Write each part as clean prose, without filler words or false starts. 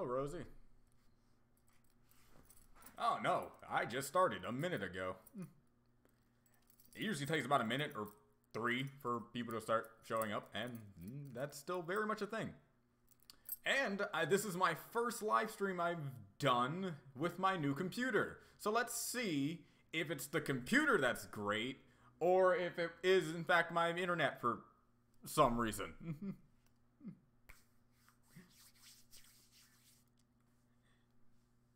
Hello, Rosie. Oh, no. I just started a minute ago. It usually takes about a minute or 3 for people to start showing up, and that's still very much a thing. And this is my first live stream I've done with my new computer. So let's see if it's the computer that's great, or if it is, in fact, my internet for some reason.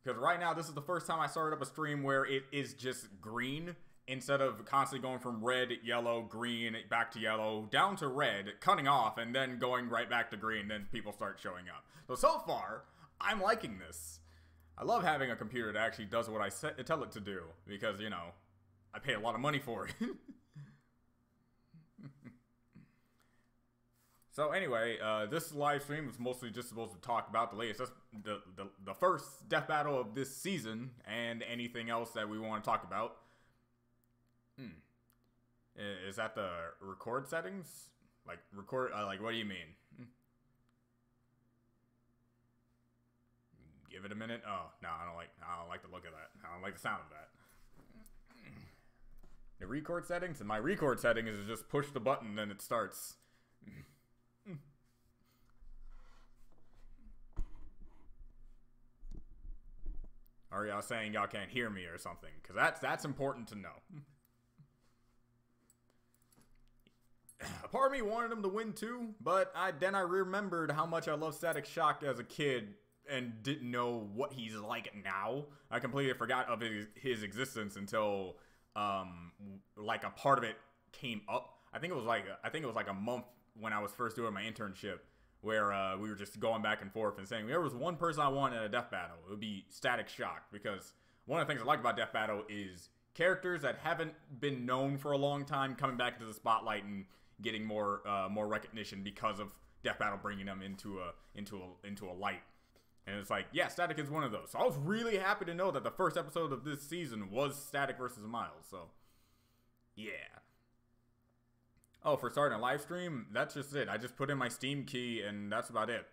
Because right now, this is the first time I started up a stream where it is just green, instead of constantly going from red, yellow, green, back to yellow, down to red, cutting off, and then going right back to green, then people start showing up. So far, I'm liking this. I love having a computer that actually does what I tell it to do, because, you know, I pay a lot of money for it. So anyway, this live stream is mostly just supposed to talk about the latest, the first death battle of this season, and anything else that we want to talk about. Is that the record settings? Like record? Like what do you mean? Give it a minute. Oh no, I don't like the look of that. I don't like the sound of that. The record settings, and my record setting is just push the button and it starts. Are y'all saying y'all can't hear me or something? Because that's important to know. A part of me wanted him to win too, but then I remembered how much I loved Static Shock as a kid and didn't know what he's like now. I completely forgot of his existence until like a part of it came up. I think it was like a month when I was first doing my internship, where we were just going back and forth and saying there was one person I wanted at a death battle. It would be Static Shock, because one of the things I like about death battle is characters that haven't been known for a long time coming back into the spotlight and getting more recognition because of death battle bringing them into a light. And it's like, yeah, Static is one of those. So I was really happy to know that the first episode of this season was Static versus Miles. So yeah. Oh, for starting a live stream, that's just it. I just put in my Steam key, and that's about it.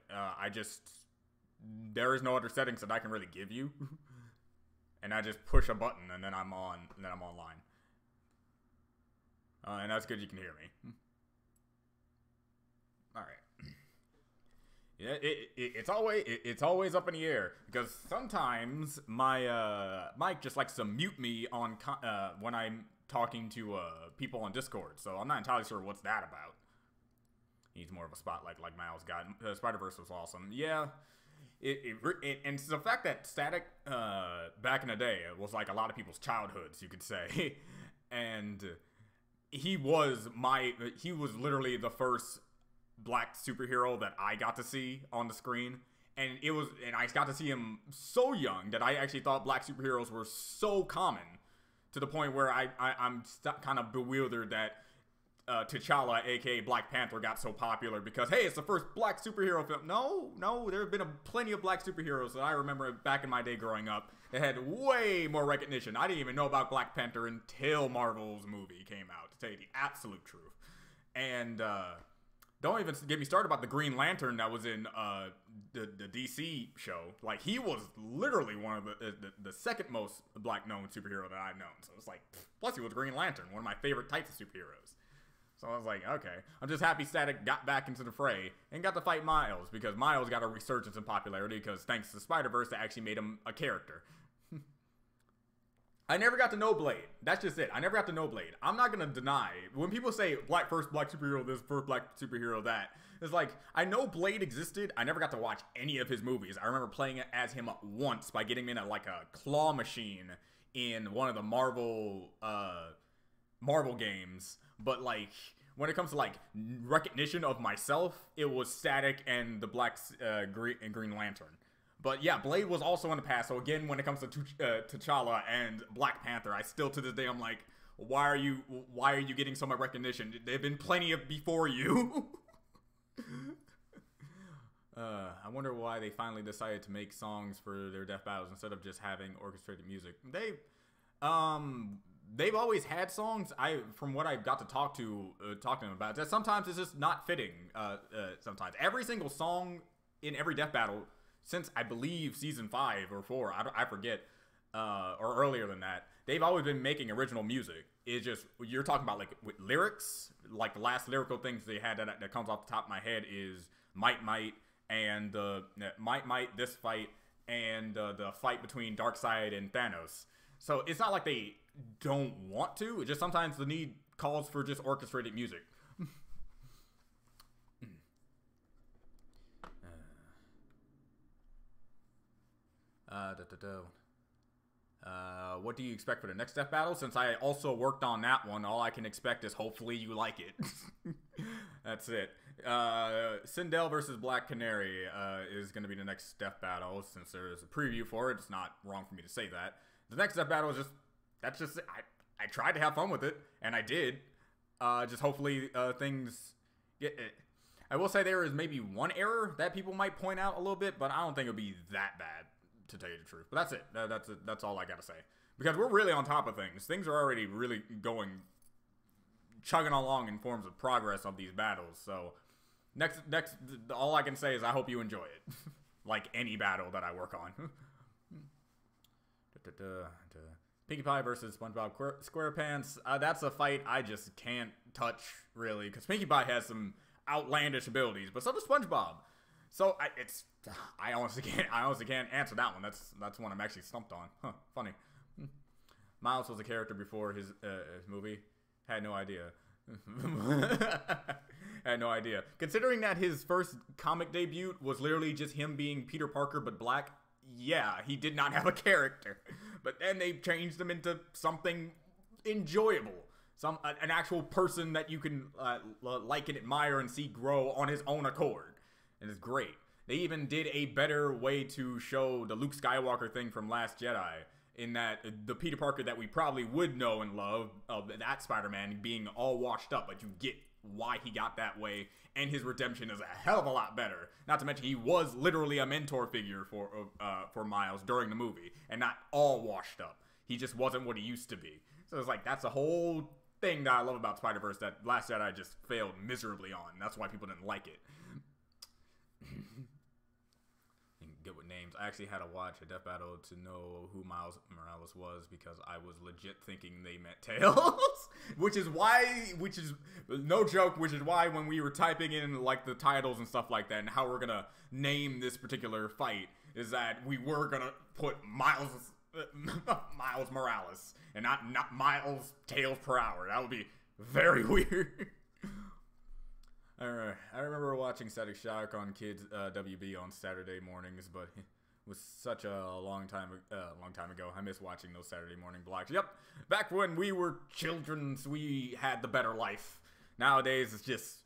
There is no other settings that I can really give you. And I just push a button, and then I'm on, and then I'm online. And that's good you can hear me. Alright. Yeah, it's always up in the air, because sometimes my mic just likes to mute me on when I'm talking to people on Discord, so I'm not entirely sure what's that about. He's more of a spotlight like Miles got. Spider-Verse was awesome. Yeah, and the fact that Static back in the day was like a lot of people's childhoods, you could say, and he was literally the first black superhero that I got to see on the screen. And I got to see him so young that I actually thought black superheroes were so common, to the point where I'm kind of bewildered that T'Challa, aka Black Panther, got so popular because, hey, it's the first black superhero film. No, there have been plenty of black superheroes that I remember back in my day growing up that had way more recognition. I didn't even know about Black Panther until Marvel's movie came out, to tell you the absolute truth. And don't even get me started about the Green Lantern that was in the DC show. Like, he was literally one of the second most black known superhero that I've known. So it's like, plus he was Green Lantern, one of my favorite types of superheroes. So I was like, okay. I'm just happy Static got back into the fray and got to fight Miles, because Miles got a resurgence in popularity because thanks to Spider-Verse, that actually made him a character. I never got to know Blade. That's just it. I never got to know Blade. I'm not going to deny. When people say first black superhero this, first black superhero that, it's like, I know Blade existed. I never got to watch any of his movies. I remember playing as him once by getting him in a claw machine in one of the Marvel games. But like, when it comes to recognition of myself, it was Static and the Green Lantern. But yeah, Blade was also in the past. So again, when it comes to T'Challa and Black Panther, I still to this day I'm like, why are you getting so much recognition? There have been plenty of before you. I wonder why they finally decided to make songs for their death battles instead of just having orchestrated music. They've always had songs. From what I got to talk to them about, that sometimes it's just not fitting. Sometimes every single song in every death battle since I believe season 5 or 4, I forget, or earlier than that, they've always been making original music. It's just, you're talking about like with lyrics, like the last lyrical things they had that comes off the top of my head is Might Might and Might Might, this fight, and the fight between Darkseid and Thanos. So it's not like they don't want to, it's just sometimes the need calls for just orchestrated music. What do you expect for the next Death Battle? Since I also worked on that one, all I can expect is hopefully you like it. That's it. Sindel versus Black Canary is going to be the next Death Battle. Since there's a preview for it, it's not wrong for me to say that. The next Death Battle is just, that's just it. I tried to have fun with it, and I did. Just hopefully things get it. I will say there is maybe one error that people might point out a little bit, but I don't think it'll be that bad, to tell you the truth. But that's it. That's all I gotta say. Because we're really on top of things. Things are already really chugging along in forms of progress of these battles. So next, all I can say is I hope you enjoy it. Like any battle that I work on. Pinkie Pie versus SpongeBob SquarePants. That's a fight I just can't touch, really, because Pinkie Pie has some outlandish abilities, but so does SpongeBob. So I honestly can't answer that one. That's one I'm actually stumped on. Huh, funny. Miles was a character before his movie. Had no idea. Had no idea. Considering that his first comic debut was literally just him being Peter Parker but black, yeah, he did not have a character. But then they changed him into something enjoyable. An actual person that you can like and admire and see grow on his own accord. And it's great. They even did a better way to show the Luke Skywalker thing from Last Jedi, in that the Peter Parker that we probably would know and love, that Spider-Man being all washed up, but you get why he got that way, and his redemption is a hell of a lot better. Not to mention he was literally a mentor figure for Miles during the movie, and not all washed up. He just wasn't what he used to be. So it's like, that's a whole thing that I love about Spider-Verse that Last Jedi just failed miserably on. That's why people didn't like it. Good with names. I actually had to watch a Death Battle to know who Miles Morales was, because I was legit thinking they meant Tails. which is no joke, which is why when we were typing in like the titles and stuff like that and how we're gonna name this particular fight, is that we were gonna put Miles Morales and not Miles Tails per hour. That would be very weird. I remember watching Static Shock on Kids WB on Saturday mornings, but it was such a long time ago. I miss watching those Saturday morning blocks. Yep, back when we were children, we had the better life. Nowadays, it's just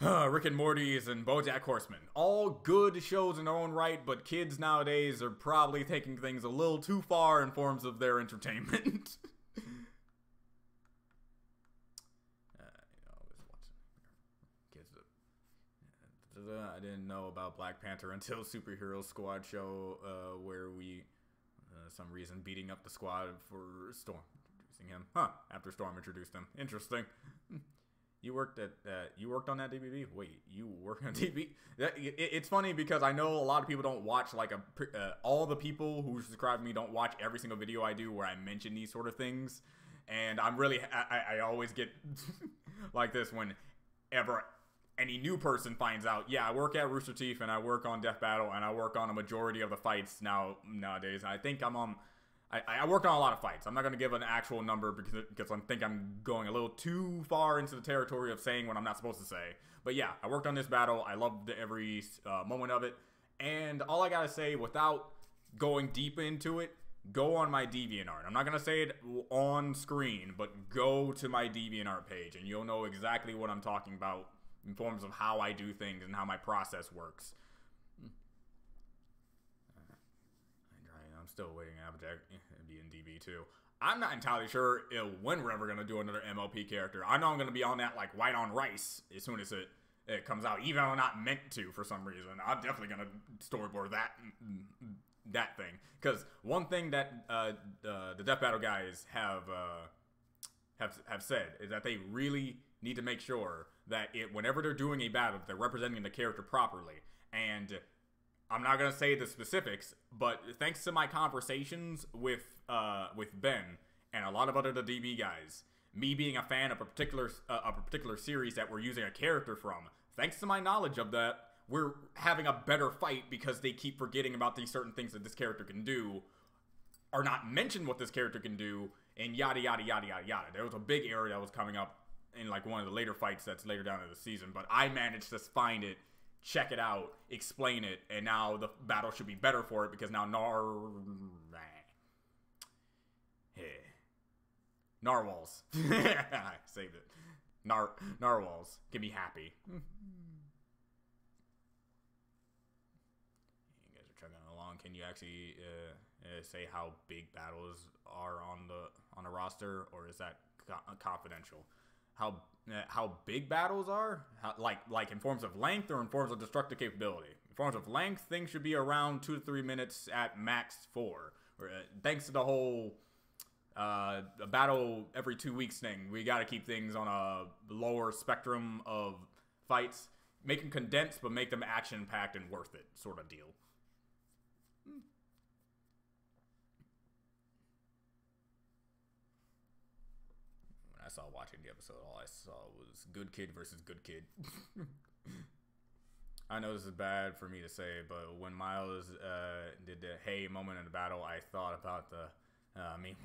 Rick and Morty's and BoJack Horseman. All good shows in their own right, but kids nowadays are probably taking things a little too far in forms of their entertainment. I didn't know about Black Panther until Superhero Squad show, where we, some reason, beating up the squad for Storm, introducing him. Huh, after Storm introduced him. Interesting. You worked on that DBB? Wait, you work on DB? It's funny because I know a lot of people don't watch, like, all the people who subscribe to me don't watch every single video I do where I mention these sort of things. And I'm really, I always get like this whenever any new person finds out, yeah, I work at Rooster Teeth and I work on Death Battle and I work on a majority of the fights nowadays. I think I worked on a lot of fights. I'm not going to give an actual number because I think I'm going a little too far into the territory of saying what I'm not supposed to say. But yeah, I worked on this battle. I loved every moment of it. And all I got to say, without going deep into it, go on my DeviantArt. I'm not going to say it on screen, but go to my DeviantArt page and you'll know exactly what I'm talking about in forms of how I do things and how my process works. I'm still waiting on Applejack to be in DB too. I'm not entirely sure when we're ever going to do another MLP character. I know I'm going to be on that like white on rice as soon as it comes out, even though I'm not meant to for some reason. I'm definitely going to storyboard that thing. Because one thing that the Death Battle guys have said is that they really need to make sure that whenever they're doing a battle, they're representing the character properly. And I'm not gonna say the specifics, but thanks to my conversations with Ben and a lot of other DB guys, me being a fan of a particular series that we're using a character from, thanks to my knowledge of that, we're having a better fight because they keep forgetting about these certain things that this character can do, or not mention what this character can do, and yada yada yada yada yada. There was a big area that was coming up in like one of the later fights that's later down in the season, but I managed to find it, check it out, explain it, and now the battle should be better for it because now Narwhals. Saved it. Narwhals can be happy. You guys are chugging along. Can you actually say how big battles are on the roster, or is that confidential? How big battles are? Like in forms of length or in forms of destructive capability? In forms of length, things should be around 2 to 3 minutes at max 4. Thanks to the whole a battle every 2 weeks thing, we got to keep things on a lower spectrum of fights. Make them condensed, but make them action-packed and worth it, sort of deal. When I saw watching the episode, all I saw was good kid versus good kid. I know this is bad for me to say, but when Miles did the hey moment in the battle, I thought about the when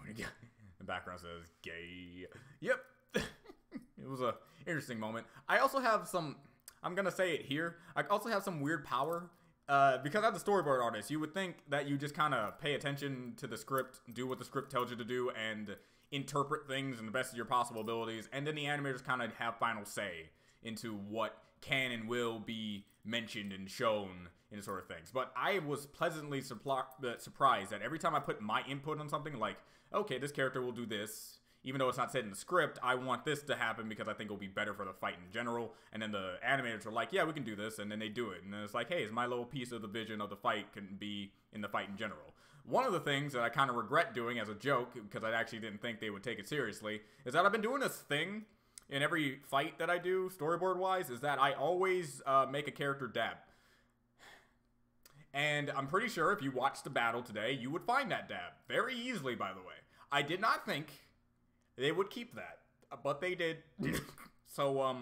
the background says gay. Yep. It was a interesting moment. I also have some, I'm gonna say it here, I also have some weird power. Because I'm the storyboard artist, you would think that you just kind of pay attention to the script, do what the script tells you to do, and interpret things in the best of your possible abilities, and then the animators kind of have final say into what can and will be mentioned and shown in sort of things. But I was pleasantly surprised that every time I put my input on something, like, okay, this character will do this, even though it's not said in the script, I want this to happen because I think it'll be better for the fight in general. And then the animators are like, yeah, we can do this, and then they do it. And then it's like, hey, it's my little piece of the vision of the fight can be in the fight in general. One of the things that I kind of regret doing as a joke, because I actually didn't think they would take it seriously, is that I've been doing this thing in every fight that I do, storyboard-wise, is that I always make a character dab. And I'm pretty sure if you watched the battle today, you would find that dab. Very easily, by the way. I did not think they would keep that, but they did. So,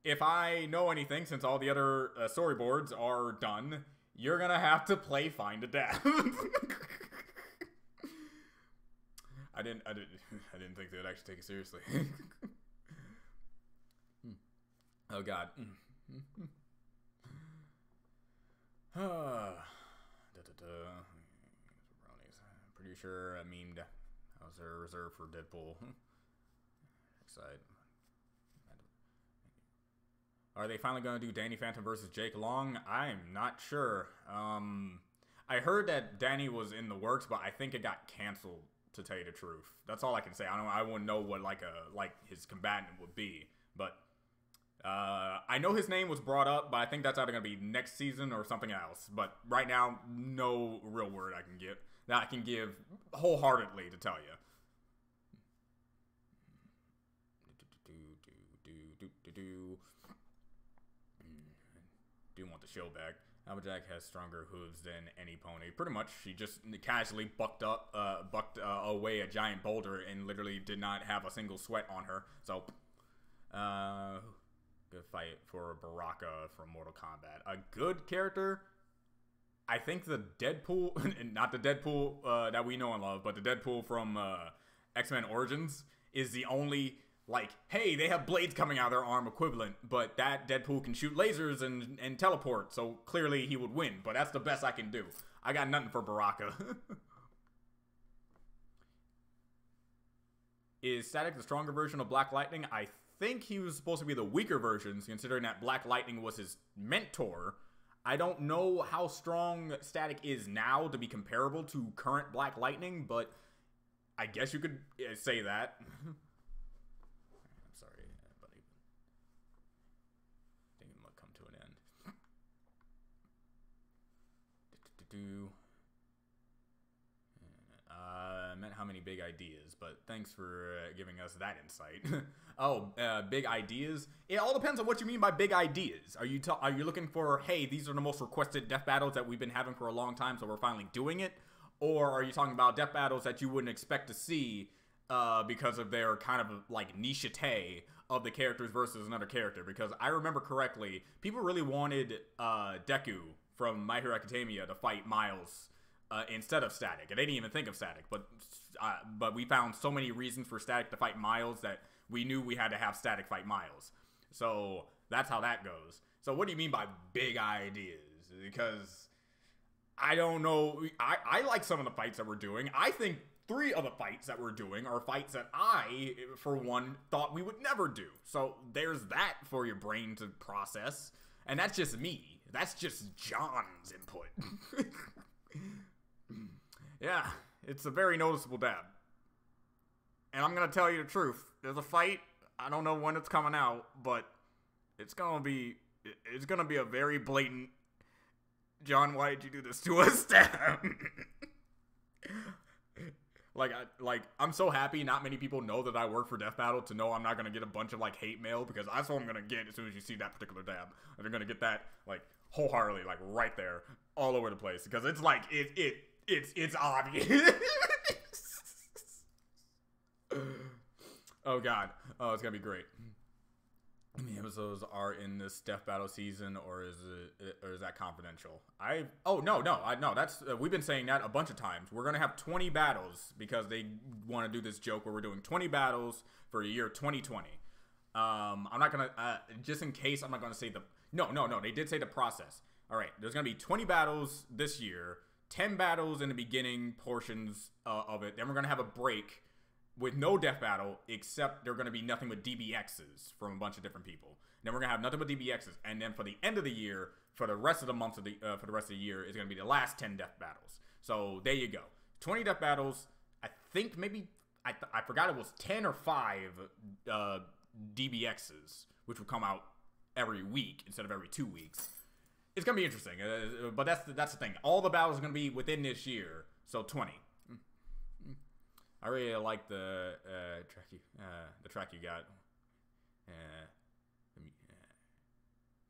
if I know anything, since all the other storyboards are done, you're gonna have to play Find a Dab. I didn't think they would actually take it seriously. Oh God. Pretty sure I memed. I was reserved for Deadpool. Excited. Are they finally going to do Danny Phantom versus Jake Long? I'm not sure. I heard that Danny was in the works, but I think it got canceled, to tell you the truth. That's all I can say. I wouldn't know what like his combatant would be, but I know his name was brought up, but I think that's either going to be next season or something else. But right now, no real word I can give that I can give wholeheartedly to tell you. Do want the show back. Applejack has stronger hooves than any pony. Pretty much, she just casually bucked away a giant boulder and literally did not have a single sweat on her. So, good fight for Baraka from Mortal Kombat. A good character. I think the Deadpool, not the Deadpool that we know and love, but the Deadpool from X-Men Origins is the only, like, hey, they have blades coming out of their arm equivalent, but that Deadpool can shoot lasers and teleport, so clearly he would win, but that's the best I can do. I got nothing for Baraka. Is Static the stronger version of Black Lightning? I think he was supposed to be the weaker version, considering that Black Lightning was his mentor. I don't know how strong Static is now to be comparable to current Black Lightning, but I guess you could say that. I'm sorry, buddy. I think it might come to an end. Meant how many big ideas, but thanks for giving us that insight. Oh, big ideas? It all depends on what you mean by big ideas. Are you looking for, hey, these are the most requested death battles that we've been having for a long time, so we're finally doing it? Or are you talking about death battles that you wouldn't expect to see because of their kind of like niche-ate of the characters versus another character? Because I remember correctly, people really wanted Deku from My Hero Academia to fight Miles instead of Static. And they didn't even think of Static, but we found so many reasons for Static to fight Miles that we knew we had to have Static fight Miles. So that's how that goes. So what do you mean by big ideas? Because I don't know. I like some of the fights that we're doing. I think 3 of the fights that we're doing are fights that I, for one, thought we would never do. So there's that for your brain to process. And that's just me. That's just John's input. Yeah, it's a very noticeable dab. And I'm going to tell you the truth. There's a fight. I don't know when it's coming out, but it's going to be a very blatant, John, why did you do this to us? I'm so happy not many people know that I work for Death Battle to know I'm not going to get a bunch of, like, hate mail, because that's what I'm going to get as soon as you see that particular dab. You're going to get that, like, wholeheartedly, like, right there, all over the place, because it's, like, it's obvious. Oh, God. Oh, it's going to be great. How many episodes are in this Death Battle season, or is that confidential? No. That's we've been saying that a bunch of times. We're gonna have 20 battles because they want to do this joke where we're doing 20 battles for the year 2020. I'm not gonna just in case I'm not gonna say the no. They did say the process. All right, there's gonna be 20 battles this year, 10 battles in the beginning portions of it. Then we're gonna have a break with no death battle, except they're going to be nothing but DBXs from a bunch of different people. And then we're going to have nothing but DBXs, and then for the end of the year, for the rest of the months of the for the rest of the year, is going to be the last 10 death battles. So there you go, 20 death battles. I think maybe I forgot it was 10 or 5 DBXs, which will come out every week instead of every 2 weeks. It's going to be interesting, but that's the thing. All the battles are going to be within this year, so 20. I really like the track you got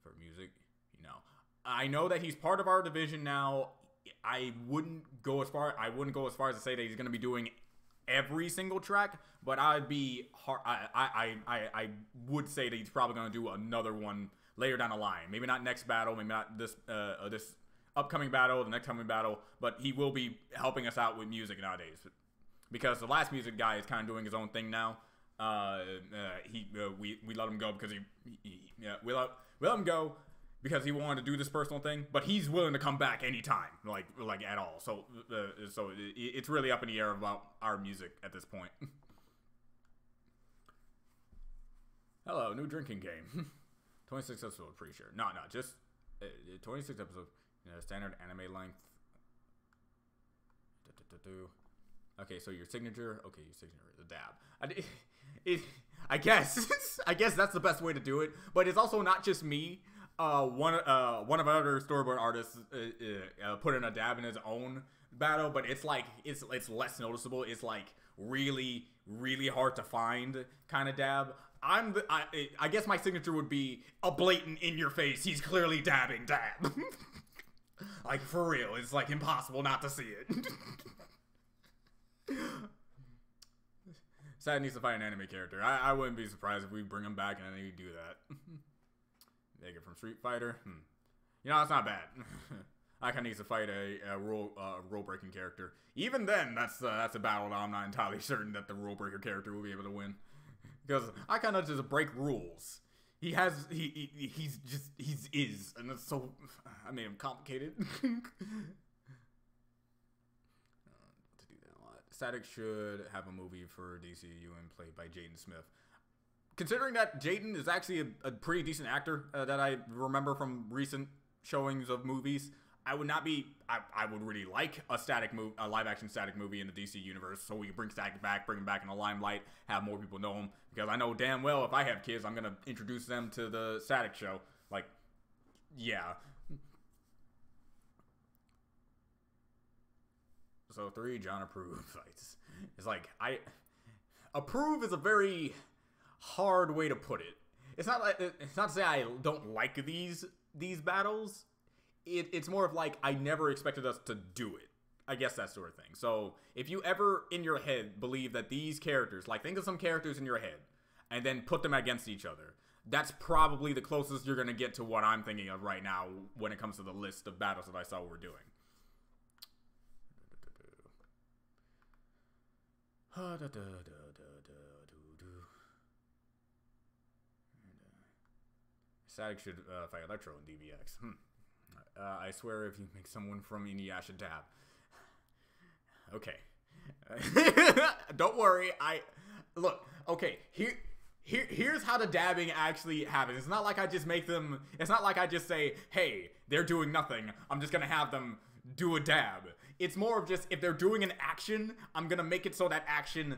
for music. You know, I know that he's part of our division now. I wouldn't go as far as to say that he's going to be doing every single track, but I'd be hard. I would say that he's probably going to do another one later down the line. Maybe not next battle. Maybe not this upcoming battle, the next coming battle. But he will be helping us out with music nowadays. Because the last music guy is kind of doing his own thing now. We let him go because we let him go because he wanted to do this personal thing. But he's willing to come back anytime, like at all. So it's really up in the air about our music at this point. Hello, new drinking game. 26 episodes, pretty sure. No, just 26 episodes. Standard anime length. Okay, so your signature. Okay, your signature is a dab. I guess that's the best way to do it. But it's also not just me. One of our other storyboard artists put in a dab in his own battle, but it's like it's less noticeable. It's like really hard to find kind of dab. I guess my signature would be a blatant in your face. He's clearly dabbing dab. Like for real, it's like impossible not to see it. Sad needs to fight an anime character. I wouldn't be surprised if we bring him back and then he do that. Take it from Street Fighter. You know, that's not bad. Icon needs to fight a rule breaking character. Even then, that's a battle that I'm not entirely certain that the rule breaker character will be able to win. Because Icon doesn't just break rules. He's is, and it's so I made him complicated. Static should have a movie for DCU and played by Jaden Smith. Considering that Jaden is actually a pretty decent actor that I remember from recent showings of movies, I would really like a live action Static movie in the DC universe, so we can bring Static back, bring him back in the limelight, have more people know him. Because I know damn well if I have kids, I'm gonna introduce them to the Static show. Like, yeah. So 3 John approve fights. It's like approve is a very hard way to put it. It's not to say I don't like these battles. It's more of like I never expected us to do it. I guess that sort of thing. So if you ever in your head believe that these characters, like think of some characters in your head and then put them against each other, that's probably the closest you're going to get to what I'm thinking of right now when it comes to the list of battles that I saw we're doing. Static should fight Electro in DBX. I swear if you make someone from Inuyasha dab. Okay. Don't worry. Look, okay, here's how the dabbing actually happens. It's not like I just make them, it's not like I just say, hey, they're doing nothing, I'm just gonna have them do a dab. It's more of just, if they're doing an action, I'm gonna make it so that action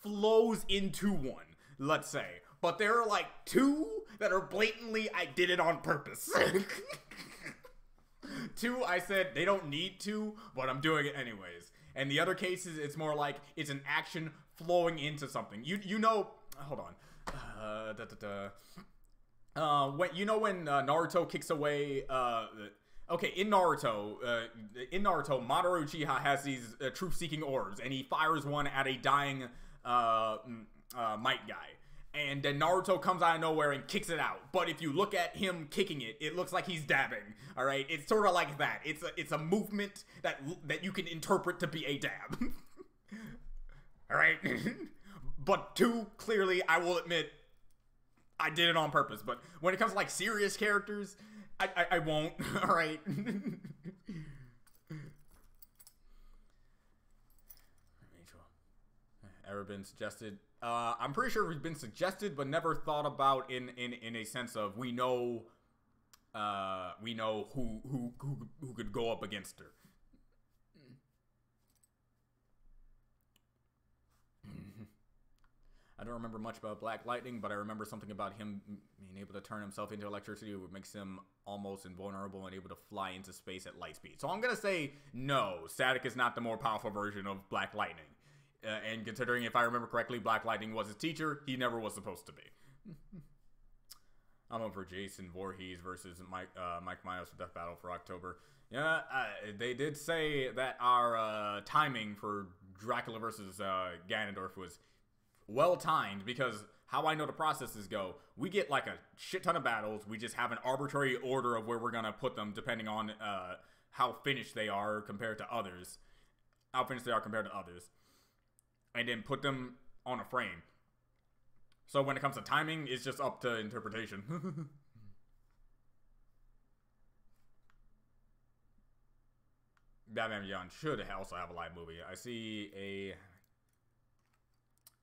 flows into one, let's say. But there are like 2 that are blatantly, I did it on purpose. 2, I said they don't need to, but I'm doing it anyways. And the other cases, it's more like it's an action flowing into something. You know, hold on. When Naruto kicks away, okay, in Naruto, Mamoru Uchiha has these truth-seeking orbs, and he fires one at a dying Might guy. And then Naruto comes out of nowhere and kicks it out. But if you look at him kicking it, it looks like he's dabbing. All right, it's sort of like that. It's a movement that you can interpret to be a dab. All right, but 2, clearly, I will admit, I did it on purpose. But when it comes to like serious characters, I won't. All right. Ever been suggested? I'm pretty sure it's been suggested, but never thought about in a sense of we know who could go up against her. I don't remember much about Black Lightning, but I remember something about him being able to turn himself into electricity, which makes him almost invulnerable and able to fly into space at light speed. So I'm gonna say no, Static is not the more powerful version of Black Lightning. And considering, if I remember correctly, Black Lightning was his teacher, he never was supposed to be. I'm up for Jason Voorhees versus Mike Myers for Death Battle for October. Yeah, they did say that our timing for Dracula versus Ganondorf was well-timed, because how I know the processes go, we get like a shit ton of battles, we just have an arbitrary order of where we're gonna put them depending on how finished they are compared to others. And then put them on a frame. So when it comes to timing, it's just up to interpretation. Batman Beyond should also have a live movie. I see a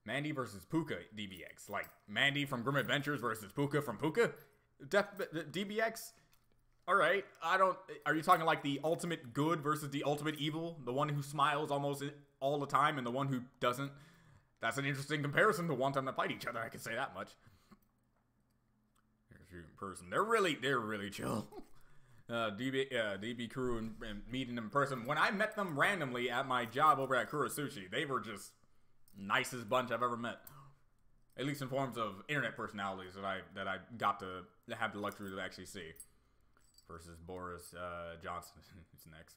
Mandy versus Puka DBX. Like Mandy from Grim Adventures versus Puka from Puka DBX. Alright, are you talking like the ultimate good versus the ultimate evil? The one who smiles almost all the time and the one who doesn't? That's an interesting comparison to one time they fight each other, I can say that much. In person. They're really chill. DB crew and meeting them in person. When I met them randomly at my job over at Kurosushi, they were just nicest bunch I've ever met. At least in forms of internet personalities that I got to have the luxury to actually see. Versus Boris Johnson. Who's next?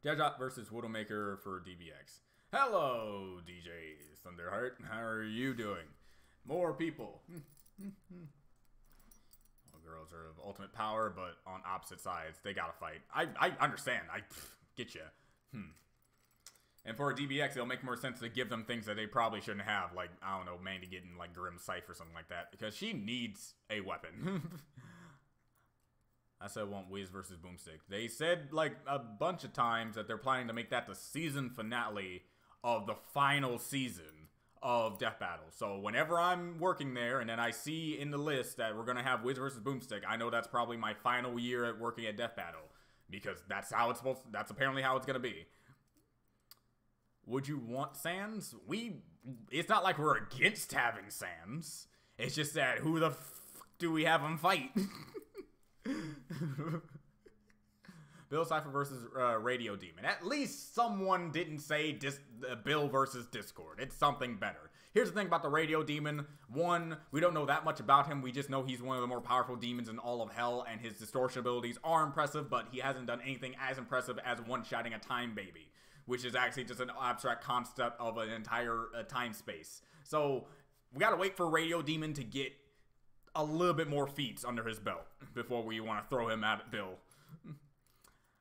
Deadshot versus Widowmaker for DBX. Hello, DJ Thunderheart. How are you doing? More people. Well, girls are of ultimate power, but on opposite sides. They gotta fight. I understand. I get you. And for a DBX, it'll make more sense to give them things that they probably shouldn't have. Like, I don't know, Mandy getting like Grim Scythe or something like that. Because she needs a weapon. I said want Wiz versus Boomstick. They said like a bunch of times that they're planning to make that the season finale of the final season of Death Battle. So whenever I'm working there and then I see in the list that we're going to have Wiz versus Boomstick, I know that's probably my final year at working at Death Battle. Because that's how it's supposed to, that's apparently how it's going to be. Would you want Sans? It's not like we're against having Sans. It's just that who the f do we have them fight? Bill Cipher versus Radio Demon. At least someone didn't say Bill versus Discord. It's something better. Here's the thing about the Radio Demon. One, we don't know that much about him. We just know he's one of the more powerful demons in all of hell, and his distortion abilities are impressive, but he hasn't done anything as impressive as one-shotting a time baby, which is actually just an abstract concept of an entire time space. So we gotta wait for Radio Demon to get a little bit more feats under his belt before we want to throw him at Bill.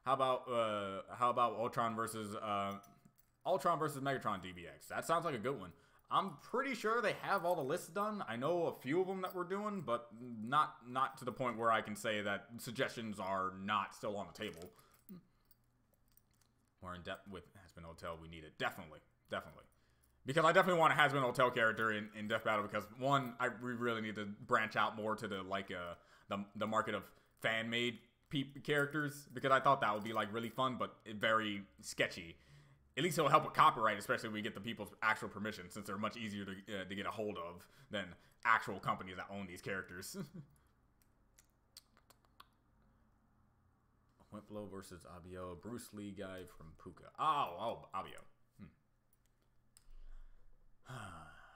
How about Ultron versus Megatron DBX? That sounds like a good one. I'm pretty sure they have all the lists done. I know a few of them that we're doing, but not to the point where I can say that suggestions are not still on the table. More in depth with Hazbin Hotel, we need it. Definitely. Because I definitely want a Hazbin Hotel character in Death Battle, because one, we really need to branch out more to the market of fan-made characters, because I thought that would be like really fun, but very sketchy. At least it'll help with copyright, especially if we get the people's actual permission, since they're much easier to get a hold of than actual companies that own these characters. Wimplo versus Abio, Bruce Lee guy from Puka. Oh, Abio.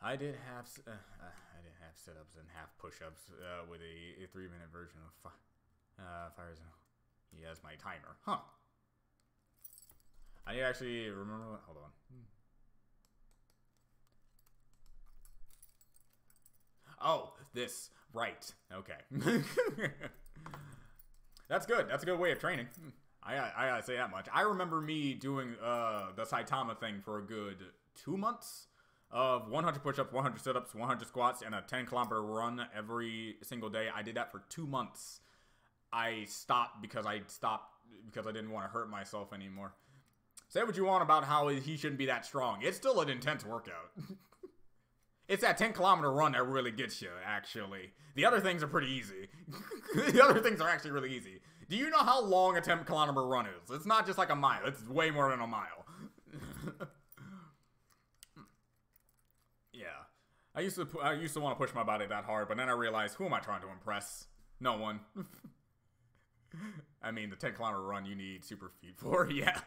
I did have sit-ups and half push-ups with a 3-minute version of Fire Zone. He has my timer. Huh. I need to actually remember. Hold on. Oh, this. Right. Okay. That's good. That's a good way of training. I gotta say that much. I remember me doing the Saitama thing for a good 2 months of 100 push-ups, 100 sit-ups, 100 squats, and a 10-kilometer run every single day. I did that for 2 months. I stopped because I didn't want to hurt myself anymore. Say what you want about how he shouldn't be that strong. It's still an intense workout. It's that 10-kilometer run that really gets you, actually. The other things are pretty easy. The other things are actually really easy. Do you know how long a 10-kilometer run is? It's not just like a mile. It's way more than a mile. Yeah. I used to want to push my body that hard, but then I realized, who am I trying to impress? No one. I mean, the 10-kilometer run you need super feet for, yeah.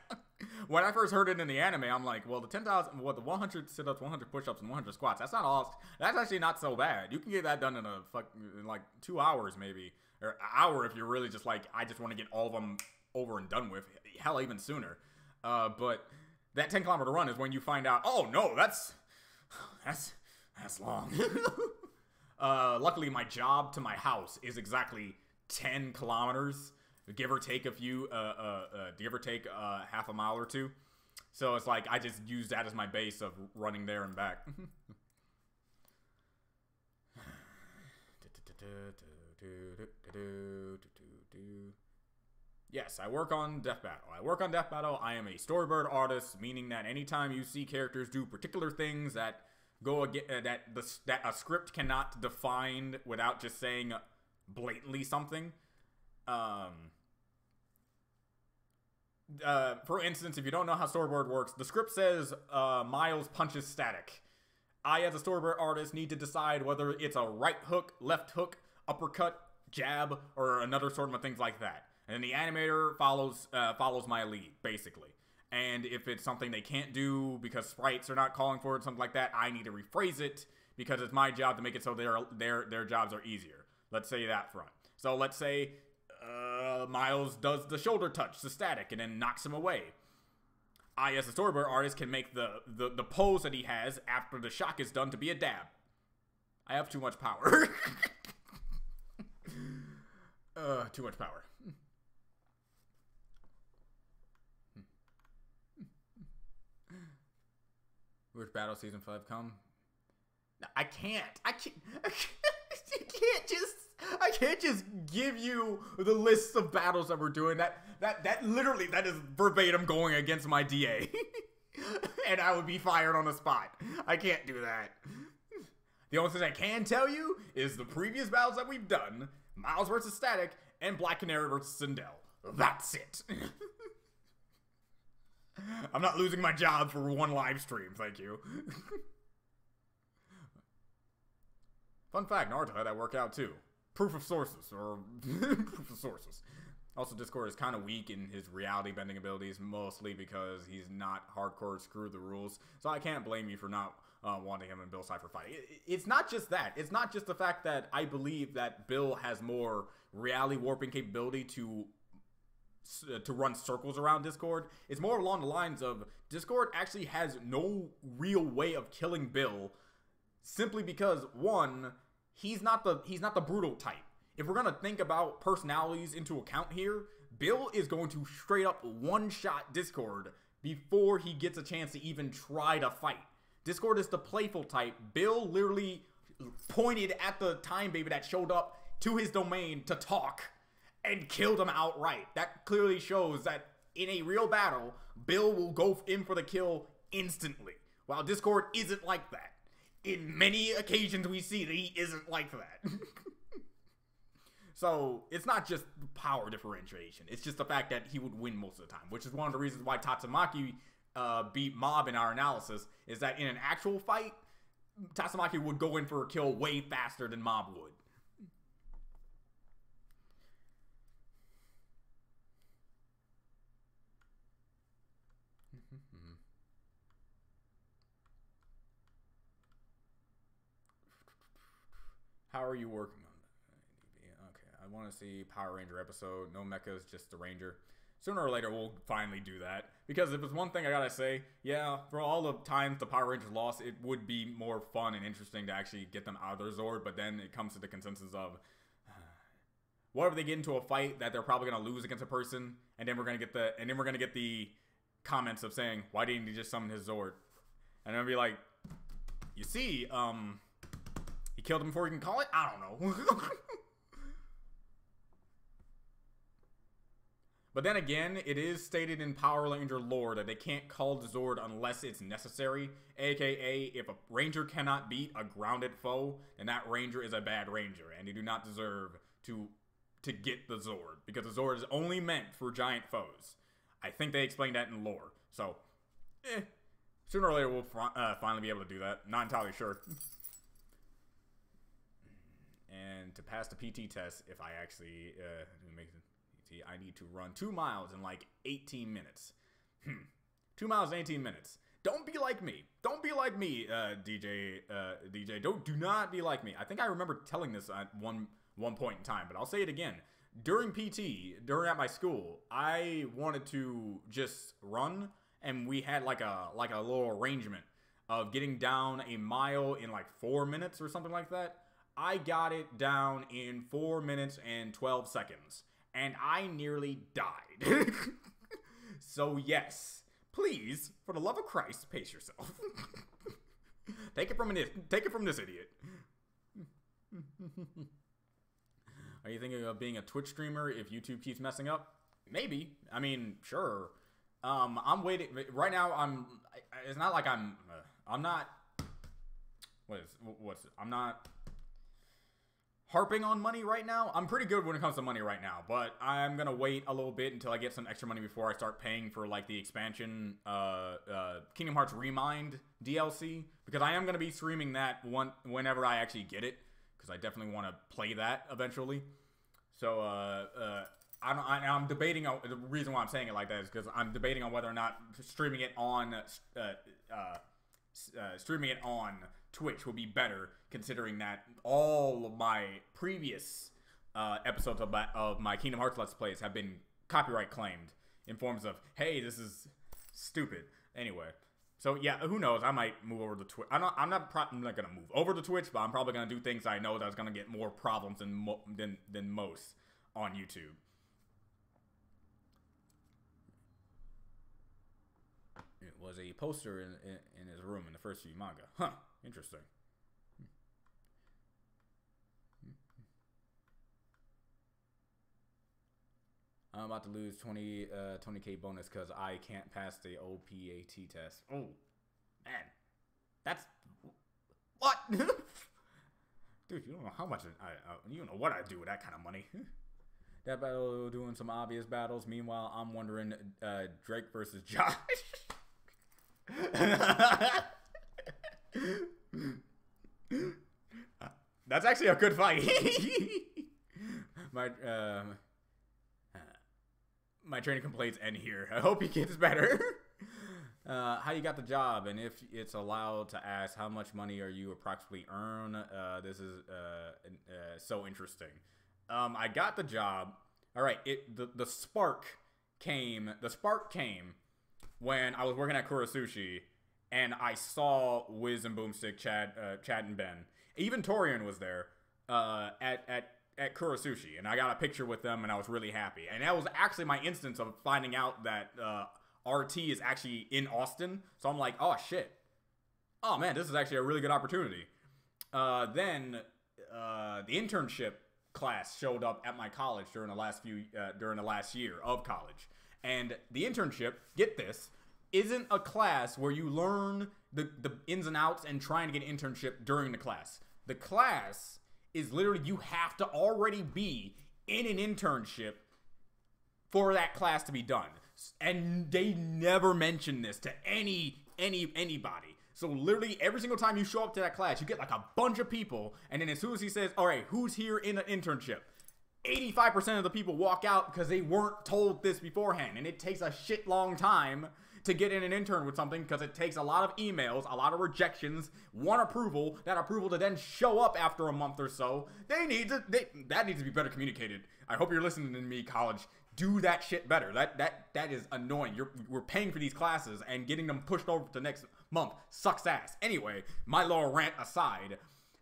When I first heard it in the anime, I'm like, well, the 100 sit-ups, 100 push-ups, and 100 squats, that's not all. That's actually not so bad. You can get that done in in like 2 hours, maybe. Or an hour if you're really just like, I just want to get all of them over and done with. Hell, even sooner. But that 10-kilometer run is when you find out, oh, no, that's long. Luckily, my job to my house is exactly 10 kilometers, give or take a few, half a mile or two. So it's like I just use that as my base of running there and back. Yes, I work on Death Battle. I am a storyboard artist, meaning that anytime you see characters do particular things that go that a script cannot define without just saying blatantly something. For instance, if you don't know how storyboard works, the script says Miles punches static. I, as a storyboard artist, need to decide whether it's a right hook, left hook, uppercut, jab, or another sort of things like that. And the animator follows my lead, basically. And if it's something they can't do because sprites are not calling for it, something like that, I need to rephrase it because it's my job to make it so their jobs are easier. Let's say that front. So let's say Miles does the shoulder touch, the static, and then knocks him away. I, as a storyboard artist, can make the pose that he has after the shock is done to be a dab. I have too much power. Too much power. Which battle season 5 come? I can't just give you the list of battles that we're doing. That literally is verbatim going against my DA. And I would be fired on the spot. I can't do that. The only thing I can tell you is the previous battles that we've done, Miles versus Static and Black Canary versus Sindel. That's it. I'm not losing my job for one live stream, thank you. Fun fact, Naruto had that workout too. Proof of sources, or proof of sources. Also, Discord is kind of weak in his reality bending abilities, mostly because he's not hardcore screw the rules. So I can't blame you for not wanting him in Bill Cipher fight. It's not just that. It's not just the fact that I believe that Bill has more reality warping capability to run circles around Discord. It's more along the lines of Discord actually has no real way of killing Bill, simply because, one, he's not the brutal type. If we're gonna think about personalities into account here, Bill is going to straight up one-shot Discord before he gets a chance to even try to fight. Discord is the playful type. Bill literally pointed at the time baby that showed up to his domain to talk and killed him outright. That clearly shows that in a real battle, Bill will go in for the kill instantly, while Discord isn't like that. In many occasions we see that he isn't like that. So, it's not just power differentiation. It's just the fact that he would win most of the time, which is one of the reasons why Tatsumaki beat Mob in our analysis, is that in an actual fight, Tatsumaki would go in for a kill way faster than Mob would. How are you working on that? Okay, I want to see Power Ranger episode. No mechas, just the Ranger. Sooner or later, we'll finally do that. Because if it's one thing I gotta say, yeah, for all the times the Power Rangers lost, it would be more fun and interesting to actually get them out of their Zord. But then it comes to the consensus of, what if they get into a fight that they're probably gonna lose against a person, and then we're gonna get the comments of saying, why didn't he just summon his Zord? And then be like, you see, he killed him before he can call it? I don't know. But then again, it is stated in Power Ranger lore that they can't call the Zord unless it's necessary. AKA, if a Ranger cannot beat a grounded foe, then that Ranger is a bad Ranger, and they do not deserve to get the Zord, because the Zord is only meant for giant foes. I think they explained that in lore. So, sooner or later we'll finally be able to do that. Not entirely sure. And to pass the PT test, if I actually make it, I need to run 2 miles in like 18 minutes. 2 miles in 18 minutes. Don't be like me. Don't be like me, DJ. Do not be like me. I think I remember telling this at one point in time, but I'll say it again. During PT, at my school, I wanted to just run, and we had like a little arrangement of getting down a mile in like 4 minutes or something like that. I got it down in 4 minutes and 12 seconds. And I nearly died. So yes, please, for the love of Christ, pace yourself. Take it from this idiot. Are you thinking of being a Twitch streamer if YouTube keeps messing up? Maybe. I mean, sure. I'm waiting right now. It's not like I'm not. I'm not harping on money right now. I'm pretty good when it comes to money right now, but I'm gonna wait a little bit until I get some extra money before I start paying for like the expansion Kingdom Hearts Remind DLC, because I am gonna be streaming that whenever I actually get it, because I definitely want to play that eventually. So I'm debating on the reason why I'm saying it like that is because I'm debating on whether or not streaming it on Twitch will be better, considering that all of my previous episodes of my Kingdom Hearts Let's Plays have been copyright claimed in forms of, hey, this is stupid. Anyway, so yeah, who knows? I might move over to Twitch. I'm not gonna move over to Twitch, but I'm probably gonna do things I know that's gonna get more problems than most on YouTube. It was a poster in his room in the first few manga. Huh. Interesting. I'm about to lose 20K bonus because I can't pass the OPAT test. Oh, man. That's... What? Dude, you don't know how much... you don't know what I do with that kind of money. That battle doing some obvious battles. Meanwhile, I'm wondering Drake versus Josh. That's actually a good fight. my training complaints end here. I hope he gets better. How you got the job, and if it's allowed to ask, how much money are you approximately earn? This is so interesting. I got the job. All right, the spark came. The spark came when I was working at Kurosushi, and I saw Wiz and Boomstick, Chad and Ben. Even Torian was there at Kurosushi, and I got a picture with them, and I was really happy. And that was actually my instance of finding out that RT is actually in Austin. So I'm like, oh shit. Oh man, this is actually a really good opportunity. Then the internship class showed up at my college during the last year of college. And the internship, get this, isn't a class where you learn the ins and outs and trying to get an internship during the class. The class is literally, you have to already be in an internship for that class to be done. And they never mention this to anybody. So literally every single time you show up to that class, you get like a bunch of people, and then as soon as he says, all right, who's here in an internship? 85% of the people walk out because they weren't told this beforehand. And it takes a shit long time to get in an intern with something, because it takes a lot of emails, a lot of rejections, one approval, that approval to then show up after a month or so. That needs to be better communicated. I hope you're listening to me, college. Do that shit better. That is annoying. We're paying for these classes, and getting them pushed over to next month sucks ass. Anyway, my little rant aside,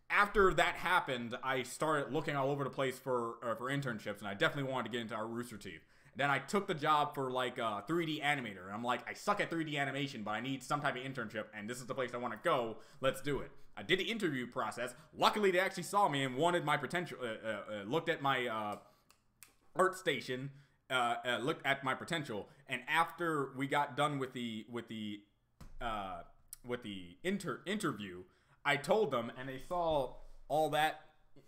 after that happened, I started looking all over the place for internships, and I definitely wanted to get into our Rooster Teeth. Then I took the job for like a 3D animator, and I'm like, I suck at 3D animation, but I need some type of internship, and this is the place I want to go. Let's do it. I did the interview process. Luckily, they actually saw me and wanted my potential. Looked at my art station. Looked at my potential, and after we got done with the interview, I told them, and they saw all that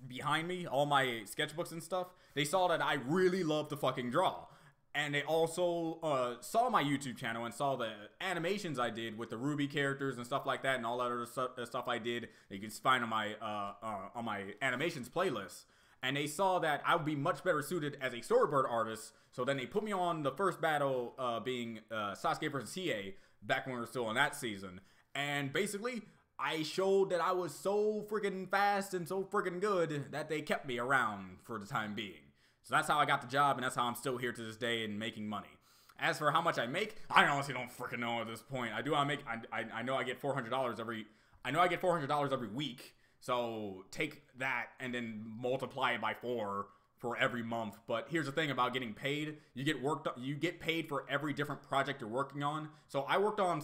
behind me, all my sketchbooks and stuff. They saw that I really love to fucking draw, and they also saw my YouTube channel and saw the animations I did with the Ruby characters and stuff like that, and all that other stuff I did. That you can find on my animations playlist. And they saw that I would be much better suited as a storyboard artist. So then they put me on the first battle, being Sasuke versus Hiei, back when we were still in that season. And basically, I showed that I was so freaking fast and so freaking good that they kept me around for the time being. So that's how I got the job, and that's how I'm still here to this day and making money. As for how much I make, I honestly don't freaking know at this point. I know I get $400 every week. So take that and then multiply it by 4 for every month. But here's the thing about getting paid: you get paid for every different project you're working on. So I worked on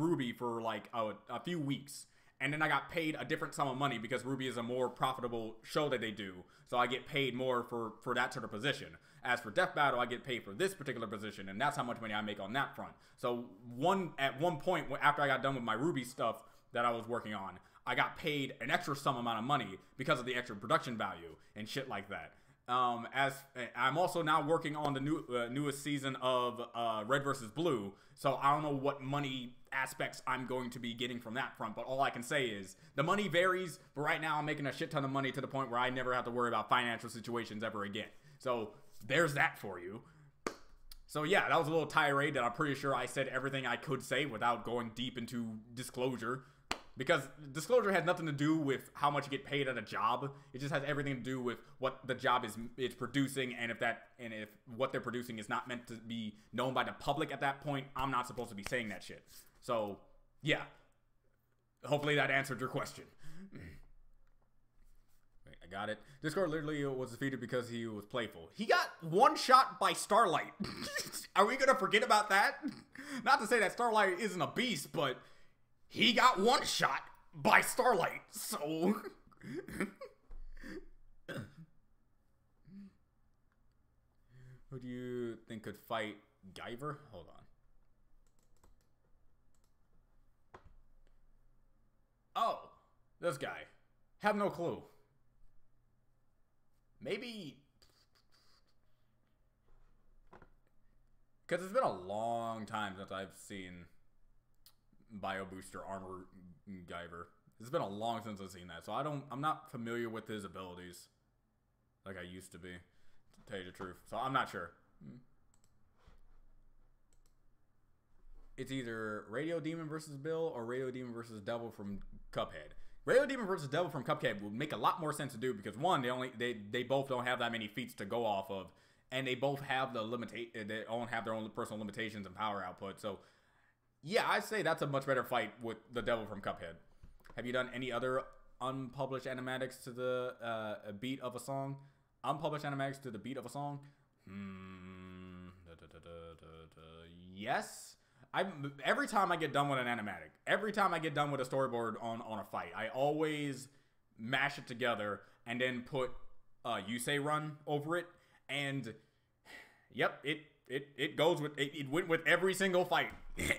Ruby for like a few weeks, and then I got paid a different sum of money because Ruby is a more profitable show that they do. So I get paid more for that sort of position. As for Death Battle, I get paid for this particular position, and that's how much money I make on that front. So at one point after I got done with my Ruby stuff that I was working on, I got paid an extra sum amount of money because of the extra production value and shit like that. As I'm also now working on the newest season of Red vs. Blue, so I don't know what money aspects I'm going to be getting from that front, but all I can say is the money varies, but right now I'm making a shit ton of money to the point where I never have to worry about financial situations ever again. So there's that for you. So yeah, that was a little tirade that I'm pretty sure I said everything I could say without going deep into disclosure. Because disclosure has nothing to do with how much you get paid at a job. It just has everything to do with what the job is producing, and if what they're producing is not meant to be known by the public at that point, I'm not supposed to be saying that shit. So, yeah. Hopefully that answered your question. Wait, I got it. Discord literally was defeated because he was playful. He got one shot by Starlight. Are we gonna forget about that? Not to say that Starlight isn't a beast, but he got one shot by Starlight, so... Who do you think could fight Guyver? Hold on. Oh, this guy. Have no clue. Maybe... Because it's been a long time since I've seen Bio Booster Armor Guyver. It's been a long since I've seen that, so I'm not familiar with his abilities like I used to be, to tell you the truth. So I'm not sure. it's either Radio Demon versus Bill or Radio Demon versus Devil from Cuphead. Radio Demon versus Devil from Cuphead would make a lot more sense to do because one, they both don't have that many feats to go off of, and they both have they don't have their own personal limitations and power output. So yeah, I'd say that's a much better fight with the Devil from Cuphead. Have you done any other unpublished animatics to the beat of a song? Unpublished animatics to the beat of a song? Yes. Every time I get done with an animatic, every time I get done with a storyboard on a fight, I always mash it together and then put Yusei Run over it. And yep, it goes with it went with every single fight.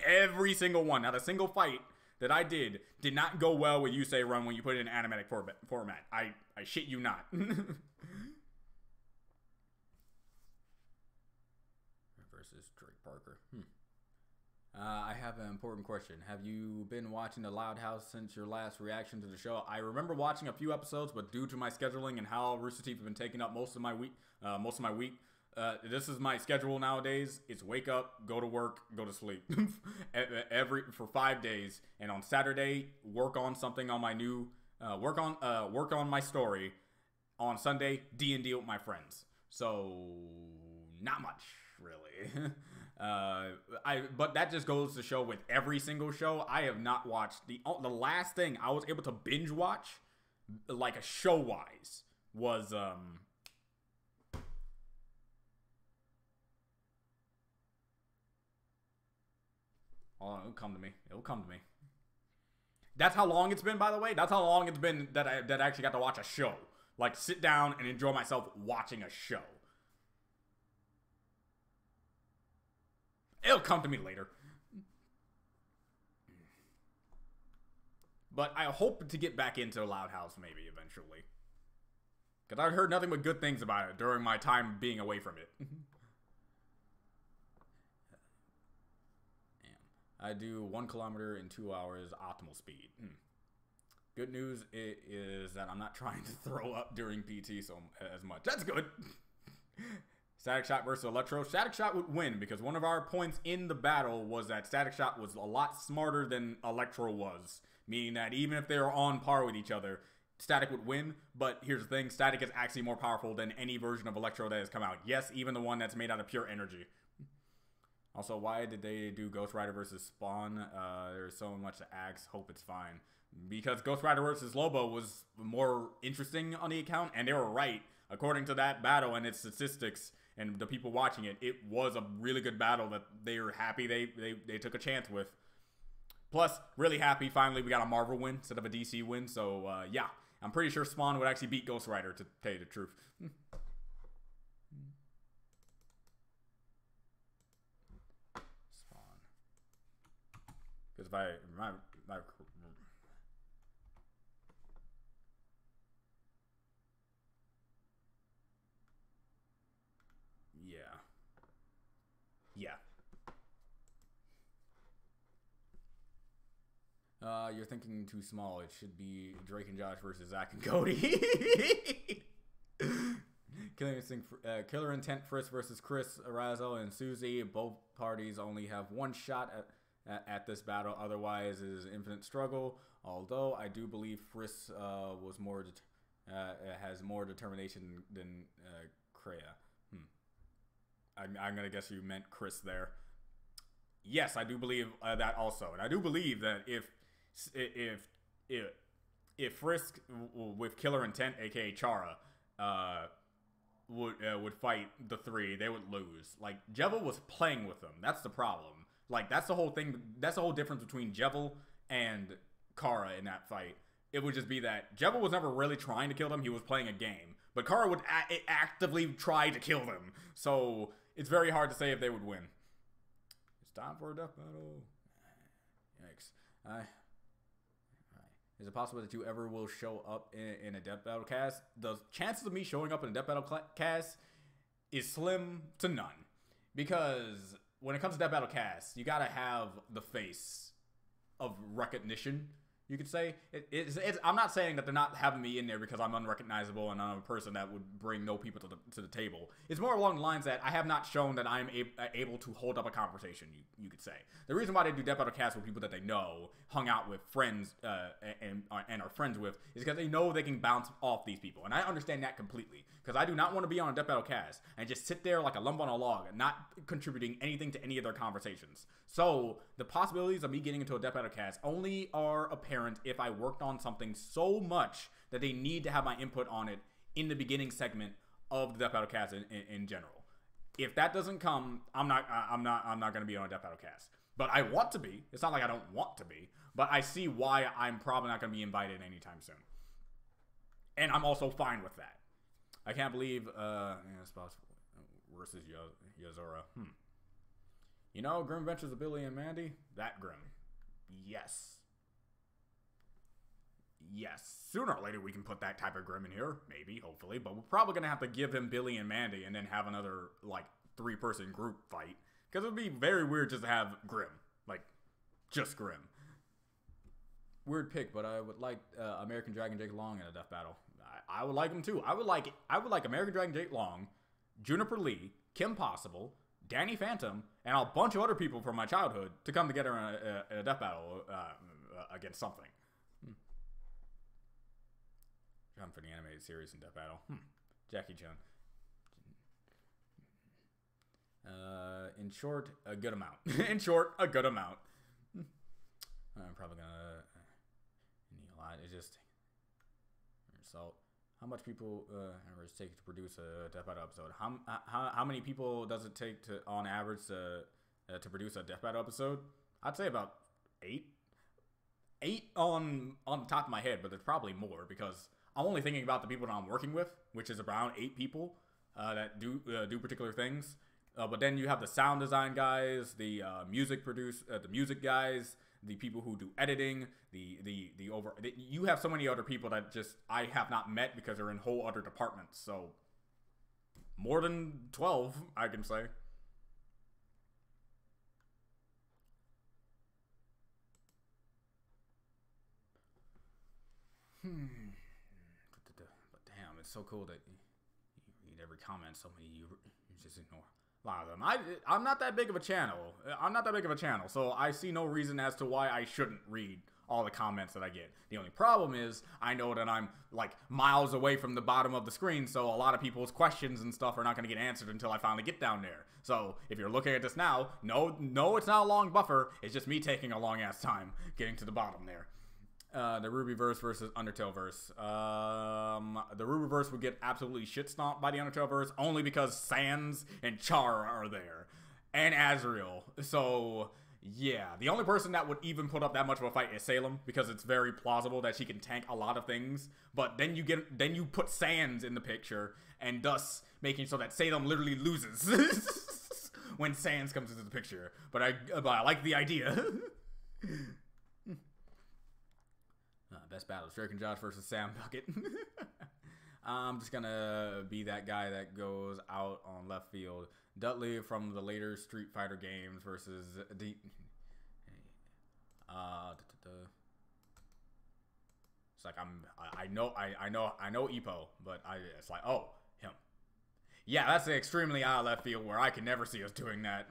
Every single one. Not a single fight that I did not go well with Yusei Run when you put it in animatic format. I shit you not. Versus Drake Parker. I have an important question. Have you been watching The Loud House since your last reaction to the show? I remember watching a few episodes, but due to my scheduling and how Rooster Teeth have been taking up most of my week, this is my schedule nowadays. It's wake up, go to work, go to sleep, for 5 days, and on Saturday work on something on my new work on my story. On Sunday, D&D with my friends. So not much really. But that just goes to show with every single show I have not watched. The last thing I was able to binge watch, like a show wise, was oh, it'll come to me. It'll come to me. That's how long it's been, by the way. That's how long it's been that I actually got to watch a show. Like sit down and enjoy myself watching a show. It'll come to me later. But I hope to get back into Loud House maybe eventually. Because I've heard nothing but good things about it during my time being away from it. I do 1 kilometer in 2 hours optimal speed. Good news is that I'm not trying to throw up during PT as much. That's good. Static Shock versus Electro. Static Shock would win because one of our points in the battle was that Static Shock was a lot smarter than Electro was. Meaning that even if they were on par with each other, Static would win. But here's the thing, Static is actually more powerful than any version of Electro that has come out. Yes, even the one that's made out of pure energy. Also, why did they do Ghost Rider versus Spawn? There's so much to ask. Hope it's fine. Because Ghost Rider versus Lobo was more interesting on the account, and they were right. According to that battle and its statistics and the people watching it, it was a really good battle that they were happy they took a chance with. Plus, really happy finally we got a Marvel win instead of a DC win. So, yeah, I'm pretty sure Spawn would actually beat Ghost Rider, to tell you the truth. Spawn. Because if my Yeah. You're thinking too small. It should be Drake and Josh versus Zack and Cody. Killer Intent Frisk versus Chris Arazo and Susie. Both parties only have one shot at this battle. Otherwise, it is an infinite struggle. Although I do believe Frisk has more determination than Kreia. I'm gonna guess you meant Chris there. Yes, I do believe that also, and I do believe that if Frisk with Killer Intent, aka Chara, would fight the three, they would lose. Like Jevil was playing with them. That's the problem. Like that's the whole thing. That's the whole difference between Jevil and Kara in that fight. It would just be that Jevil was never really trying to kill them. He was playing a game. But Kara would actively try to kill them. So it's very hard to say if they would win. It's time for a death battle. Yikes. Is it possible that you ever will show up in a death battle cast? The chances of me showing up in a death battle cast is slim to none. Because when it comes to death battle cast, you gotta have the face of recognition. You could say I'm not saying that they're not having me in there because I'm unrecognizable and I'm a person that would bring no people to the table. It's more along the lines that I have not shown that I'm able to hold up a conversation. You could say the reason why they do Death Battle Cast with people that they know, hung out with, friends, and are friends with, is because they know they can bounce off these people, and I understand that completely. Because I do not want to be on a Death Battle Cast and just sit there like a lump on a log and not contributing anything to any of their conversations. So the possibilities of me getting into a Death Battle Cast only are apparent if I worked on something so much that they need to have my input on it in the beginning segment of the Death Battle Cast in general. If that doesn't come, I'm not going to be on a Death Battle Cast. But I want to be. It's not like I don't want to be. But I see why I'm probably not going to be invited anytime soon. And I'm also fine with that. I can't believe versus Yozora. You know, Grim Adventures of Billy and Mandy? That Grim. Yes. Yes. Sooner or later we can put that type of Grim in here. Maybe, hopefully. But we're probably going to have to give him Billy and Mandy and then have another, like, 3-person group fight. Because it would be very weird just to have Grim. Like, just Grim. Weird pick, but I would like American Dragon Jake Long in a death battle. I would like him too. I would like American Dragon Jake Long, Juniper Lee, Kim Possible, Danny Phantom, and a bunch of other people from my childhood to come together in a death battle against something. John for the animated series in death battle. Jackie Chan. In short, a good amount. In short, a good amount. I'm probably gonna need a lot. It's just result. How much people does it take to produce a Death Battle episode? How many people does it take to, on average, to produce a Death Battle episode? I'd say about 8. 8 on the top of my head, but there's probably more because I'm only thinking about the people that I'm working with, which is around 8 people that do particular things. But then you have the sound design guys, the music guys, the people who do editing, you have so many other people that just I have not met because they're in whole other departments. So more than 12, I can say. But damn, it's so cool that you read every comment. So many you just ignore. A lot of them. I'm not that big of a channel. So I see no reason as to why I shouldn't read all the comments that I get. The only problem is I know that I'm like miles away from the bottom of the screen, so a lot of people's questions and stuff are not going to get answered until I finally get down there. So if you're looking at this now, no, it's not a long buffer. It's just me taking a long ass time getting to the bottom there. The Rubyverse versus Undertaleverse. The Rubyverse would get absolutely shit stomped by the Undertaleverse only because Sans and Char are there. And Azrael. So, yeah. The only person that would even put up that much of a fight is Salem because it's very plausible that she can tank a lot of things. But then you put Sans in the picture and thus making so that Salem literally loses when Sans comes into the picture. But I like the idea. Best battles, Drake and Josh versus Sam Bucket. I'm just gonna be that guy that goes out on left field. Dudley from the later Street Fighter games versus it's like I know Ippo, but it's like, oh, him. Yeah, that's extremely out of left field where I can never see us doing that.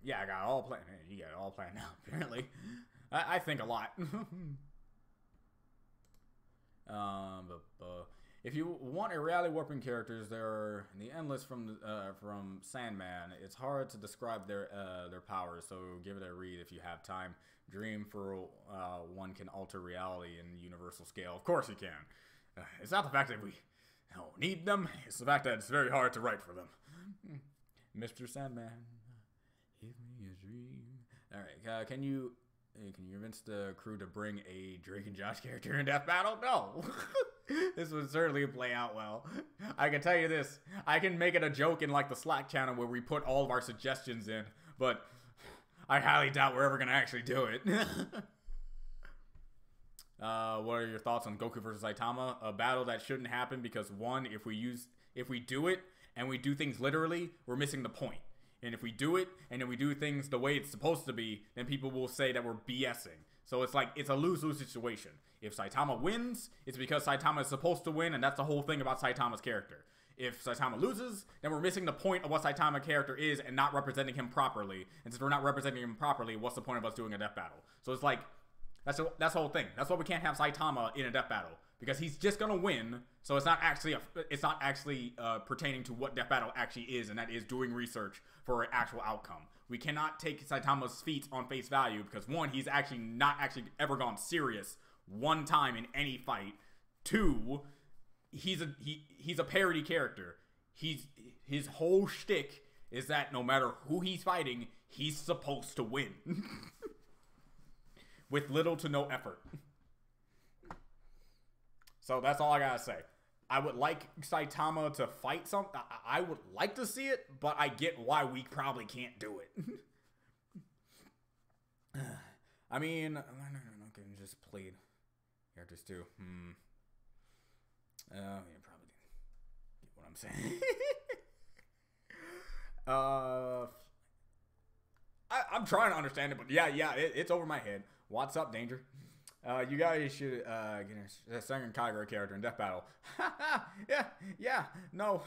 Yeah, I got it all planned. You got it all planned now, apparently. I think a lot. If you want a reality warping characters, there are the Endless from Sandman. It's hard to describe their powers, so give it a read if you have time. Dream for one can alter reality in universal scale. Of course you can. It's not the fact that we don't need them. It's the fact that it's very hard to write for them. Mr. Sandman. Give me a dream. All right, can you convince the crew to bring a Drake and Josh character in Death Battle? No. This would certainly play out well. I can tell you this. I can make it a joke in like the Slack channel where we put all of our suggestions in, but I highly doubt we're ever going to actually do it. What are your thoughts on Goku versus Saitama? A battle that shouldn't happen because one, if we do it and we do things literally, we're missing the point. And if we do it, and then we do things the way it's supposed to be, then people will say that we're BSing. So it's like, it's a lose-lose situation. If Saitama wins, it's because Saitama is supposed to win, and that's the whole thing about Saitama's character. If Saitama loses, then we're missing the point of what Saitama's character is and not representing him properly. And since we're not representing him properly, what's the point of us doing a death battle? So it's like, that's the whole thing. That's why we can't have Saitama in a death battle, because he's just gonna win. So it's not actually pertaining to what death battle actually is, and that is doing research for an actual outcome. We cannot take Saitama's feats on face value because, one, he's actually not ever gone serious one time in any fight. Two, he's a parody character. His whole shtick is that no matter who he's fighting, he's supposed to win. With little to no effort. So that's all I gotta say. I would like Saitama to fight something. I would like to see it, but I get why we probably can't do it. I mean, I can just play characters too. Yeah, probably get what I'm saying. I'm trying to understand it, but yeah, it's over my head. What's up, Danger? You guys should get a second Kagura character in Death Battle. No.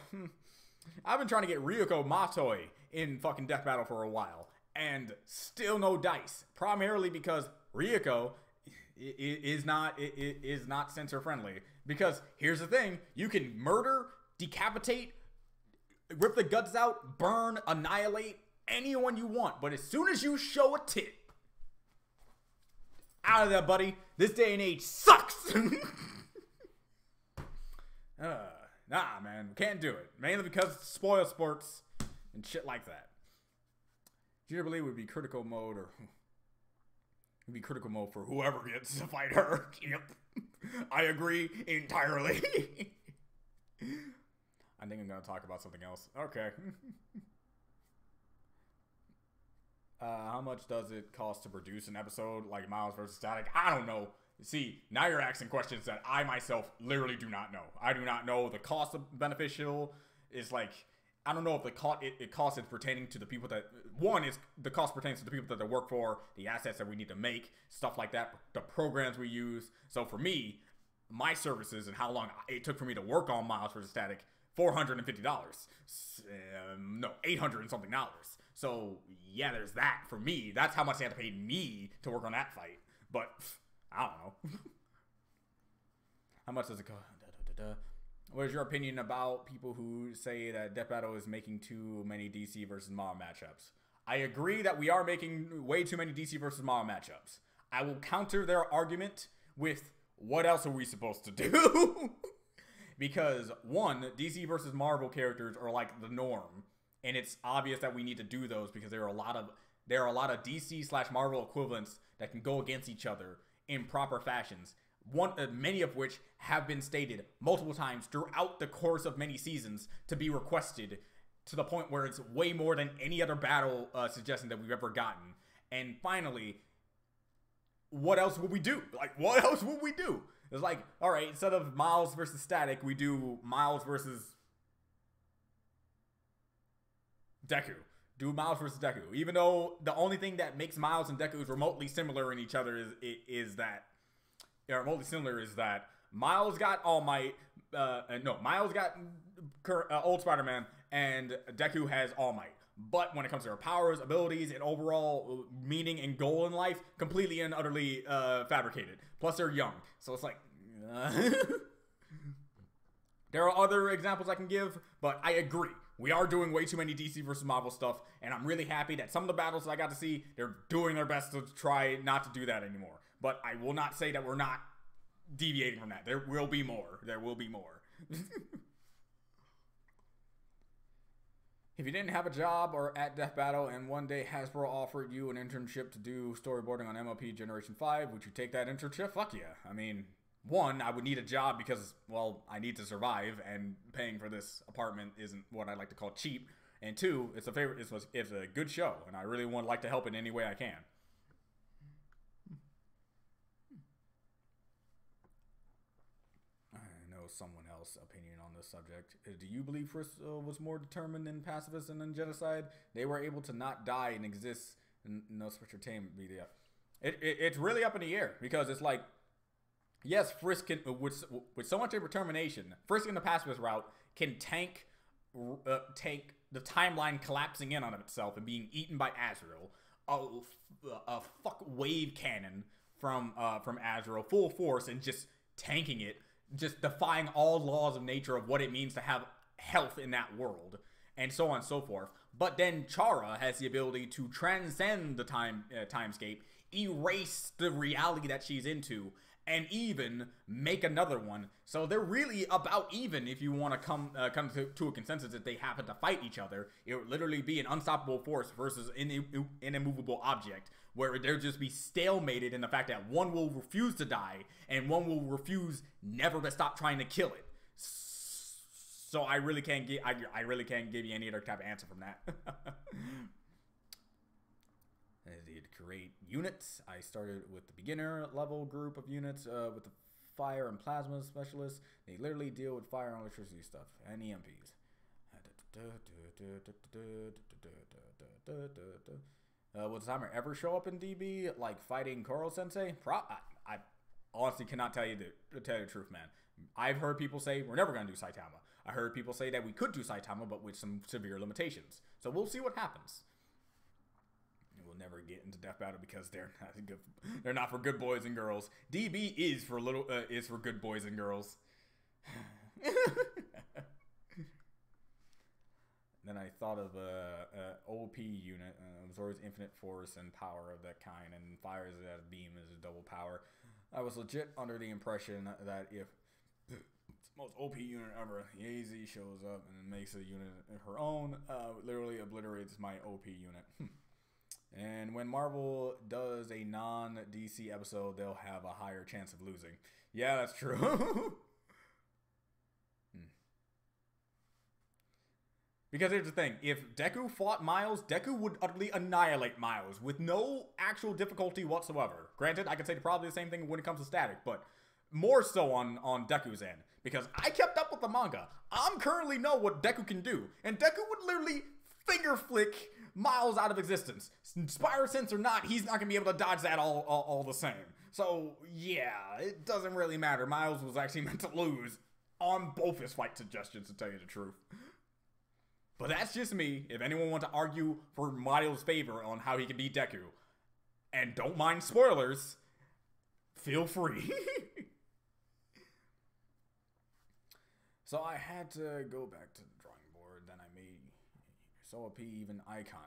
I've been trying to get Ryuko Matoi in fucking Death Battle for a while, and still no dice. Primarily because Ryuko is not censor friendly. Because here's the thing: you can murder, decapitate, rip the guts out, burn, annihilate anyone you want, but as soon as you show a tit, out of there, buddy. This day and age sucks. Nah, man. Can't do it. Mainly because it's spoil sports and shit like that. Junior Believe would be critical mode, or would be critical mode for whoever gets to fight her. Yep. I agree entirely. I think I'm going to talk about something else. Okay. How much does it cost to produce an episode like Miles vs. Static? I don't know. See, now you're asking questions that I myself literally do not know. I do not know the cost of beneficial. Is like, I don't know if the cost is pertaining to the people that, one is the cost pertains to the people that they work for, the assets that we need to make, stuff like that, the programs we use. So for me, my services and how long it took for me to work on Miles vs. Static, $450. No, $800 and something dollars. So, yeah, there's that for me. That's how much they had to pay me to work on that fight. But, I don't know. How much does it cost? What is your opinion about people who say that Death Battle is making too many DC versus Marvel matchups? I agree that we are making way too many DC versus Marvel matchups. I will counter their argument with, what else are we supposed to do? Because, one, DC versus Marvel characters are like the norm. And it's obvious that we need to do those because there are a lot of DC/Marvel equivalents that can go against each other in proper fashions. Many of which have been stated multiple times throughout the course of many seasons to be requested, to the point where it's way more than any other battle suggestion that we've ever gotten. And finally, what else would we do? Like, what else would we do? It's like, all right, instead of Miles versus Static, we do Miles versus Deku. Do Miles versus Deku. Even though the only thing that makes Miles and Deku remotely similar in each other is that Miles got All Might. Miles got old Spider-Man, and Deku has All Might. But when it comes to her powers, abilities, and overall meaning and goal in life, completely and utterly fabricated. Plus, they're young, so it's like. There are other examples I can give, but I agree. We are doing way too many DC versus Marvel stuff, and I'm really happy that some of the battles that I got to see, they're doing their best to try not to do that anymore. But I will not say that we're not deviating from that. There will be more. There will be more. If you didn't have a job or at Death Battle and one day Hasbro offered you an internship to do storyboarding on MLP Generation 5, would you take that internship? Fuck yeah. I mean, one, I would need a job because, well, I need to survive, and paying for this apartment isn't what I like to call cheap. And two, it's a good show, and I really would like to help in any way I can. I know someone else else opinion on this subject. Do you believe Frisk was more determined in pacifist and in genocide? They were able to not die and exist and no special entertainment media. It's really up in the air because it's like, yes, Frisk can, with so much determination, Frisk in the pacifist route can tank the timeline collapsing in on itself and being eaten by Azrael. A fuck wave cannon from Azrael, full force, and just tanking it, just defying all laws of nature of what it means to have health in that world, and so on and so forth. But then Chara has the ability to transcend the timescape, erase the reality that she's into, and even make another one. So they're really about even if you want to come to a consensus that they happen to fight each other. It would literally be an unstoppable force versus an immovable object, where they'll just be stalemated in the fact that one will refuse to die and one will refuse never to stop trying to kill it. So I really can't give you any other type of answer from that. I did create units. I started with the beginner level group of units with the fire and plasma specialists. They literally deal with fire and electricity stuff and EMPs. Will the timer ever show up in DB like fighting Koro Sensei? I honestly cannot tell you the truth, man. I've heard people say we're never going to do Saitama. I heard people say that we could do Saitama, but with some severe limitations. So we'll see what happens. We'll never get into Death Battle because they're not good. They're not for good boys and girls. DB is for good boys and girls. Then I thought of a OP unit, absorbs infinite force and power of that kind, and fires it as a beam as a double power. I was legit under the impression that if most OP unit ever, Yazy shows up and makes a unit of her own, literally obliterates my OP unit. And when Marvel does a non-DC episode, they'll have a higher chance of losing. Yeah, that's true. Because here's the thing, if Deku fought Miles, Deku would utterly annihilate Miles with no actual difficulty whatsoever. Granted, I could say probably the same thing when it comes to Static, but more so on Deku's end. Because I kept up with the manga. I'm currently know what Deku can do. And Deku would literally finger flick Miles out of existence. Spire Sense or not, he's not going to be able to dodge that all the same. So, yeah, it doesn't really matter. Miles was actually meant to lose on both his fight suggestions, to tell you the truth. But that's just me. If anyone wants to argue for Miles' favor on how he can beat Deku, and don't mind spoilers, feel free. So I had to go back to the drawing board. Then I made so OP even Icon.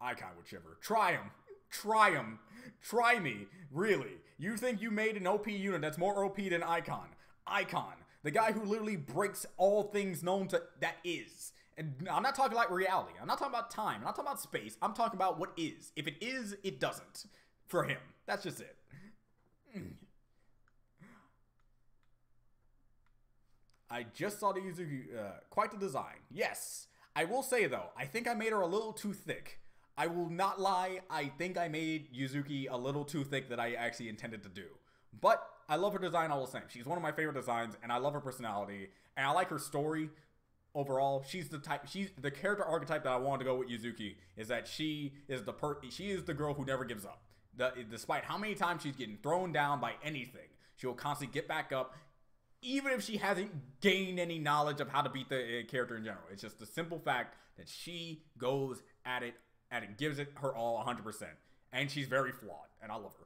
Icon would shiver. Try him. Try him. Try me. Really. You think you made an OP unit that's more OP than Icon? Icon. The guy who literally breaks all things known to that is. And I'm not talking like reality. I'm not talking about time. I'm not talking about space. I'm talking about what is. If it is, it doesn't. For him. That's just it. I just saw the Yuzuki, quite the design. Yes. I will say though, I think I made her a little too thick. I will not lie, I think I made Yuzuki a little too thick that I actually intended to do. But I love her design all the same. She's one of my favorite designs, and I love her personality, and I like her story. Overall, she's the character archetype that I wanted to go with Yuzuki, is that she is the girl who never gives up. Despite how many times she's getting thrown down by anything, she will constantly get back up, even if she hasn't gained any knowledge of how to beat the character in general. It's just the simple fact that she goes at it and gives it her all 100%. And she's very flawed, and I love her.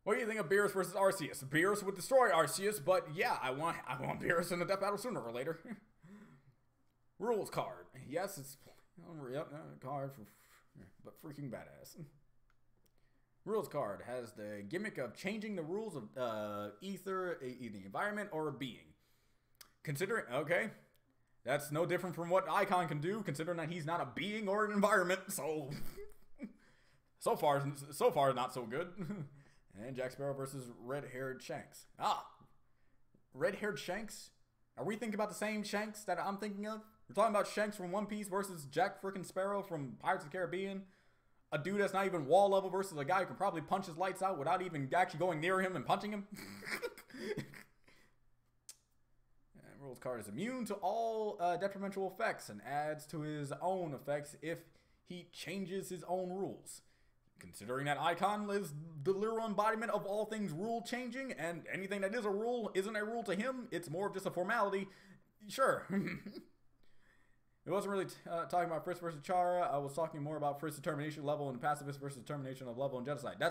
What do you think of Beerus versus Arceus? Beerus would destroy Arceus, but yeah, I want Beerus in a death battle sooner or later. Rules card. Yes, it's card for, but freaking badass. Rules card has the gimmick of changing the rules of either the environment or a being. Considering, okay, that's no different from what Icon can do, considering that he's not a being or an environment. So, so far not so good. And Jack Sparrow versus red-haired Shanks. Red-haired Shanks? Are we thinking about the same Shanks that I'm thinking of? We're talking about Shanks from One Piece versus Jack frickin' Sparrow from Pirates of the Caribbean. A dude that's not even wall level versus a guy who can probably punch his lights out without even actually going near him and punching him. Rules card is immune to all detrimental effects and adds to his own effects if he changes his own rules. Considering that Icon is the literal embodiment of all things rule changing, and anything that is a rule isn't a rule to him, it's more of just a formality, sure. It wasn't really talking about Frisk versus Chara. I was talking more about Frisk's determination level and pacifist versus determination of level and genocide.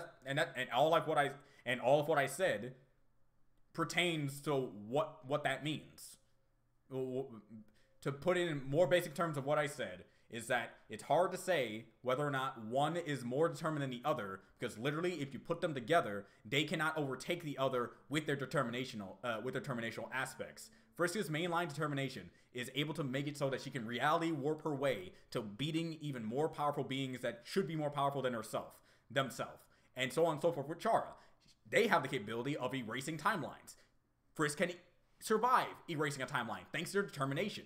All of what I said pertains to what that means. To put it in more basic terms of what I said is that it's hard to say whether or not one is more determined than the other, because literally if you put them together, they cannot overtake the other with their determinational aspects. Frisk's mainline determination is able to make it so that she can reality warp her way to beating even more powerful beings that should be more powerful than themselves, and so on and so forth with Chara. They have the capability of erasing timelines. Frisk can survive erasing a timeline thanks to their determination.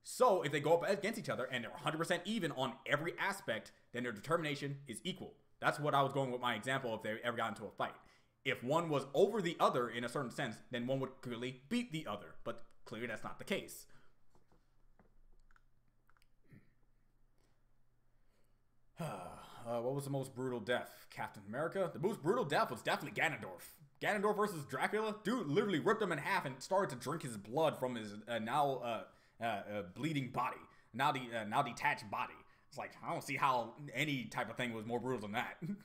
So if they go up against each other and they're 100% even on every aspect, then their determination is equal. That's what I was going with my example if they ever got into a fight. If one was over the other in a certain sense, then one would clearly beat the other. But clearly that's not the case. What was the most brutal death? Captain America? The most brutal death was definitely Ganondorf. Ganondorf versus Dracula? Dude literally ripped him in half and started to drink his blood from his bleeding body. Now detached body. It's like, I don't see how any type of thing was more brutal than that. Do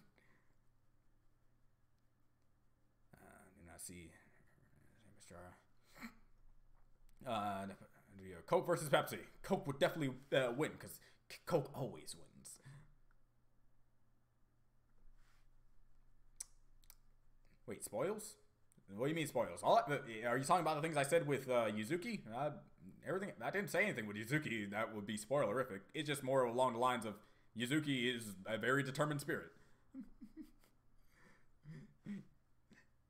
not see Coke versus Pepsi. Coke would definitely win, because Coke always wins. Wait, spoils? What do you mean spoils? Are you talking about the things I said with Yuzuki? Everything. I didn't say anything with Yuzuki that would be spoilerific. It's just more along the lines of Yuzuki is a very determined spirit.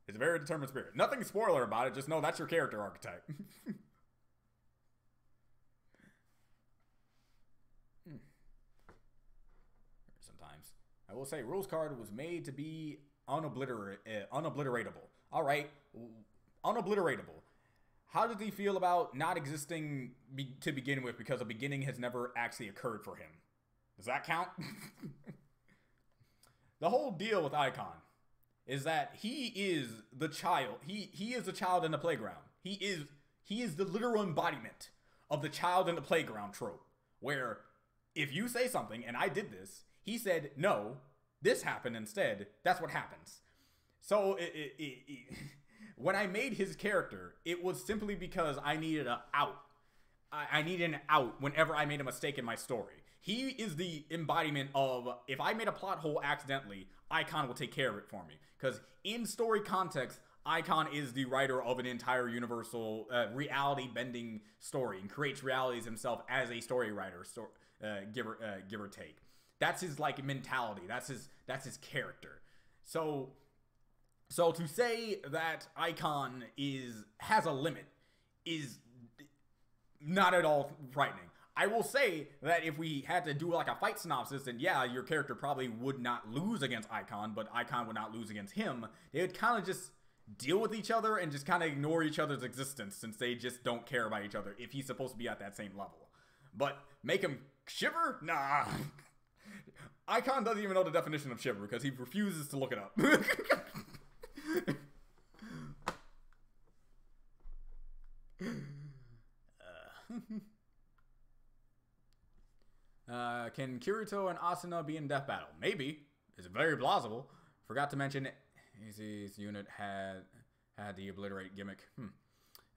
It's a very determined spirit. Nothing spoiler about it. Just know that's your character archetype. Sometimes. I will say, Rules card was made to be unobliteratable. All right, unobliteratable. How does he feel about not existing to begin with because a beginning has never actually occurred for him? Does that count? The whole deal with Icon is that he is the child. He is the child in the playground. He is the literal embodiment of the child in the playground trope, where if you say something and I did this, he said no, this happened instead. That's what happens. So when I made his character, it was simply because I needed an out. I needed an out whenever I made a mistake in my story. He is the embodiment of, if I made a plot hole accidentally, Icon will take care of it for me. Because in story context, Icon is the writer of an entire universal reality-bending story and creates realities himself as a story writer, give or take. That's his mentality. That's his character. So to say that Icon has a limit is not at all frightening. I will say that if we had to do a fight synopsis, then yeah, your character probably would not lose against Icon, but Icon would not lose against him. They would kind of just deal with each other and just kind of ignore each other's existence, since they just don't care about each other if he's supposed to be at that same level. But make him shiver? Nah. Icon doesn't even know the definition of shiver because he refuses to look it up. Can Kirito and Asuna be in death battle? Maybe. It's very plausible. Forgot to mention Easy's unit had the obliterate gimmick.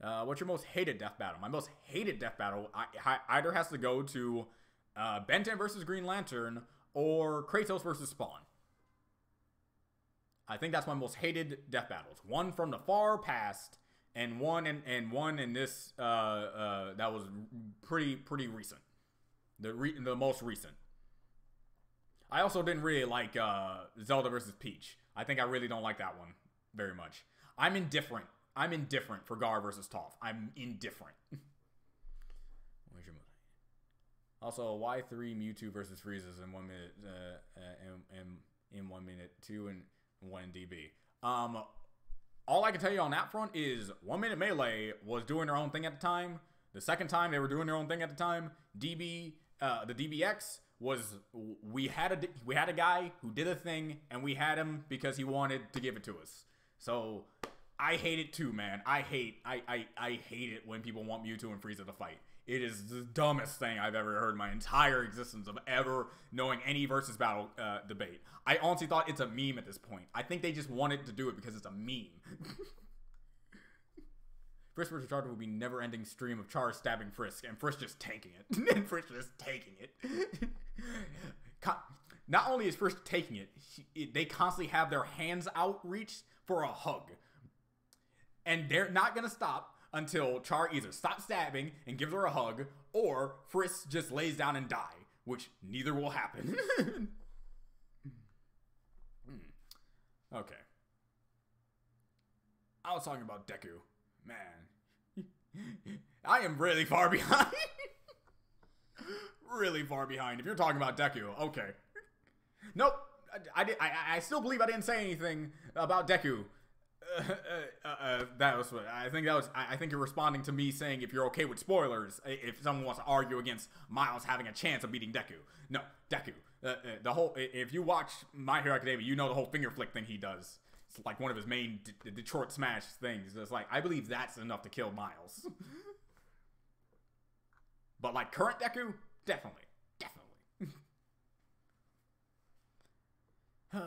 What's your most hated death battle? My most hated death battle either has to go to Ben 10 versus Green Lantern or Kratos versus Spawn. I think that's my most hated death battles. One from the far past, and one in this that was pretty recent. The most recent. I also didn't really like Zelda versus Peach. I think I really don't like that one very much. I'm indifferent for Gar versus Toph. I'm indifferent. Where's your move? Also, Y3 Mewtwo versus Frieza's in 1 minute, in 1 minute, 2 and 1 DB. all I can tell you on that front is 1 Minute Melee was doing their own thing at the time. The second time they were doing their own thing at the time, the DBX was we had a guy who did a thing, and we had him because he wanted to give it to us. So I hate it too, man. I hate it when people want Mewtwo and Frieza to fight. It is the dumbest thing I've ever heard in my entire existence of ever knowing any versus battle debate. I honestly thought it's a meme at this point. I think they just wanted to do it because it's a meme. Frisk vs. Char will be never-ending stream of Char stabbing Frisk, and Frisk just tanking it. And Frisk just taking it. Not only is Frisk taking it, they constantly have their hands outreached for a hug. And they're not going to stop until Char either stops stabbing and gives her a hug, or Frisk just lays down and die, which neither will happen. Okay. I was talking about Deku. Man. I am really far behind. Really far behind. If you're talking about Deku, okay. Nope. I still believe I didn't say anything about Deku. That was what I think. I think you're responding to me saying if you're okay with spoilers. If someone wants to argue against Miles having a chance of beating Deku, no, Deku. The whole. If you watch My Hero Academia, you know the whole finger flick thing he does. It's like one of his main Detroit Smash things. It's like I believe that's enough to kill Miles. But like current Deku, definitely. I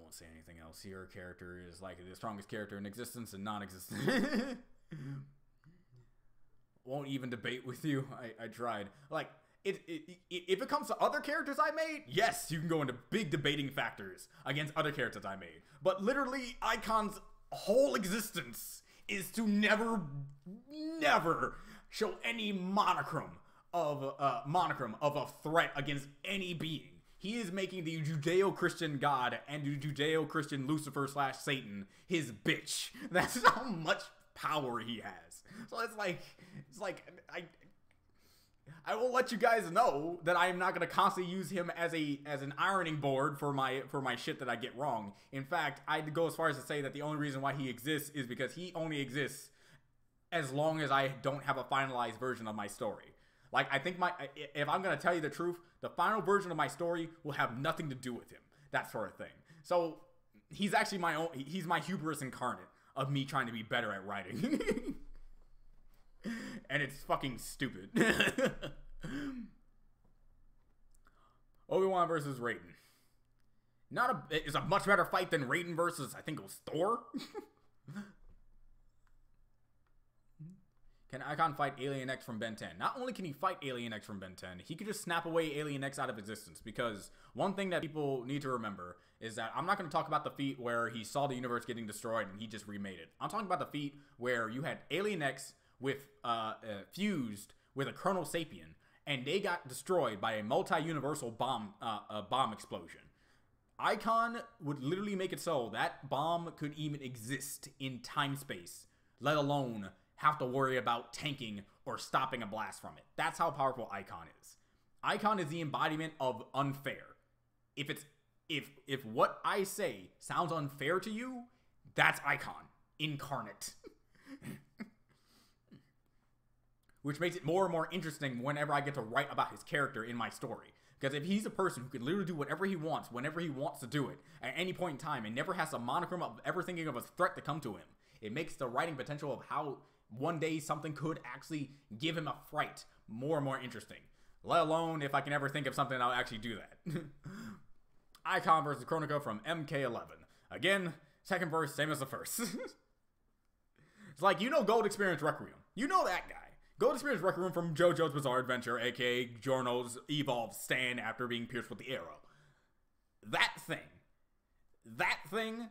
won't say anything else here. Character is like the strongest character in existence and non-existent. Won't even debate with you. I tried. Like, if it comes to other characters I made, yes, you can go into big debating factors against other characters I made. But literally, Icon's whole existence is to never show any monochrome of a threat against any being. He is making the Judeo-Christian God and the Judeo-Christian Lucifer / Satan his bitch. That's how much power he has. So it's like I will let you guys know that I am not going to constantly use him as an ironing board for my shit that I get wrong. In fact, I'd go as far as to say that the only reason why he exists is because he only exists as long as I don't have a finalized version of my story. Like, I think if I'm going to tell you the truth, the final version of my story will have nothing to do with him. That sort of thing. So, he's actually he's my hubris incarnate of me trying to be better at writing. And it's fucking stupid. Obi-Wan versus Raiden. It's a much better fight than Raiden versus, I think it was Thor. Can Icon fight Alien X from Ben 10? Not only can he fight Alien X from Ben 10, he could just snap away Alien X out of existence. Because one thing that people need to remember is that I'm not going to talk about the feat where he saw the universe getting destroyed and he just remade it. I'm talking about the feat where you had Alien X with fused with a Colonel Sapien, and they got destroyed by a multi-universal bomb explosion. Icon would literally make it so that bomb could even exist in time-space, let alone have to worry about tanking or stopping a blast from it. That's how powerful Icon is. Icon is the embodiment of unfair. If what I say sounds unfair to you, that's Icon incarnate. Which makes it more and more interesting whenever I get to write about his character in my story. Because if he's a person who can literally do whatever he wants, whenever he wants to do it, at any point in time, and never has a monochrome of ever thinking of a threat to come to him, it makes the writing potential of how one day something could actually give him a fright more and more interesting. Let alone if I can ever think of something I'll actually do that. Icon versus Kronika from MK11. Again, second verse, same as the first. It's like, you know Gold Experience Requiem. You know that guy. Gold Experience Requiem from JoJo's Bizarre Adventure, aka Giorno's evolved stand after being pierced with the arrow. That thing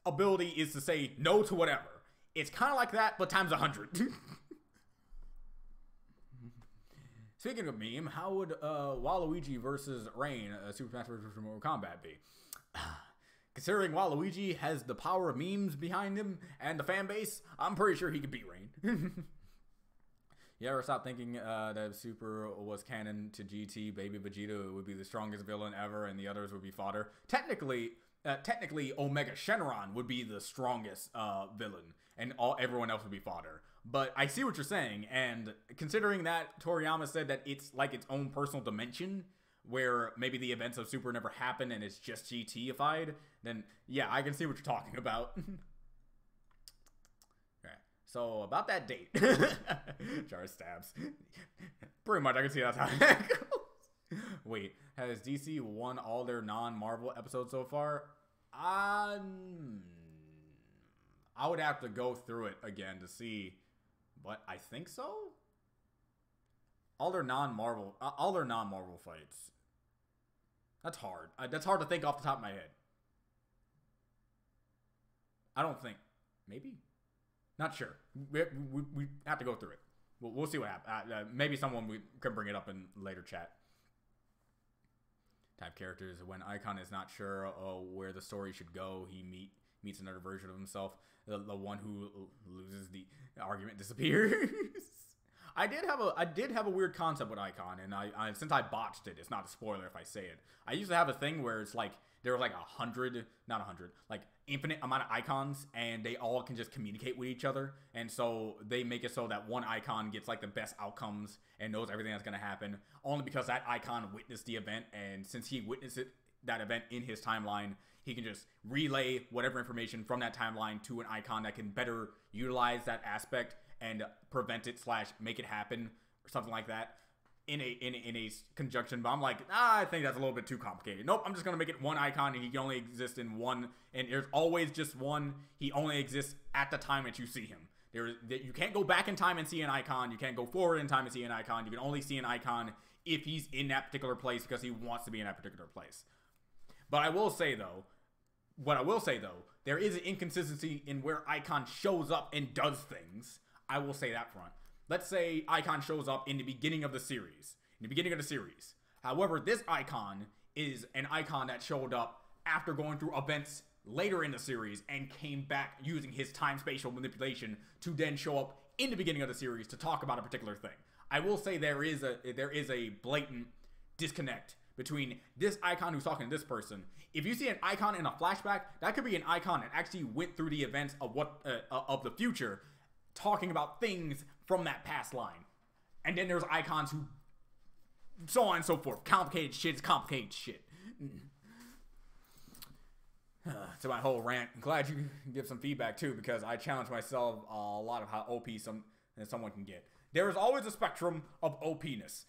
ability is to say no to whatever. It's kind of like that, but times 100. Speaking of meme, how would Waluigi versus Rain, Super Smash Bros. Mortal Kombat be? Considering Waluigi has the power of memes behind him and the fan base, I'm pretty sure he could beat Rain. You ever stop thinking that if Super was canon to GT, Baby Vegeta would be the strongest villain ever and the others would be fodder? Technically, technically Omega Shenron would be the strongest villain, and everyone else would be fodder. But I see what you're saying, and considering that Toriyama said that it's like its own personal dimension, where maybe the events of Super never happened and it's just GT-ified, then yeah, I can see what you're talking about. Okay, so about that date. Jar stabs. Pretty much, I can see that's how that goes. Wait, has DC won all their non-Marvel episodes so far? I would have to go through it again to see, but I think so. All their non-Marvel fights. That's hard. That's hard to think off the top of my head. I don't think. Maybe? Not sure. We have to go through it. We'll see what happens. Maybe someone can bring it up in later chat. Type characters. When Icon is not sure where the story should go, he meets another version of himself. The one who loses the argument disappears. I did have a weird concept with Icon, and I since I botched it, it's not a spoiler if I say it. I used to have a thing where it's like there were like like infinite amount of icons, and they all can just communicate with each other, and so they make it so that one icon gets like the best outcomes and knows everything that's gonna happen, only because that icon witnessed the event, and since he witnessed that event in his timeline, he can just relay whatever information from that timeline to an icon that can better utilize that aspect and prevent it / make it happen or something like that in a conjunction. But I'm like, I think that's a little bit too complicated. Nope, I'm just gonna make it one icon, and he can only exist in one, and there's always just one. He only exists at the time that you see him. You can't go back in time and see an icon. You can't go forward in time and see an icon. You can only see an icon if he's in that particular place because he wants to be in that particular place. But I will say though, there is an inconsistency in where Icon shows up and does things. I will say that front. Let's say Icon shows up in the beginning of the series. However, this Icon is an Icon that showed up after going through events later in the series and came back using his time-spatial manipulation to then show up in the beginning of the series to talk about a particular thing. I will say there is a blatant disconnect between this Icon who's talking to this person. If you see an Icon in a flashback, that could be an Icon that actually went through the events of the future, talking about things from that past line. And then there's Icons who, so on and so forth. Complicated shit is complicated shit. To my whole rant, I'm glad you give some feedback too, because I challenge myself a lot of how OP someone can get. There is always a spectrum of OP-ness.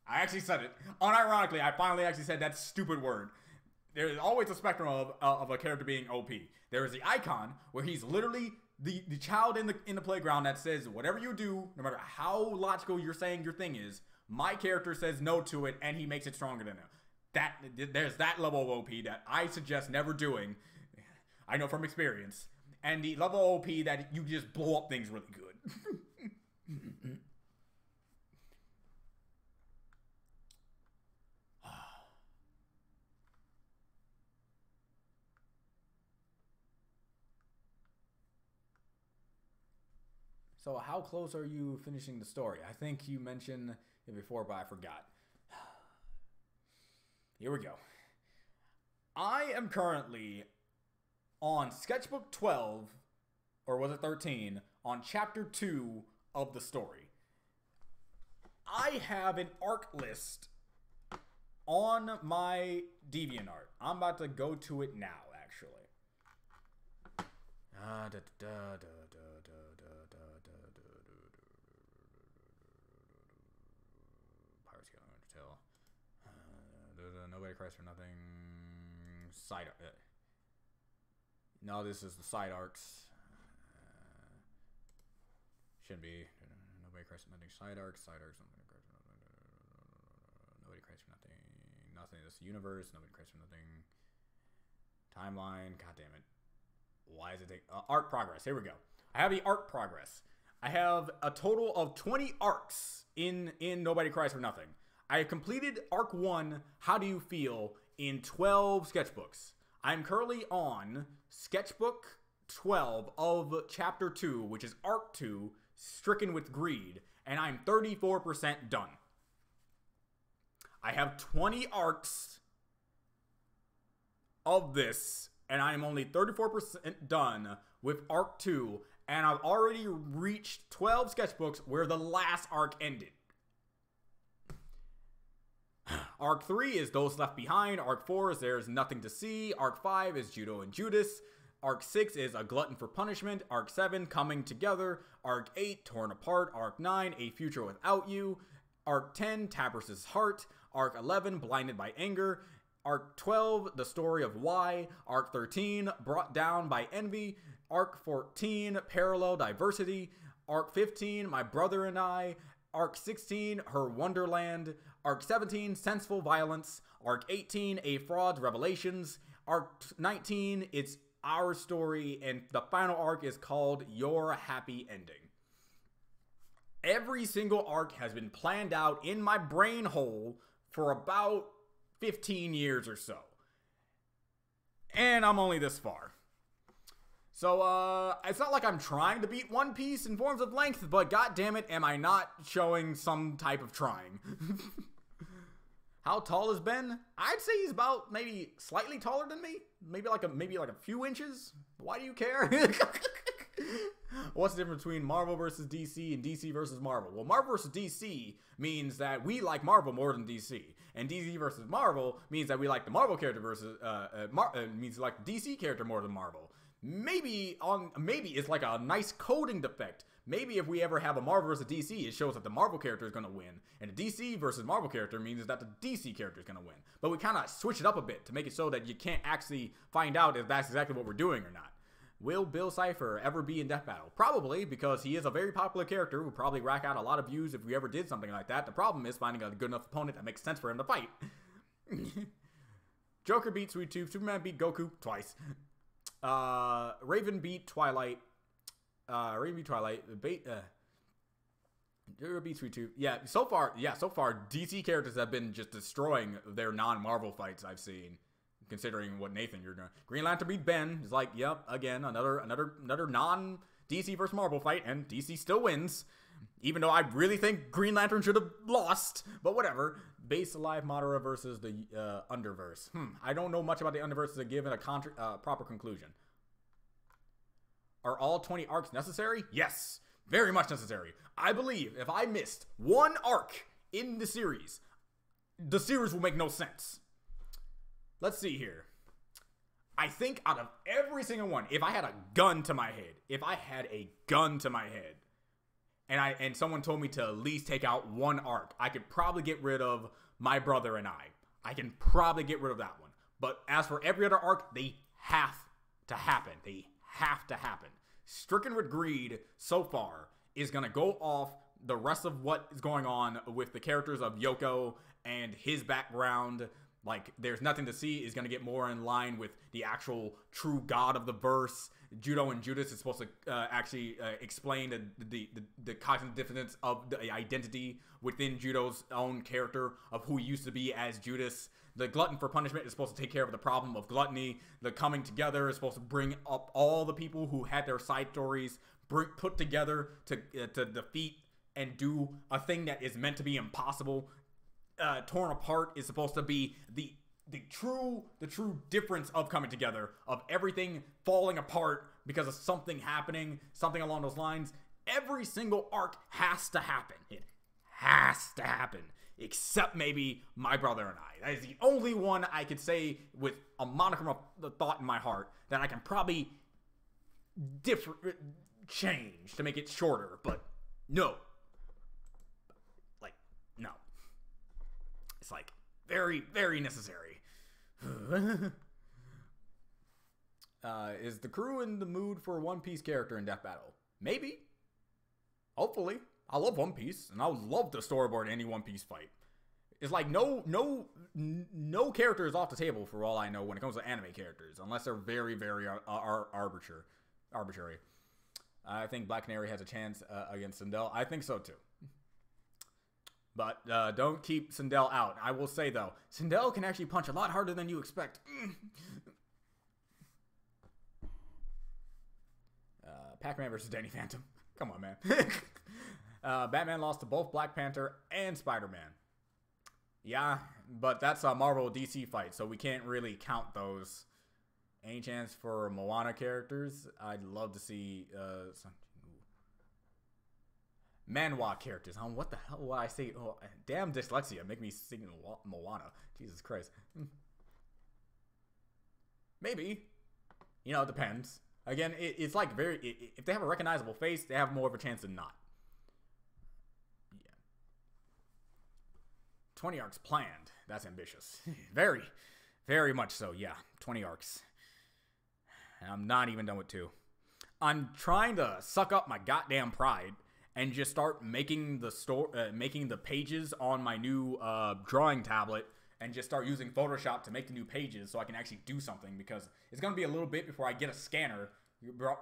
I actually said it. Unironically, I finally actually said that stupid word. There is always a spectrum of a character being OP. There is the Icon, where he's literally the child in the playground that says, whatever you do, no matter how logical you're saying your thing is, my character says no to it, and he makes it stronger than him. There's that level of OP that I suggest never doing. I know from experience. And the level of OP that you just blow up things really good. So how close are you finishing the story? I think you mentioned it before, but I forgot. Here we go. I am currently on Sketchbook 12, or was it 13, on Chapter 2 of the story. I have an arc list on my DeviantArt. I'm about to go to it now, actually. Nobody cries for nothing. Side. No, this is the side arcs. Shouldn't be. Nobody cries for nothing. Side arcs. Side arcs. Nobody cries for nothing. Nothing. This universe. Nobody cries for nothing. Timeline. God damn it. Why is it take arc progress? Here we go. I have the arc progress. I have a total of 20 arcs in Nobody Cries for Nothing. I have completed Arc 1, How Do You Feel, in 12 sketchbooks. I'm currently on Sketchbook 12 of Chapter 2, which is Arc 2, Stricken with Greed, and I'm 34% done. I have 20 arcs of this, and I am only 34% done with Arc 2, and I've already reached 12 sketchbooks where the last arc ended. Arc 3 is Those Left Behind. Arc 4 is There's Nothing to See. Arc 5 is Judo and Judas. Arc 6 is A Glutton for Punishment. Arc 7, Coming Together. Arc 8, Torn Apart. Arc 9, A Future Without You. Arc 10, Tabris's Heart. Arc 11, Blinded by Anger. Arc 12, The Story of Why. Arc 13, Brought Down by Envy. Arc 14, Parallel Diversity. Arc 15, My Brother and I. Arc 16, Her Wonderland. Arc 17, Senseful Violence. Arc 18, A Fraud's Revelations. Arc 19, It's Our Story. And the final arc is called Your Happy Ending. Every single arc has been planned out in my brain hole for about 15 years or so. And I'm only this far. So, it's not like I'm trying to beat One Piece in forms of length, but goddammit, am I not showing some type of trying. How tall is Ben? I'd say he's about maybe slightly taller than me. Maybe like a few inches. Why do you care? What's the difference between Marvel versus DC and DC versus Marvel? Well, Marvel versus DC means that we like Marvel more than DC. And DC versus Marvel means that we like the Marvel character versus, means we like the DC character more than Marvel. Maybe it's like a nice coding defect. Maybe if we ever have a Marvel versus DC, it shows that the Marvel character is going to win. And the DC versus Marvel character means that the DC character is going to win. But we kind of switch it up a bit to make it so that you can't actually find out if that's exactly what we're doing or not. Will Bill Cipher ever be in Death Battle? Probably, because he is a very popular character who would probably rack out a lot of views if we ever did something like that. The problem is finding a good enough opponent that makes sense for him to fight. Joker beat Sweet Tooth. Superman beat Goku twice. Raven beat Twilight. Joker beat Sweet Tooth. Yeah, so far, DC characters have been just destroying their non-Marvel fights I've seen. Considering what Nathan you're doing. Green Lantern beat Ben. It's like, yep, again, another non-DC versus Marvel fight, and DC still wins. Even though I really think Green Lantern should have lost, but whatever. Base Alive Madara versus the Underverse. I don't know much about the Underverse to give it a proper conclusion. Are all 20 arcs necessary? Yes, very much necessary. I believe if I missed one arc in the series will make no sense. Let's see here. I think out of every single one, if I had a gun to my head, and someone told me to at least take out one arc, I could probably get rid of My Brother and I can probably get rid of that one. But as for every other arc, they have to happen. Stricken with Greed, so far, is going to go off the rest of what is going on with the characters of Yoko and his background. Like, There's Nothing to See is going to get more in line with the actual true god of the verse. Judo and Judas is supposed to actually explain the cognitive dissonance of the identity within Judo's own character of who he used to be as Judas. The Glutton for Punishment is supposed to take care of the problem of gluttony. The Coming Together is supposed to bring up all the people who had their side stories put together to defeat and do a thing that is meant to be impossible. Torn Apart is supposed to be the true difference of Coming Together, of everything falling apart because of something happening, something along those lines. Every single arc has to happen. It has to happen. Except maybe My Brother and I. That is the only one I could say with a modicum of the thought in my heart that I can probably change to make it shorter, but no. No. It's like very, very necessary. Is the crew in the mood for a One Piece character in Death Battle? Maybe. Hopefully. I love One Piece, and I would love to storyboard any One Piece fight. It's like no character is off the table for all I know when it comes to anime characters, unless they're very, very arbitrary. I think Black Canary has a chance against Sindel. I think so too. But don't keep Sindel out. I will say, though, Sindel can actually punch a lot harder than you expect. Pac-Man versus Danny Phantom. Come on, man. Batman lost to both Black Panther and Spider-Man. Yeah, but that's a Marvel DC fight, so we can't really count those Any chance for Moana characters? I'd love to see manhwa characters. Huh? What the hell would I say? Oh, damn dyslexia. Make me sing Moana. Jesus Christ. Maybe. You know, it depends. Again, it's like if they have a recognizable face, they have more of a chance than not. Yeah. 20 arcs planned. That's ambitious. Very, very much so. Yeah, 20 arcs. And I'm not even done with 2. I'm trying to suck up my goddamn pride and just start making the pages on my new drawing tablet, and just start using Photoshop to make the new pages so I can actually do something, because it's going to be a little bit before I get a scanner,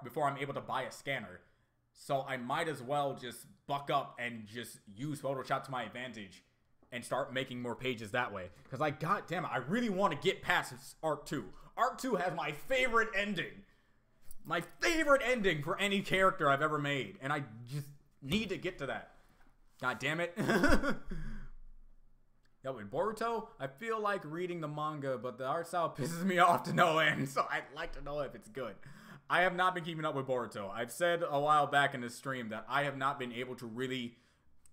before I'm able to buy a scanner. So I might as well just buck up and just use Photoshop to my advantage and start making more pages that way. Because goddamn it, I really want to get past Arc 2. Arc 2 has my favorite ending. My favorite ending for any character I've ever made. And I just need to get to that. God damn it. Yeah, with Boruto, I feel like reading the manga, but the art style pisses me off to no end, so I'd like to know if it's good. I have not been keeping up with Boruto. I've said a while back in this stream that I have not been able to really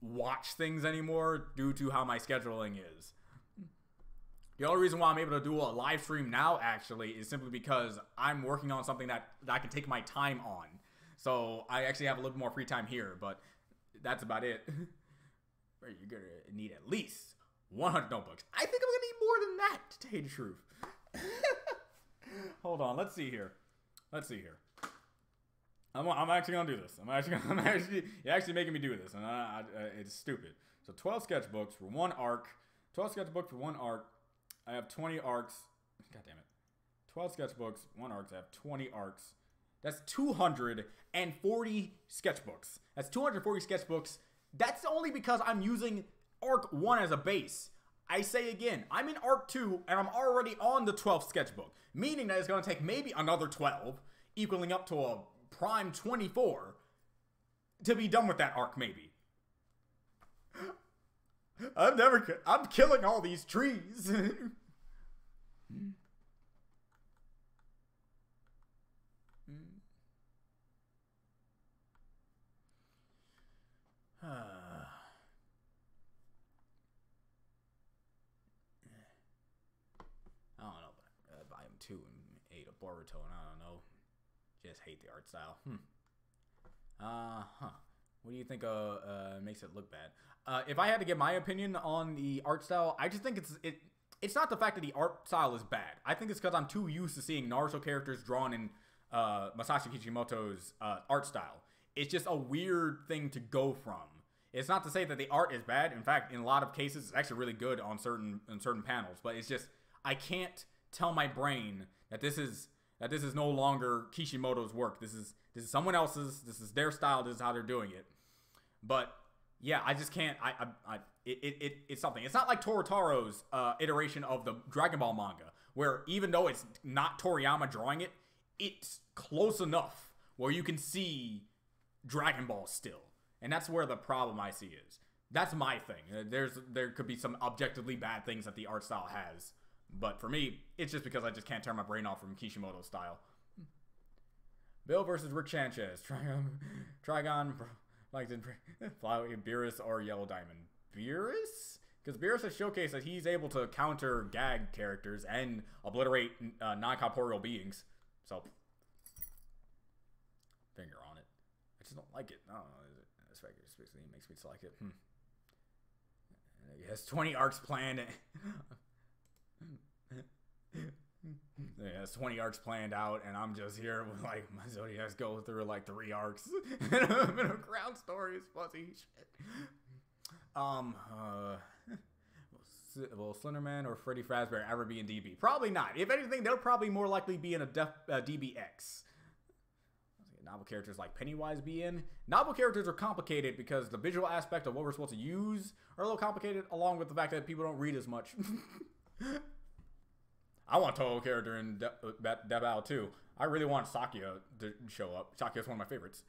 watch things anymore due to how my scheduling is. The only reason why I'm able to do a live stream now, actually, is simply because I'm working on something that I can take my time on. So I actually have a little more free time here, but that's about it. You're going to need at least 100 notebooks. I think I'm going to need more than that, to tell you the truth. Hold on. Let's see here. I'm actually going to do this. You're actually making me do this. And it's stupid. So 12 sketchbooks for 1 arc. 12 sketchbooks for 1 arc. I have 20 arcs. God damn it. 12 sketchbooks, 1 arc. I have 20 arcs. That's 240 sketchbooks. That's 240 sketchbooks. That's only because I'm using Arc 1 as a base. I say again, I'm in Arc 2 and I'm already on the 12th sketchbook, meaning that it's going to take maybe another 12, equaling up to a prime 24, to be done with that arc, maybe. I'm killing all these trees. I don't know, but volume 2 and 8 of Boruto, and I don't know. Just hate the art style. What do you think makes it look bad? If I had to give my opinion on the art style, I just think it's not the fact that the art style is bad. I think it's because I'm too used to seeing Naruto characters drawn in Masashi Kishimoto's art style. It's just a weird thing to go from. It's not to say that the art is bad. In fact, in a lot of cases, it's actually really good on certain panels. But it's just, I can't tell my brain that this is no longer Kishimoto's work. This is someone else's. This is their style. This is how they're doing it. But yeah, I just can't. It's something. It's not like Torutaro's iteration of the Dragon Ball manga, where even though it's not Toriyama drawing it, it's close enough where you can see Dragon Ball still. And that's where the problem I see is. That's my thing. There could be some objectively bad things that the art style has. But for me, it's just because I just can't turn my brain off from Kishimoto's style. Bill versus Rick Sanchez. Trigon, Flyway, Beerus, or Yellow Diamond. Beerus? Because Beerus has showcased that he's able to counter gag characters and obliterate non-corporeal beings. So, finger on it. I just don't like it. I don't know. It makes me dislike it. It has 20 arcs planned. It has 20 arcs planned out, and I'm just here with like my Zodiacs go through like 3 arcs. And a ground story is fuzzy shit. Will Slenderman or Freddy Fazbear ever be in DB? Probably not. If anything, they'll probably more likely be in a DBX. Novel characters like Pennywise be in. Novel characters are complicated because the visual aspect of what we're supposed to use are a little complicated, along with the fact that people don't read as much. I want Toho character in Death Battle too. I really want Sakuya to show up. Sakuya's one of my favorites.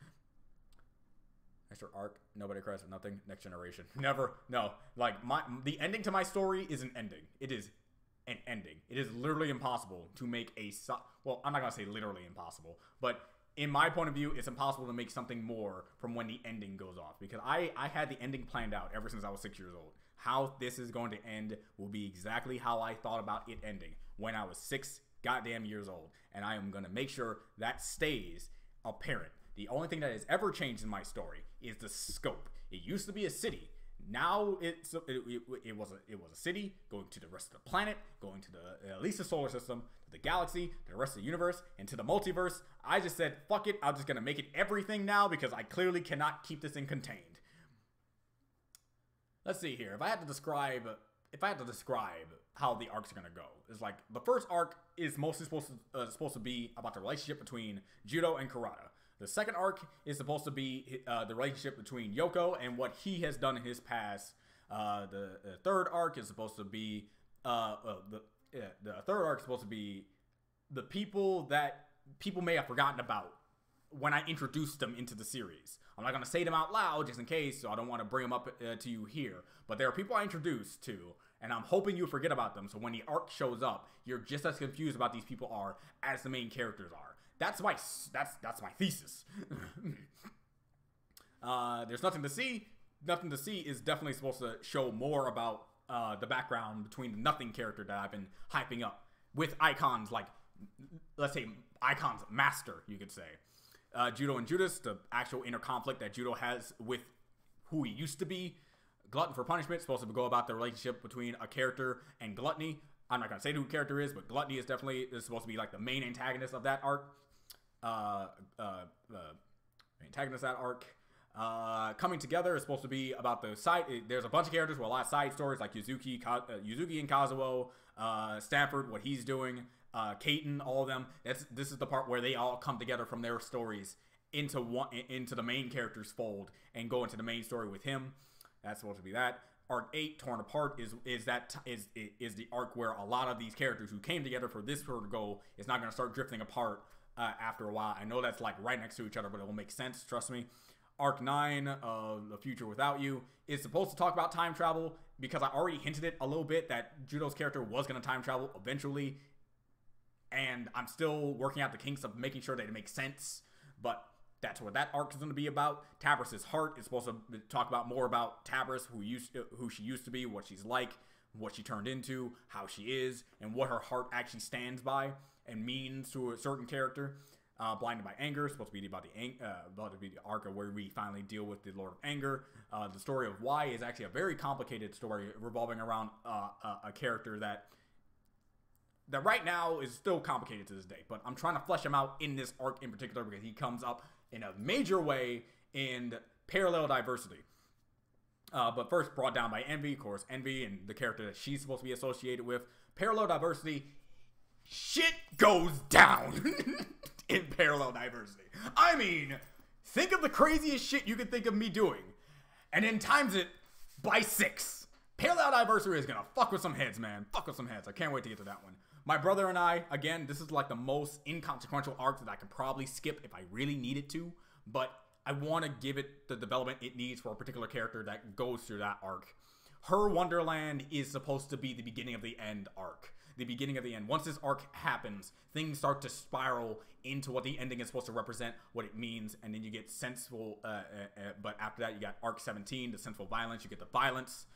Extra arc, nobody cries for nothing. Next generation, never. No, like the ending to my story is an ending. It is an ending. It is literally impossible to make well, I'm not gonna say literally impossible, but in my point of view, it's impossible to make something more from when the ending goes off, because I had the ending planned out ever since I was 6 years old. How this is going to end will be exactly how I thought about it ending when I was 6 goddamn years old, and I am gonna make sure that stays apparent. The only thing that has ever changed in my story is the scope. It used to be a city. Now it was a city going to the rest of the planet, going to the at least the solar system, to the galaxy, to the rest of the universe, and to the multiverse. I just said, fuck it, I'm just gonna make it everything now because I clearly cannot keep this in contained. Let's see here. If I had to describe how the arcs are gonna go, it's like the first arc is mostly supposed to be about the relationship between Judo and Kurata. The second arc is supposed to be the relationship between Yoko and what he has done in his past. The third arc is supposed to be the third arc is supposed to be the people that people may have forgotten about when I introduced them into the series. I'm not going to say them out loud just in case, so I don't want to bring them up to you here. But there are people I introduced to, and I'm hoping you forget about them, so when the arc shows up, you're just as confused about these people are as the main characters are. That's my thesis. There's nothing to see. Nothing to see is definitely supposed to show more about the background between the Nothing character that I've been hyping up with icons like, let's say, icons master, you could say. Judo and Judas, the actual inner conflict that Judo has with who he used to be. Glutton for Punishment is supposed to go about the relationship between a character and Gluttony. I'm not going to say who the character is, but Gluttony is definitely supposed to be like the main antagonist of that arc. Antagonist of that arc. Coming Together is supposed to be about the side. There's a bunch of characters with a lot of side stories like Yuzuki and Kazuo, Stanford, what he's doing, Kaiten, all of them. This is the part where they all come together from their stories into the main character's fold and go into the main story with him. That's supposed to be that. Arc 8, Torn Apart, is the arc where a lot of these characters who came together for this sort of goal is not going to start drifting apart after a while. I know that's like right next to each other, but it will make sense, trust me. Arc 9 of The Future Without You is supposed to talk about time travel, because I already hinted it a little bit that Judo's character was going to time travel eventually, and I'm still working out the kinks of making sure that it makes sense, but that's what that arc is going to be about. Tabris's Heart is supposed to talk about more about Tabris, who she used to be, what she's like, what she turned into, how she is, and what her heart actually stands by and means to a certain character. Blinded by Anger is supposed to be about the arc of where we finally deal with the Lord of Anger. The story of Y is actually a very complicated story revolving around a character that right now is still complicated to this day, but I'm trying to flesh him out in this arc in particular because he comes up in a major way in Parallel Diversity. But first, brought down by Envy, of course, Envy and the character that she's supposed to be associated with. Parallel Diversity, shit goes down in Parallel Diversity. I mean, think of the craziest shit you could think of me doing, and then times it by 6. Parallel Diversity is gonna fuck with some heads, man. Fuck with some heads. I can't wait to get to that one. My brother and I, again, this is like the most inconsequential arc that I could probably skip if I really needed to, but I want to give it the development it needs for a particular character that goes through that arc. Her Wonderland is supposed to be the beginning of the end arc. The beginning of the end. Once this arc happens, things start to spiral into what the ending is supposed to represent, what it means, and then you get sensible, but after that you got arc 17, the sensible violence, you get the violence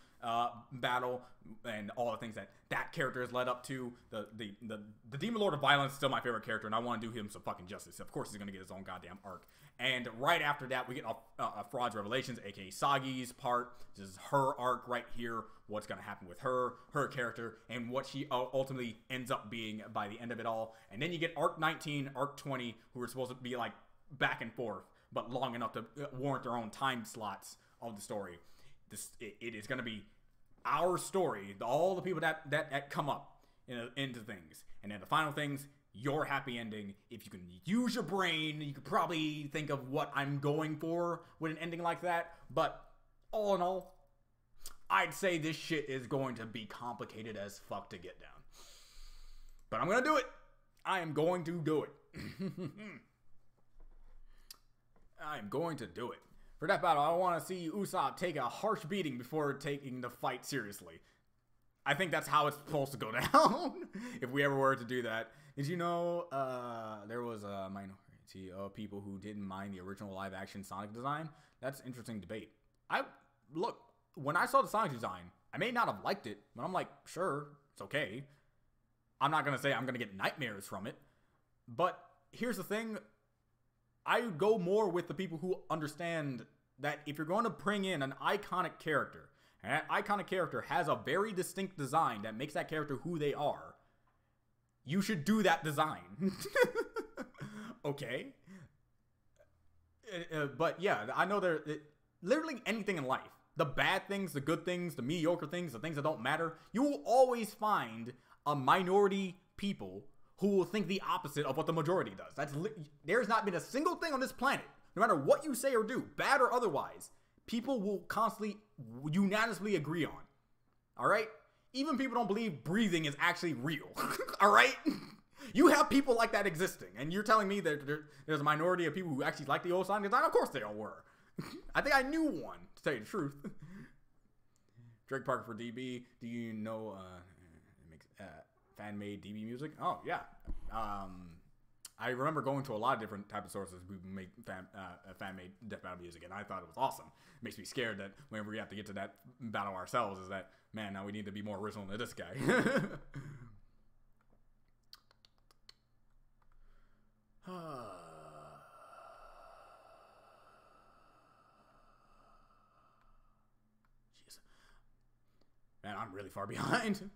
battle, and all the things that character has led up to. The Demon Lord of Violence is still my favorite character, and I want to do him some fucking justice. Of course he's going to get his own goddamn arc. And right after that, we get a Fraud's Revelations, aka Sagi's part. This is her arc right here. What's going to happen with her character, and what she ultimately ends up being by the end of it all. And then you get Arc 19, Arc 20, who are supposed to be like back and forth, but long enough to warrant their own time slots of the story. It is going to be our story, all the people that come up into things. And then the final things, your happy ending. If you can use your brain, you could probably think of what I'm going for with an ending like that. But all in all, I'd say this shit is going to be complicated as fuck to get down. But I'm going to do it. I am going to do it. I am going to do it. For that battle, I want to see Usopp take a harsh beating before taking the fight seriously. I think that's how it's supposed to go down. If we ever were to do that. Did you know there was a minority of people who didn't mind the original live action Sonic design? That's an interesting debate. Look, when I saw the Sonic design, I may not have liked it, but I'm like, sure, it's okay. I'm not going to say I'm going to get nightmares from it. But here's the thing. I go more with the people who understand that if you're going to bring in an iconic character, and that iconic character has a very distinct design that makes that character who they are, you should do that design. Okay? But yeah, I know literally anything in life. The bad things, the good things, the mediocre things, the things that don't matter. You will always find a minority people who will think the opposite of what the majority does. There's not been a single thing on this planet, no matter what you say or do, bad or otherwise, people will constantly, unanimously agree on. All right? Even people don't believe breathing is actually real. All right? You have people like that existing, and you're telling me that there's a minority of people who actually like the old Sonic design? Of course they all were. I think I knew one, to tell you the truth. Drake Parker for DB. Do you know fan-made DB music? Oh, yeah. I remember going to a lot of different type of sources who make fan-made death battle music, and I thought it was awesome. It makes me scared that whenever we have to get to that battle ourselves, is that, man, now we need to be more original than this guy. Jeez. Man, I'm really far behind.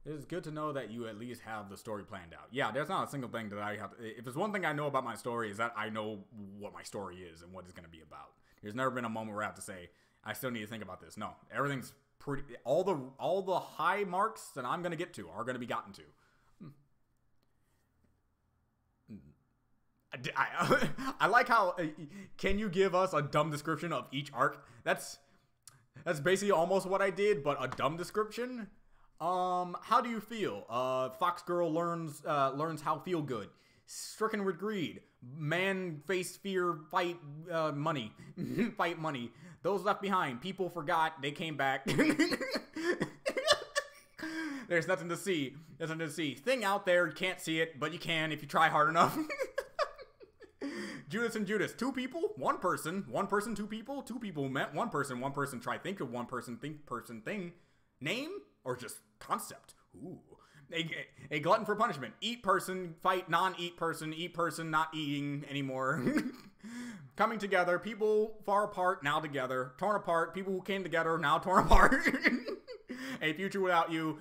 It is good to know that you at least have the story planned out. Yeah, there's not a single thing that I have to, if there's one thing I know about my story, is that I know what my story is and what it's going to be about. There's never been a moment where I have to say, I still need to think about this. No, everything's pretty, all the high marks that I'm going to get to are going to be gotten to. I like how, can you give us a dumb description of each arc? That's basically almost what I did, but a dumb description. How do you feel? Fox girl learns how feel good. Stricken with greed. Man face fear, fight money. Fight money. Those left behind. People forgot. They came back. There's nothing to see. There's nothing to see. Thing out there, you can't see it, but you can if you try hard enough. Judas and Judas. Two people, one person, two people. Two people met one person, try think of one person, think person, thing. Name or just concept? Ooh. A glutton for punishment. Eat person, fight non-eat person, not eating anymore. Coming together, people far apart, now together. Torn apart, people who came together, now torn apart. A future without you.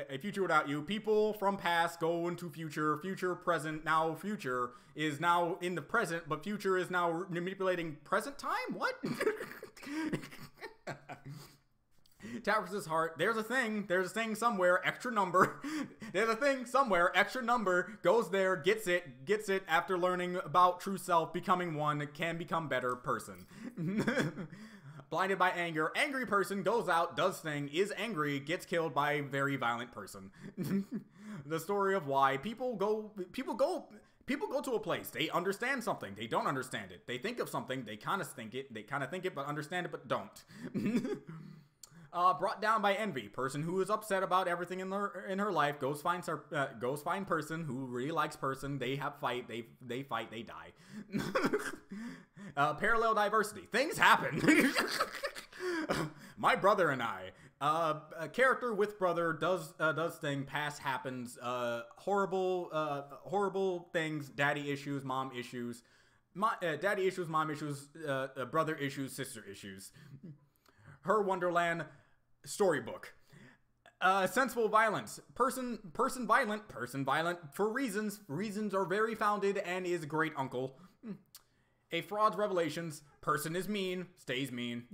A future without you. People from past go into future. Future, present, now future is now in the present, but future is now manipulating present time? What? Tavros' heart. There's a thing somewhere, extra number. There's a thing somewhere, extra number, goes there, gets it after learning about true self, becoming one, can become better person. Blinded by anger, angry person goes out, does thing, is angry, gets killed by very violent person. The story of why people go to a place, they understand something, they don't understand it. They think of something, they kind of think it, but understand it, but don't. Brought down by envy, person who is upset about everything in her life, goes find person who really likes person, they have fight, they fight, they die. Parallel diversity, things happen. My brother and I, a character with brother does thing, past happens, horrible things, daddy issues, mom issues, daddy issues, mom issues, brother issues, sister issues. Her Wonderland storybook. Sensible violence. Person violent for reasons. Reasons are very founded and is great uncle. A fraud's revelations. Person is mean, stays mean.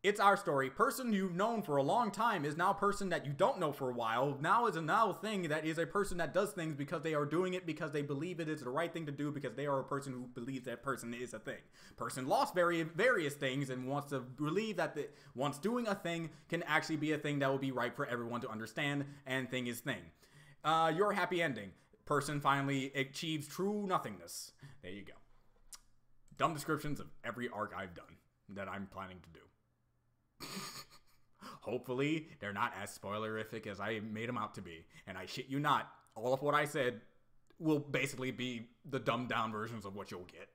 It's our story. Person you've known for a long time is now person that you don't know for a while. Now is a thing that is a person that does things because they are doing it because they believe it is the right thing to do because they are a person who believes that person is a thing. Person lost various things and wants to believe that once doing a thing can actually be a thing that will be right for everyone to understand, and thing is thing. Your happy ending. Person finally achieves true nothingness. There you go. Dumb descriptions of every arc I've done. that I'm planning to do. Hopefully, they're not as spoilerific as I made them out to be. And I shit you not, all of what I said will basically be the dumbed down versions of what you'll get.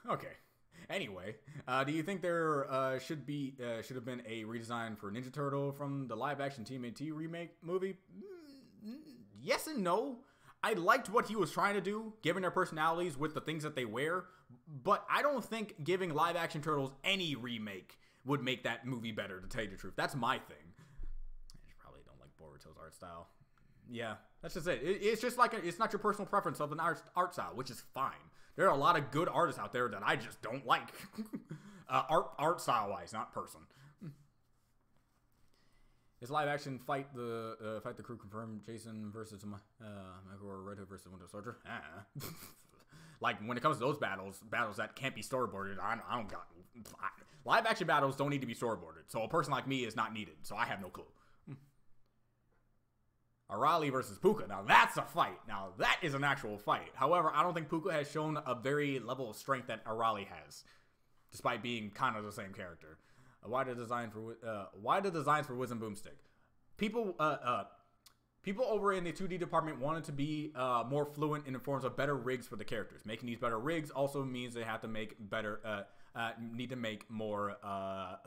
Okay. Anyway, do you think there should have been a redesign for Ninja Turtle from the live-action TMNT remake movie? Yes and no. I liked what he was trying to do, given their personalities with the things that they wear, but I don't think giving live-action Turtles any remake would make that movie better, to tell you the truth. That's my thing. I probably don't like Boruto's art style. Yeah, that's just it. It's just like, it's not your personal preference of an art style, which is fine. There are a lot of good artists out there that I just don't like. Art style-wise, not person. Is live action fight the crew confirmed Jason versus Michael or Red Hood versus Winter Soldier? Like, when it comes to those battles that can't be storyboarded, I don't got... Live action battles don't need to be storyboarded, so a person like me is not needed, so I have no clue. Arale versus Puka. Now that's a fight. Now that is an actual fight. However, I don't think Puka has shown a very level of strength that Arale has, despite being kind of the same character. Why the designs for Wiz and Boomstick? People over in the 2D department wanted to be more fluent in the forms of better rigs for the characters. Making these better rigs also means they have to make need to make more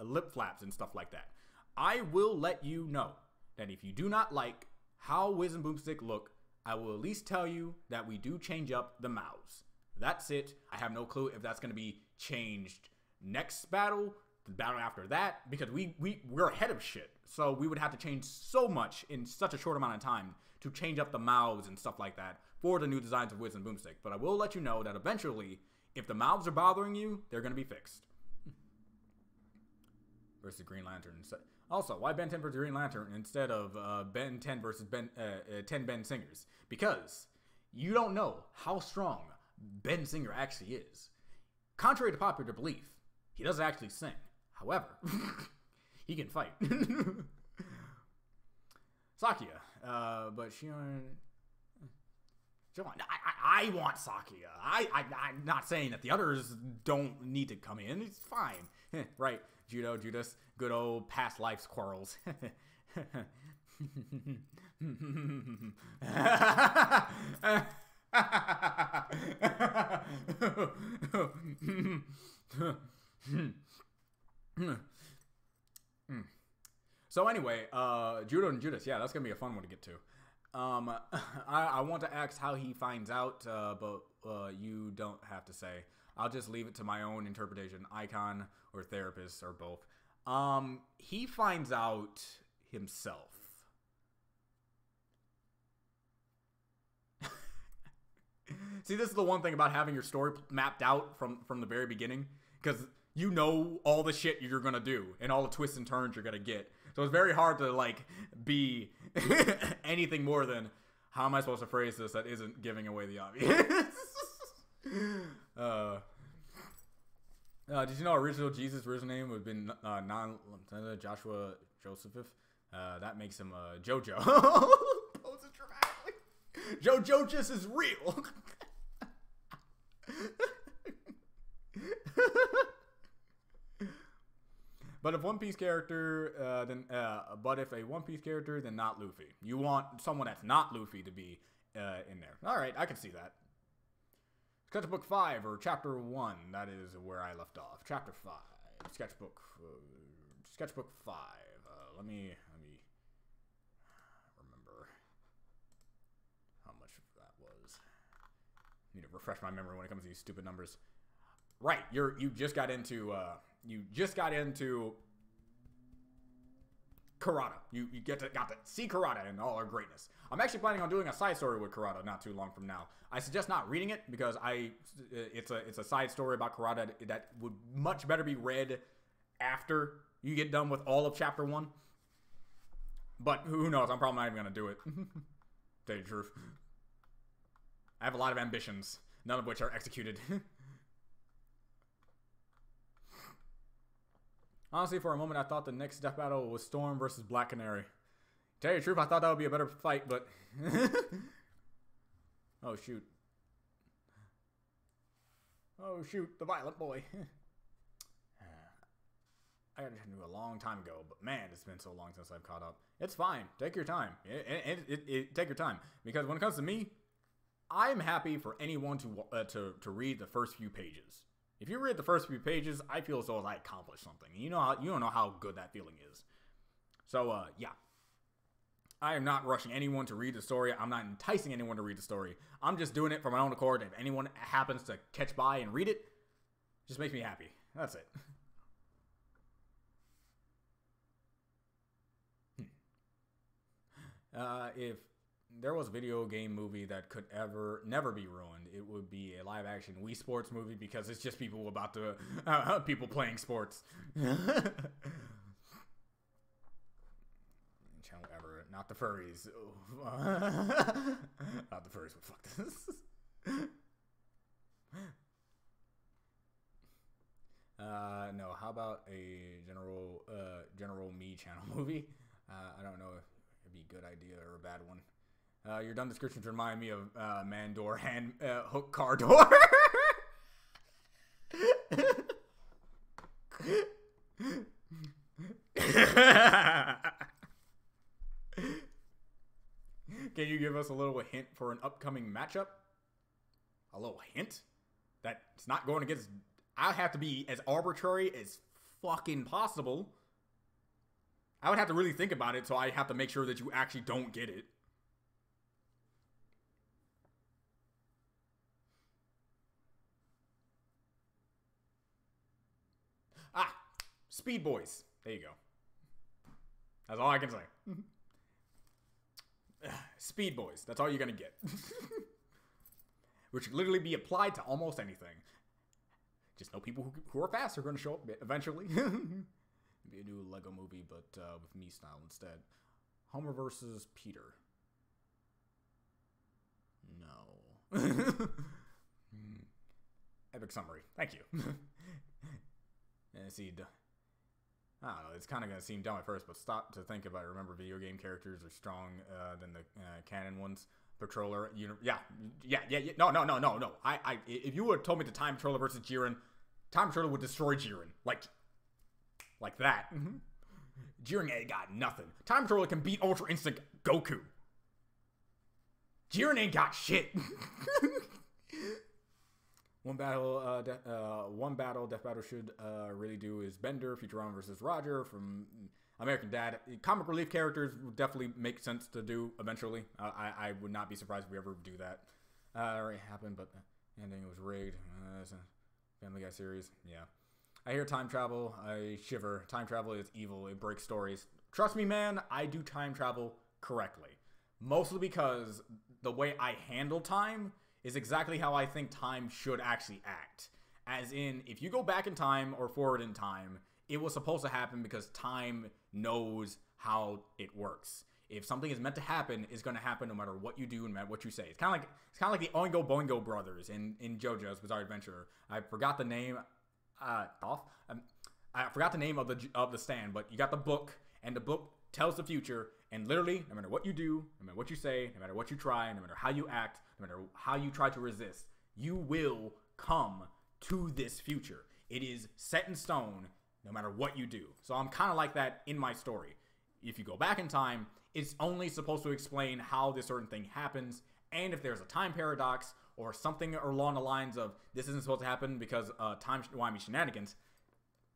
lip flaps and stuff like that. I will let you know that if you do not like how Wiz and Boomstick look, I will at least tell you that we do change up the mouths. That's it. I have no clue if that's going to be changed next battle, the battle after that, because we're ahead of shit. So we would have to change so much in such a short amount of time to change up the mouths and stuff like that for the new designs of Wiz and Boomstick. But I will let you know that eventually, if the mouths are bothering you, they're going to be fixed. Versus Green Lantern. Also, why Ben 10 versus Green Lantern instead of Ben 10 versus 10 Ben Singers? Because you don't know how strong Ben Singer actually is. Contrary to popular belief, he doesn't actually sing. However, he can fight. Sakia, but she... I want Sakia. I'm not saying that the others don't need to come in. It's fine. Right. Judo, Judas, good old past life quarrels. So anyway, Judo and Judas, yeah, that's gonna be a fun one to get to. I want to ask how he finds out, but you don't have to say. I'll just leave it to my own interpretation. Icon or therapist or both. He finds out himself. See, this is the one thing about having your story mapped out from the very beginning, because you know all the shit you're gonna do and all the twists and turns you're gonna get. So it's very hard to like be anything more than, how am I supposed to phrase this that isn't giving away the obvious? Did you know original Jesus' original name would have been Joshua Josephus? That makes him JoJo. Poses dramatically. JoJo just is real. But if One Piece character, but if a One Piece character, then not Luffy. You want someone that's not Luffy to be in there. All right, I can see that. Sketchbook 5 or Chapter 1. That is where I left off. Chapter 5. Sketchbook 5. Let me remember how much that was. Need to refresh my memory when it comes to these stupid numbers. Right, you just got into Kurata. You got to see Kurata in all her greatness. I'm actually planning on doing a side story with Kurata not too long from now. I suggest not reading it because it's a side story about Kurata that would much better be read after you get done with all of Chapter 1. But who knows? I'm probably not even gonna do it. Tell you the truth. I have a lot of ambitions, none of which are executed. Honestly, for a moment, I thought the next death battle was Storm versus Black Canary. Tell you the truth, I thought that would be a better fight, but... Oh, shoot. Oh, shoot, the violent boy. I got into a long time ago, but man, it's been so long since I've caught up. It's fine. Take your time. Take your time. Because when it comes to me, I'm happy for anyone to read the first few pages. If you read the first few pages, I feel as though I accomplished something. You don't know how good that feeling is. So, yeah. I am not rushing anyone to read the story. I'm not enticing anyone to read the story. I'm just doing it for my own accord. If anyone happens to catch by and read it, just makes me happy. That's it. If there was a video game movie that could never be ruined, it would be a live action Wii Sports movie, because it's just people about to people playing sports. Channel ever, not the furries. Not the furries, but fuck this. No, how about a General Me channel movie? I don't know if it'd be a good idea or a bad one. Your dumb descriptions remind me of Mandor hand hook car door. Can you give us a little hint for an upcoming matchup? A little hint? That's not going against... I have to be as arbitrary as fucking possible. I would have to really think about it, so I have to make sure that you actually don't get it. Ah, Speed Boys. There you go. That's all I can say. Speed Boys. That's all you're gonna get. Which could literally be applied to almost anything. Just know people who are fast are gonna show up eventually. Be a new Lego movie, but with me style instead. Homer versus Peter. No. Epic summary. Thank you. And see, I don't know. It's kind of gonna seem dumb at first, but stop to think about it. Remember, video game characters are strong than the canon ones. Patroller, yeah. No. If you would have told me the Time Patroller versus Jiren, Time Patroller would destroy Jiren, like that. Jiren ain't got nothing. Time Patroller can beat Ultra Instinct Goku. Jiren ain't got shit. One battle Death Battle should really do is Bender, Futurama versus Roger from American Dad. Comic relief characters would definitely make sense to do eventually. I would not be surprised if we ever do that. It already happened, but the ending was rigged. It's a Family Guy series. Yeah. I hear time travel, I shiver. Time travel is evil. It breaks stories. Trust me, man, I do time travel correctly. Mostly because the way I handle time is exactly how I think time should actually act. As in, if you go back in time or forward in time, it was supposed to happen because time knows how it works. If something is meant to happen, it's going to happen no matter what you do and what you say. It's kind of like the Oingo Boingo brothers in JoJo's Bizarre Adventure. I forgot the name. I forgot the name of the stand, but you got the book, and the book tells the future. And literally, no matter what you do, no matter what you say, no matter what you try, no matter how you act, no matter how you try to resist, you will come to this future. It is set in stone no matter what you do. So I'm kind of like that in my story. If you go back in time, it's only supposed to explain how this certain thing happens, and if there's a time paradox or something along the lines of this isn't supposed to happen because time-wimey shenanigans,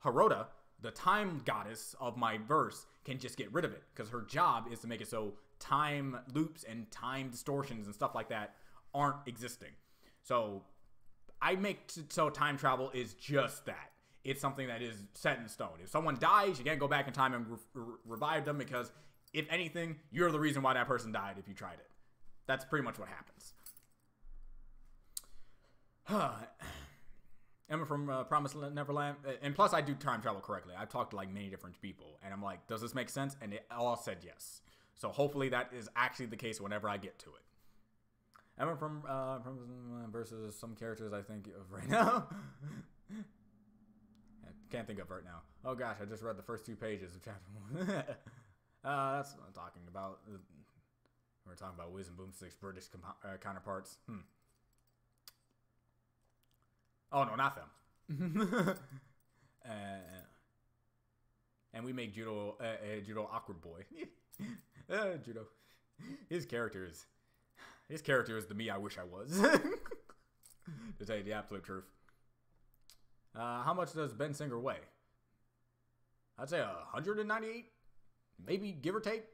Hirota, the time goddess of my verse, can just get rid of it, because her job is to make it so time loops and time distortions and stuff like that aren't existing. So I make so time travel is just that. It's something that is set in stone. If someone dies, you can't go back in time and revive them, because if anything, you're the reason why that person died if you tried it. That's pretty much what happens. Emma from Promised Neverland. And plus, I do time travel correctly. I've talked to like many different people, and I'm like, does this make sense? And it all said yes. So hopefully that is actually the case whenever I get to it. Emma from versus some characters I think of right now. I can't think of right now. Oh gosh, I just read the first 2 pages of chapter 1. That's what I'm talking about. We're talking about Wiz and Boomstick's British counterparts. Oh, no, not them. And we make Judo awkward boy. Judo. His character is the me I wish I was. To tell you the absolute truth. How much does Ben Singer weigh? I'd say 198, maybe give or take.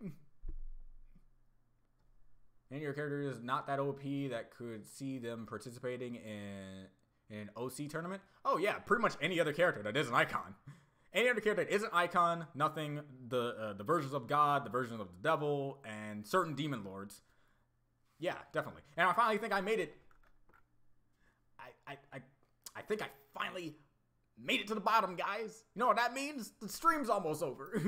And your character is not that OP that could see them participating in an OC tournament. Oh yeah, pretty much any other character that is an icon. Any other character that is an icon, nothing. The versions of God, the versions of the devil, and certain demon lords. Yeah, definitely. And I finally think I made it. I think I finally made it to the bottom, guys. You know what that means? The stream's almost over.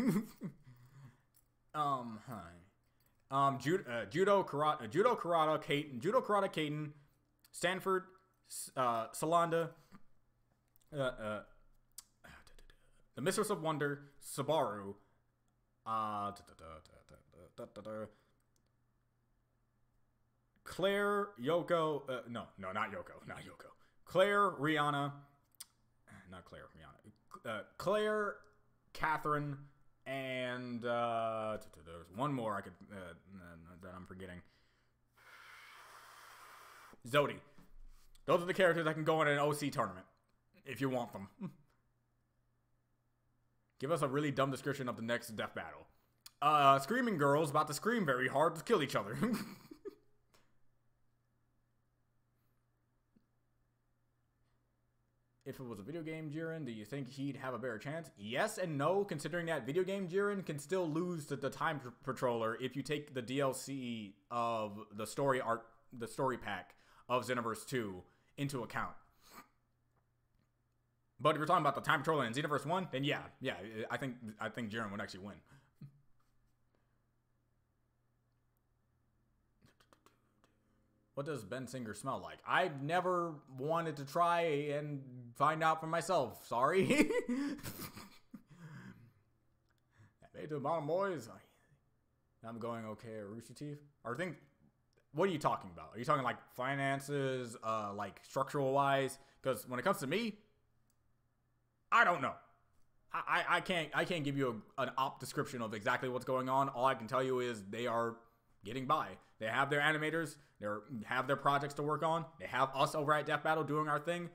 Judo Karate, Kaiten, Stanford, Salanda, the Mistress of Wonder, Subaru, Claire, Yoko, no, not Yoko. Claire, Rihanna, not Claire, Rihanna, Claire, Catherine, and there's one more I could that I'm forgetting. Zodi. Those are the characters that can go in an OC tournament if you want them. Give us a really dumb description of the next death battle. Screaming girls about to scream very hard to kill each other. If it was a video game Jiren, do you think he'd have a better chance? Yes and no, considering that video game Jiren can still lose to the Time Patroller if you take the DLC of the story pack of Xenoverse 2 into account. But if you're talking about the Time Patroller in Xenoverse 1, then yeah, I think Jiren would actually win. What does Ben Singer smell like? I've never wanted to try and find out for myself. Sorry. Made to the bottom, boys. I'm going okay at Rooster Teeth. What are you talking about? Are you talking like finances, like structural wise? Because when it comes to me, I don't know. I can't give you an op description of exactly what's going on. All I can tell you is they are getting by. They have their animators. They have their projects to work on. They have us over at Death Battle doing our thing.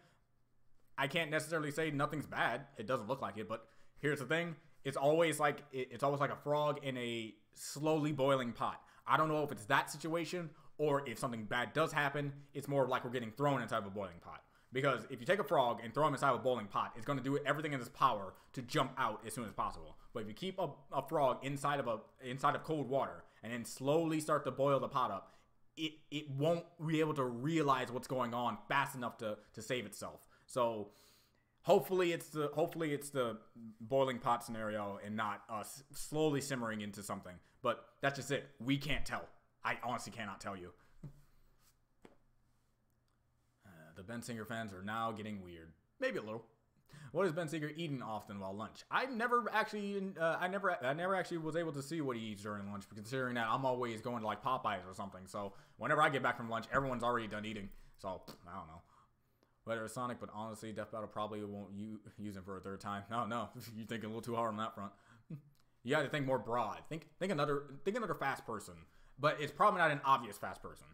I can't necessarily say nothing's bad. It doesn't look like it, but here's the thing. It's always like a frog in a slowly boiling pot. I don't know if it's that situation or if something bad does happen. It's more like we're getting thrown inside of a boiling pot. Because if you take a frog and throw him inside of a boiling pot, it's going to do everything in its power to jump out as soon as possible. But if you keep a frog inside of cold water and then slowly start to boil the pot up, it won't be able to realize what's going on fast enough to save itself. So hopefully it's the boiling pot scenario and not us slowly simmering into something. But that's just it. We can't tell. I honestly cannot tell you. The Ben Singer fans are now getting weird. Maybe a little. What is Ben Singer eating often while lunch? I never actually was able to see what he eats during lunch, considering that I'm always going to like Popeyes or something. So whenever I get back from lunch, everyone's already done eating. So I don't know. Whether it's Sonic, but honestly, Death Battle probably won't use him for a third time. No, you're thinking a little too hard on that front. You got to think more broad. Think another fast person, but it's probably not an obvious fast person.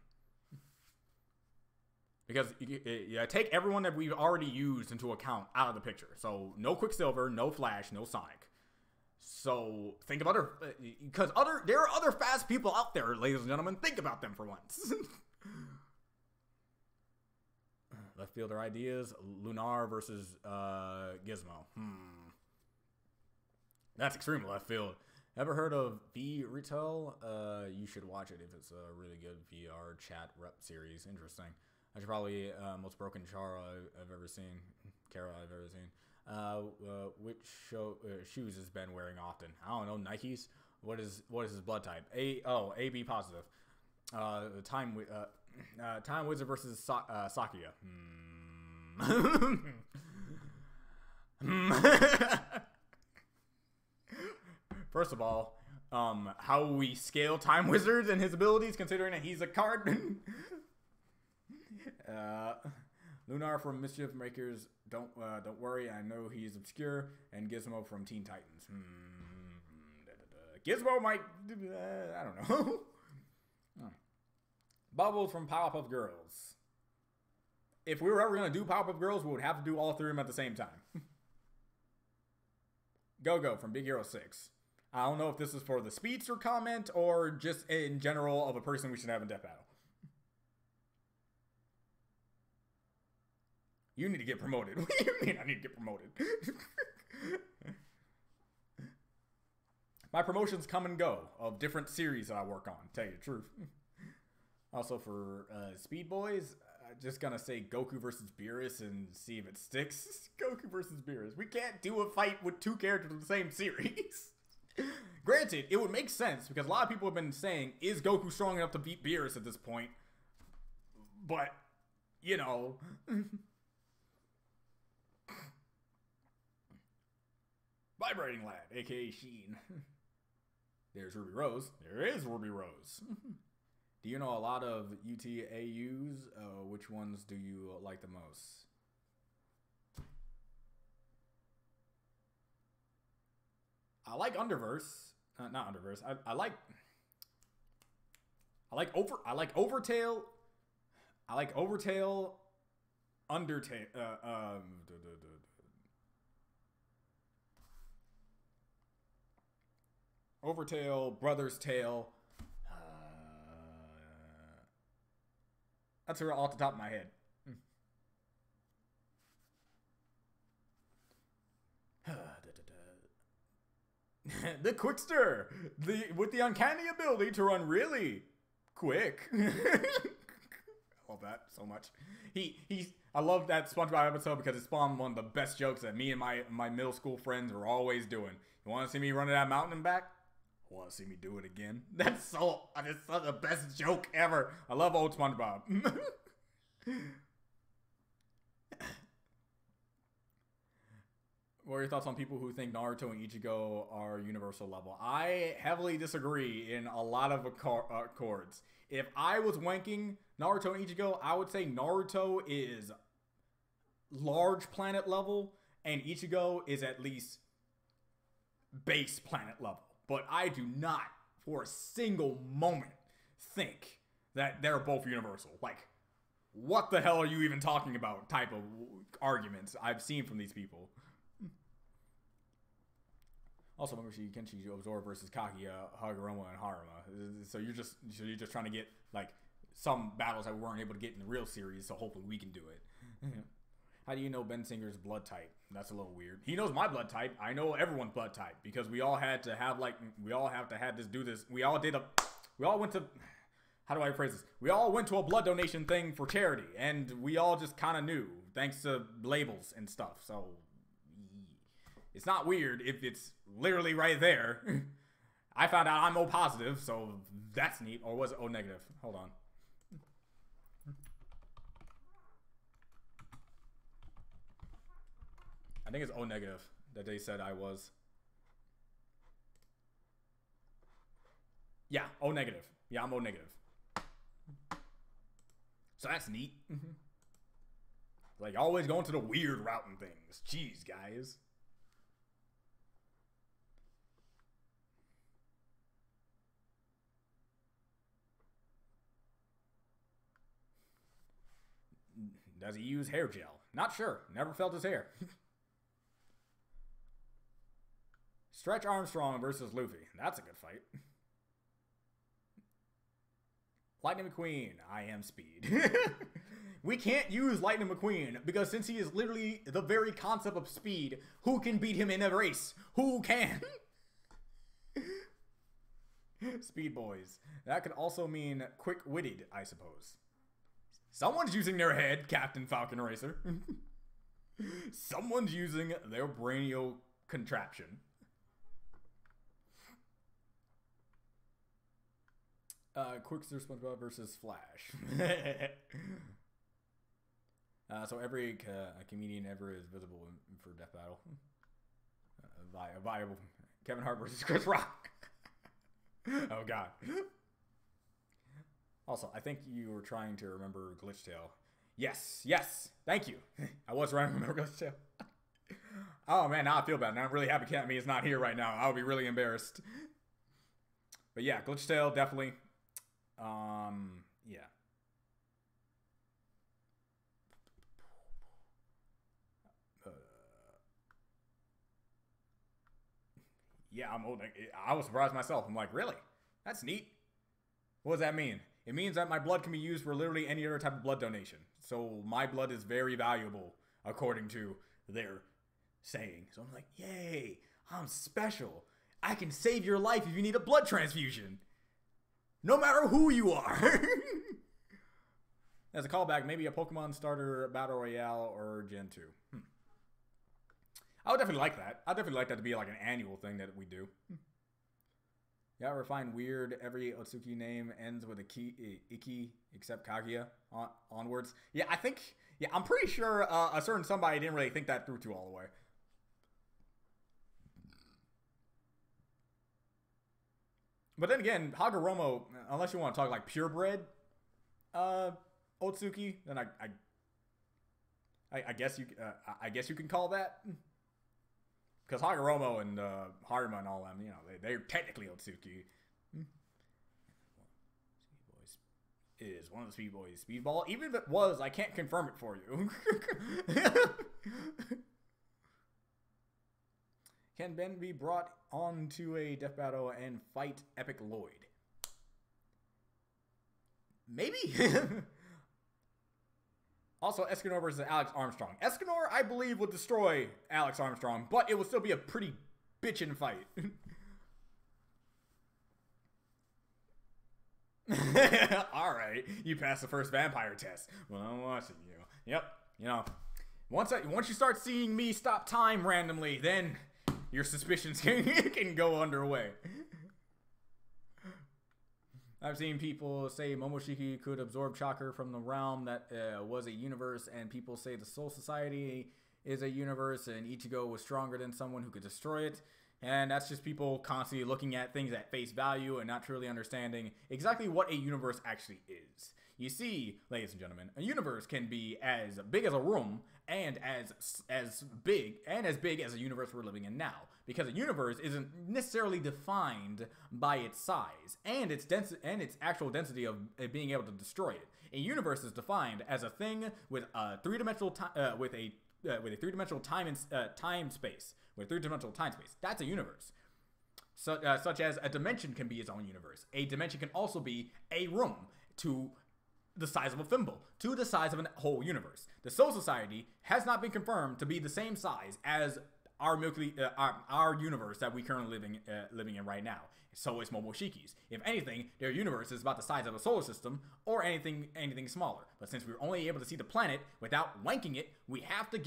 Because you take everyone that we've already used into account out of the picture. So no Quicksilver, no Flash, no Sonic. So think of there are other fast people out there, ladies and gentlemen. Think about them for once. Left fielder ideas: Lunar versus Gizmo. That's extreme left field. Ever heard of V Retail? You should watch it if it's a really good VR chat rep series. Interesting. That's probably most broken Chara I've ever seen. Kara I've ever seen. Which shoes has Ben wearing often? I don't know. Nikes. What is his blood type? AB positive. Time Wizard versus Sakuya. First of all, how we scale Time Wizard and his abilities, considering that he's a card. Lunar from Mischief Makers. Don't worry, I know he's obscure. And Gizmo from Teen Titans. Gizmo might, I don't know. Bubbles from Powerpuff Girls. If we were ever gonna do Powerpuff Girls, we would have to do all three of them at the same time. Go-Go from Big Hero 6. I don't know if this is for the speedster comment or just in general of a person we should have in Death Battle. You need to get promoted. What do you mean I need to get promoted? My promotions come and go of different series that I work on, tell you the truth. Also for Speed Boys, I'm just gonna say Goku versus Beerus and see if it sticks. Goku versus Beerus. We can't do a fight with two characters in the same series. Granted, it would make sense because a lot of people have been saying, is Goku strong enough to beat Beerus at this point? But, you know. Vibrating Lad, aka Sheen. There's Ruby Rose. There is Ruby Rose. Do you know a lot of UTAUs? Which ones do you like the most? I like Underverse. Not Underverse. I like Overtale. I like Overtale. Undertale. Overtale, Brother's Tale. That's her off the top of my head. The Quickster, with the uncanny ability to run really quick. I love that so much. I love that SpongeBob episode because it spawned one of the best jokes that me and my middle school friends were always doing. You want to see me run that mountain and back? Want to see me do it again? That's the best joke ever. I love old SpongeBob. What are your thoughts on people who think Naruto and Ichigo are universal level? I heavily disagree in a lot of accords. If I was wanking Naruto and Ichigo, I would say Naruto is large planet level and Ichigo is at least base planet level. But I do not, for a single moment, think that they're both universal. Like, what the hell are you even talking about type of arguments I've seen from these people. Also, remember Kenshi Absorb versus Kaguya, Hagoromo, and Haruma. So you're just trying to get, like, some battles that we weren't able to get in the real series, so hopefully we can do it. How do you know Ben Singer's blood type? That's a little weird. He knows my blood type. I know everyone's blood type because we all had to have do this. We all went to, how do I phrase this? We all went to a blood donation thing for charity and we all just kind of knew thanks to labels and stuff. So it's not weird if it's literally right there. I found out I'm O positive, so that's neat. Or was it O negative? Hold on. I think it's O negative that they said I was. Yeah, O negative. Yeah, I'm O negative. So that's neat. Like, always going to the weird route and things. Jeez, guys. Does he use hair gel? Not sure. Never felt his hair. Stretch Armstrong versus Luffy. That's a good fight. Lightning McQueen. I am Speed. We can't use Lightning McQueen because since he is literally the very concept of Speed, who can beat him in a race? Who can? Speed Boys. That could also mean quick-witted, I suppose. Someone's using their head, Captain Falcon Racer. Someone's using their brainial contraption. Quickster SpongeBob versus Flash. So every comedian ever is visible for Death Battle. Viable. Kevin Hart versus Chris Rock. Oh god. Also, I think you were trying to remember Glitchtail. Yes, yes. Thank you. I was trying to remember Glitchtail. Oh man, now I feel bad. Now I'm really happy Cat Me is not here right now. I would be really embarrassed. But yeah, Glitchtail definitely. Yeah. Yeah, I was surprised myself. I'm like, really? That's neat. What does that mean? It means that my blood can be used for literally any other type of blood donation. So my blood is very valuable, according to their saying. So I'm like, yay, I'm special. I can save your life if you need a blood transfusion. No matter who you are. As a callback, maybe a Pokemon starter battle royale or Gen 2. I would definitely like that. I'd definitely like that to be like an annual thing that we do. You ever find weird every Otsuki name ends with a Iki except Kaguya onwards? Yeah, I think, yeah, I'm pretty sure a certain somebody didn't really think that through too all the way. But then again, Hagoromo, unless you want to talk like purebred Otsuki, then I guess you can call that. Because Hagoromo and Haruma and all them, you know, they're technically Otsuki. Is one of the Speed Boys Speedball? Even if it was, I can't confirm it for you. Can Ben be brought onto a death battle and fight Epic Lloyd? Maybe. Also, Escanor versus Alex Armstrong. Escanor, I believe, would destroy Alex Armstrong, but it would still be a pretty bitchin' fight. Alright, you passed the first vampire test. Well, I'm watching you. Yep, you know, once you start seeing me stop time randomly, then your suspicions can go underway. I've seen people say Momoshiki could absorb chakra from the realm that was a universe, and people say the Soul Society is a universe, and Ichigo was stronger than someone who could destroy it. And that's just people constantly looking at things at face value and not truly understanding exactly what a universe actually is. You see, ladies and gentlemen, a universe can be as big as a room and as big as a universe we're living in now. Because a universe isn't necessarily defined by its size and its actual density of being able to destroy it. A universe is defined as a thing with a three-dimensional time space. That's a universe. So, such as a dimension can be its own universe. A dimension can also be a room to the size of a thimble, to the size of a whole universe. The Soul Society has not been confirmed to be the same size as our universe that we currently living in right now. So is Momoshiki's. If anything, their universe is about the size of a solar system or anything smaller. But since we're only able to see the planet without wanking it, we have to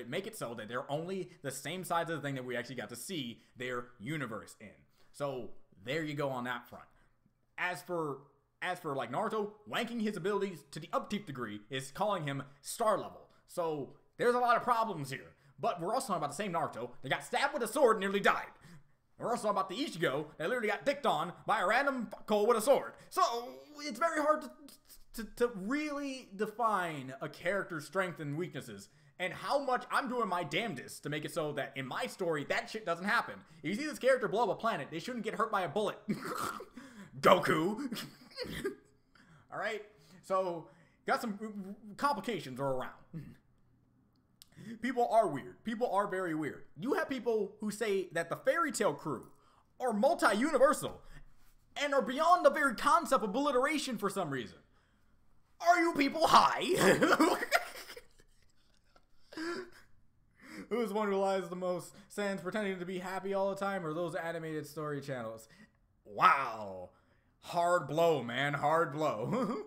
make it so that they're only the same size of the thing that we actually got to see their universe in. So there you go on that front. As for like Naruto, wanking his abilities to the upkeep degree is calling him star level. So there's a lot of problems here. But we're also talking about the same Naruto that got stabbed with a sword and nearly died. We're also talking about the Ichigo that literally got dicked on by a random fuckhole with a sword. So it's very hard to really define a character's strengths and weaknesses. And how much I'm doing my damnedest to make it so that in my story, that shit doesn't happen. If you see this character blow up a planet, they shouldn't get hurt by a bullet. Goku. Alright? So, got some complications are around. People are weird. People are very weird. You have people who say that the Fairy Tail crew are multi-universal and are beyond the very concept of alliteration for some reason. Are you people high? Who's the one who lies the most? Sans pretending to be happy all the time, or those animated story channels? Wow. Hard blow, man. Hard blow.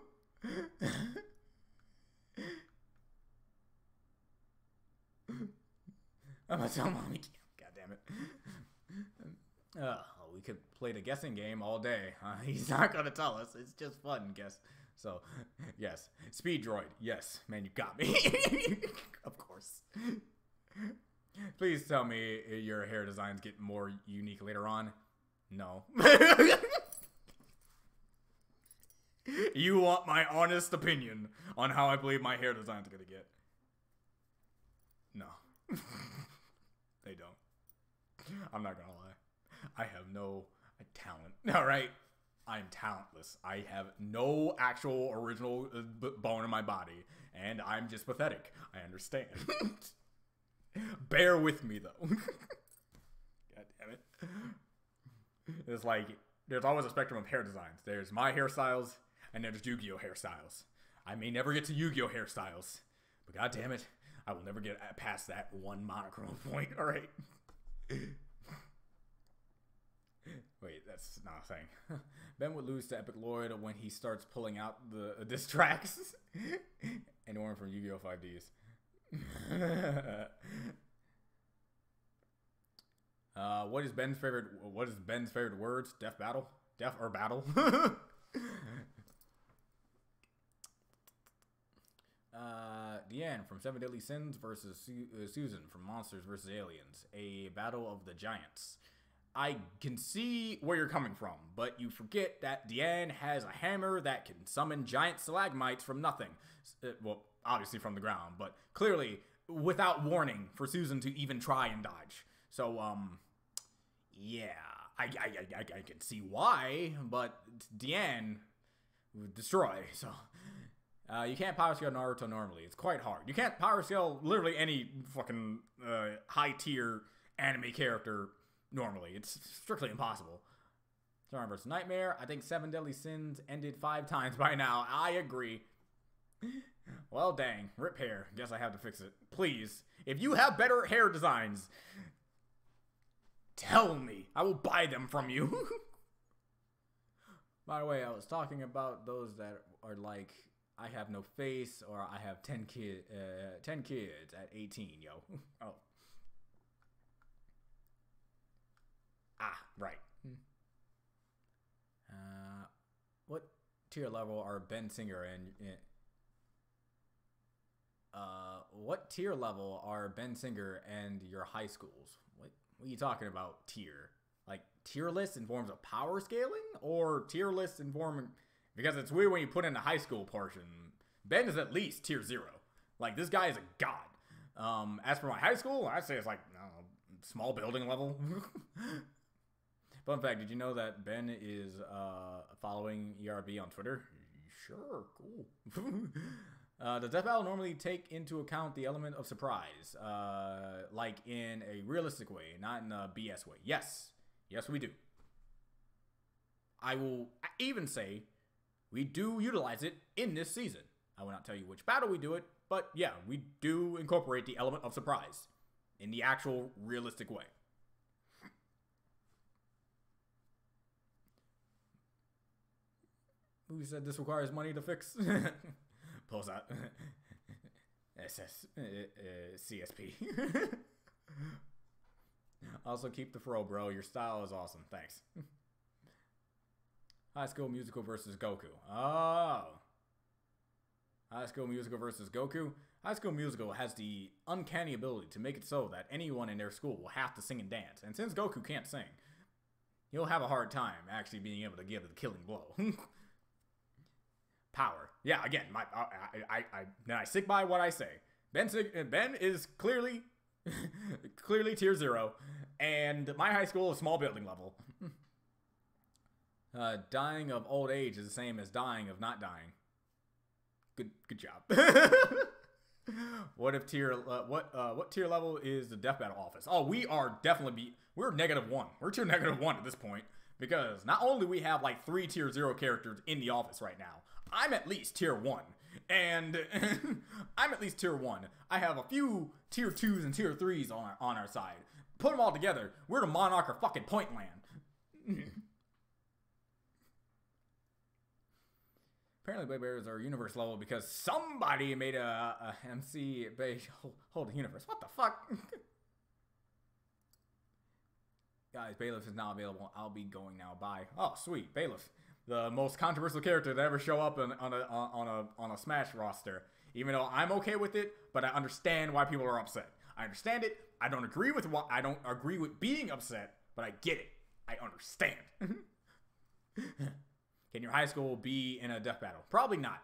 I'm gonna tell mommy. God damn it. We could play the guessing game all day. He's not gonna tell us. It's just fun, guess. So, yes. Speed Droid. Yes. Man, you got me. Of course. Please tell me your hair designs get more unique later on. No. You want my honest opinion on how I believe my hair design's gonna get? No. They don't. I'm not gonna lie. I have no talent. Alright? I'm talentless. I have no actual original bone in my body. And I'm just pathetic. I understand. Bear with me, though. God damn it. It's like, there's always a spectrum of hair designs. There's my hairstyles, and there's Yu-Gi-Oh hairstyles. I may never get to Yu-Gi-Oh hairstyles, but god damn it, I will never get past that one monochrome point. Alright. Wait, that's not a thing. Ben would lose to Epic Lloyd when he starts pulling out the diss tracks. Anyone from Yu-Gi-Oh 5Ds. What is Ben's favorite words? Death battle? Death or battle? Deanne from Seven Deadly Sins versus Susan from Monsters vs. Aliens. A battle of the giants. I can see where you're coming from, but you forget that Deanne has a hammer that can summon giant stalagmites from nothing. Well, obviously from the ground, but clearly without warning for Susan to even try and dodge. So, yeah, I can see why, but Deanne would destroy, so... you can't power scale Naruto normally. It's quite hard. You can't power scale literally any fucking high tier anime character normally. It's strictly impossible. Storm vs. Nightmare. I think 7 Deadly Sins ended 5 times by now. I agree. Well, dang. Rip hair. Guess I have to fix it. Please. If you have better hair designs, tell me. I will buy them from you. By the way, I was talking about those that are like, I have no face, or I have 10 kids at 18, yo. Oh. Ah, right. What tier level are Ben Singer and what tier level are Ben Singer and your high schools? What are you talking about, tier? Like tier lists in forms of power scaling, or tier lists in form? Because it's weird when you put in the high school portion. Ben is at least tier 0. Like, this guy is a god. As for my high school, I'd say it's like, I don't know, small building level. Fun fact, did you know that Ben is following ERB on Twitter? Sure, cool. Does Death Battle normally take into account the element of surprise? Like in a realistic way, not in a BS way? Yes. Yes, we do. I will even say we do utilize it in this season. I will not tell you which battle we do it, but yeah, we do incorporate the element of surprise in the actual realistic way. Who said this requires money to fix? Pulls out. CSP. Also, keep the fro, bro. Your style is awesome. Thanks. High School Musical versus Goku. Oh. High School Musical versus Goku. High School Musical has the uncanny ability to make it so that anyone in their school will have to sing and dance. And since Goku can't sing, he'll have a hard time actually being able to give the killing blow. Power. Yeah, again, I stick by what I say. Ben is clearly tier 0, and my high school is small building level. Dying of old age is the same as dying of not dying. Good job. What tier level is the Death Battle office? Oh, we are definitely we're -1. We're tier -1 at this point, because not only we have like 3 tier 0 characters in the office right now. I'm at least tier 1, and I'm at least tier 1. I have a few tier 2s and tier 3s on our side. Put them all together, we're the Monarch of fucking Point Land. Apparently, Blade Bears are universe level because somebody made a MC hold the universe. What the fuck? Guys, Bailiff is now available. I'll be going now. Bye. Oh, sweet, Bailiff, the most controversial character to ever show up on a Smash roster. Even though I'm okay with it, but I understand why people are upset. I understand it. I don't agree with being upset, but I get it. I understand. Can your high school be in a death battle? Probably not.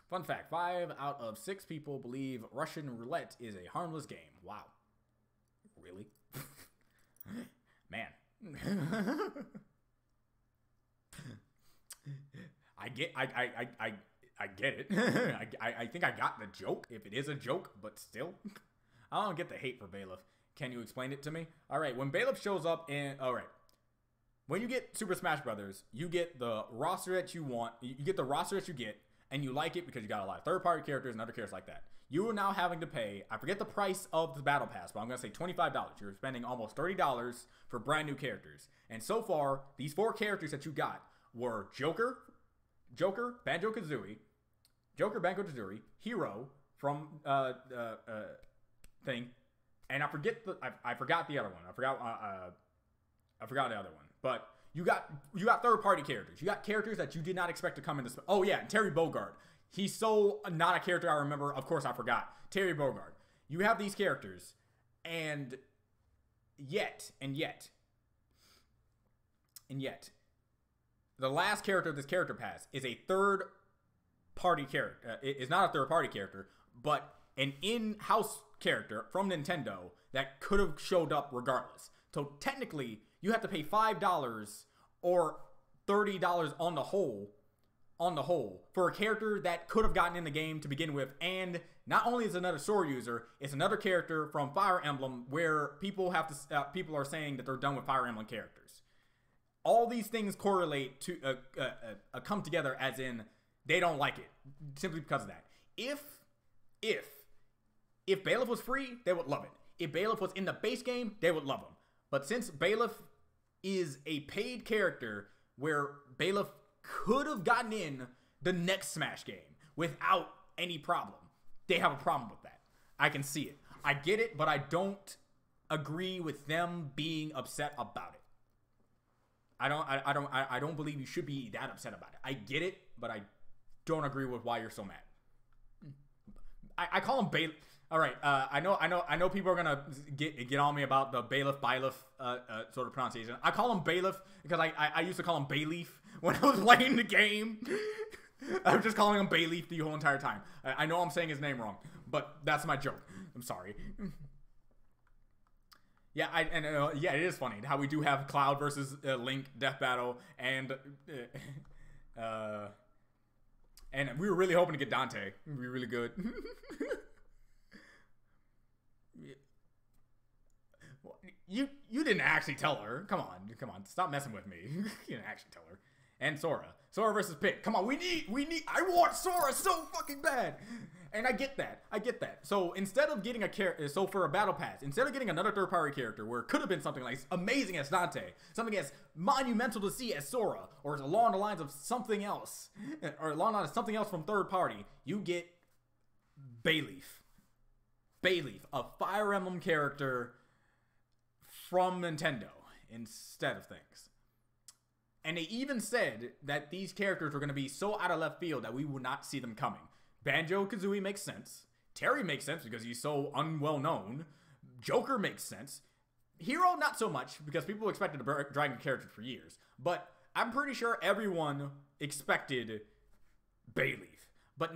Fun fact, 5 out of 6 people believe Russian roulette is a harmless game. Wow. Really? Man. I get it. I think I got the joke, if it is a joke, but still. I don't get the hate for Bailiff. Can you explain it to me? Alright, when Bailiff shows up in... Alright. When you get Super Smash Brothers, you get the roster that you want. You get the roster that you get, and you like it because you got a lot of third-party characters and other characters like that. You are now having to pay, I forget the price of the Battle Pass, but I'm going to say $25. You're spending almost $30 for brand new characters. And so far, these 4 characters that you got were Joker, Banjo-Kazooie, Hero from thing, and I forgot the other one. I forgot the other one. But you got third-party characters. You got characters that you did not expect to come into. Oh yeah, and Terry Bogard. He's so not a character I remember. Of course, I forgot. Terry Bogard. You have these characters, and yet, the last character of this character pass is a third-party character. It is not a third-party character, but an in-house character from Nintendo that could have showed up regardless. So technically, you have to pay $5 or $30 on the whole for a character that could have gotten in the game to begin with. And not only is it another Sora user, it's another character from Fire Emblem where people are saying that they're done with Fire Emblem characters. All these things correlate to come together as in they don't like it simply because of that. If Bailiff was free, they would love it. If Bailiff was in the base game, they would love him. But since Bailiff is a paid character where Bailiff could have gotten in the next Smash game without any problem, they have a problem with that. I can see it. I get it, but I don't agree with them being upset about it. I don't believe you should be that upset about it. I get it, but I don't agree with why you're so mad. I call him Bailiff. All right, I know people are gonna get on me about the Bailiff sort of pronunciation. I call him Bailiff because I used to call him Bayleaf when I was playing the game. I was just calling him Bayleaf the whole entire time. I know I'm saying his name wrong, but that's my joke. I'm sorry. Yeah, it is funny how we do have Cloud versus Link death battle, and we were really hoping to get Dante. It'd be really good. You didn't actually tell her. Come on, stop messing with me. You didn't actually tell her. And Sora versus Pit. Come on, we need. I want Sora so fucking bad. And I get that. So instead of getting for a battle pass, instead of getting another third-party character where it could have been something like amazing as Dante, something as monumental to see as Sora, or along the lines of something else, or along the lines of something else from third party, you get Bayleaf, a Fire Emblem character from Nintendo instead of things. And they even said that these characters were going to be so out of left field that we would not see them coming. Banjo-Kazooie makes sense. Terry makes sense because he's so unwell known. Joker makes sense. Hero, not so much, because people expected a Dragon character for years. But I'm pretty sure everyone expected Bayleaf. But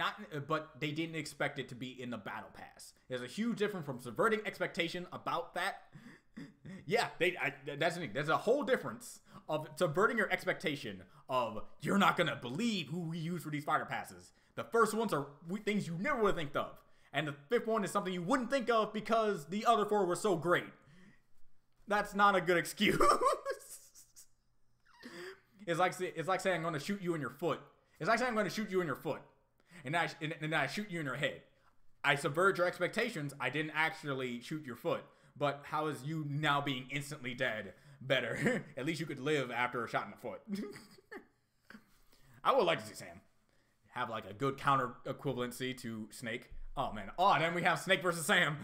they didn't expect it to be in the Battle Pass. There's a huge difference from subverting expectation about that. Yeah, that's the thing. There's a whole difference of subverting your expectation of you're not gonna believe who we use for these fighter passes. The first ones are things you never would think of, and the fifth one is something you wouldn't think of because the other 4 were so great. That's not a good excuse. It's like saying I'm gonna shoot you in your foot. It's like saying I'm gonna shoot you in your foot, and then I shoot you in your head. I subvert your expectations. I didn't actually shoot your foot. But how is you now being instantly dead better? At least you could live after a shot in the foot. I would like to see Sam have like a good counter equivalency to Snake. Oh man. Oh, then we have Snake versus Sam.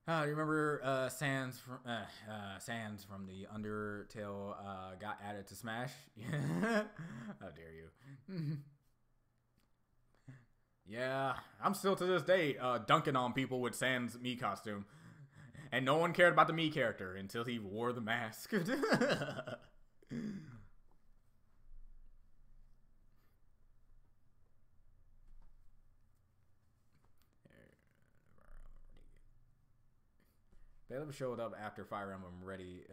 Do you remember Sans from the Undertale got added to Smash? How dare you? Yeah, I'm still to this day dunking on people with Sans Mii costume. And no one cared about the Mii character until he wore the mask. Bailiff showed up after Fire Emblem ready.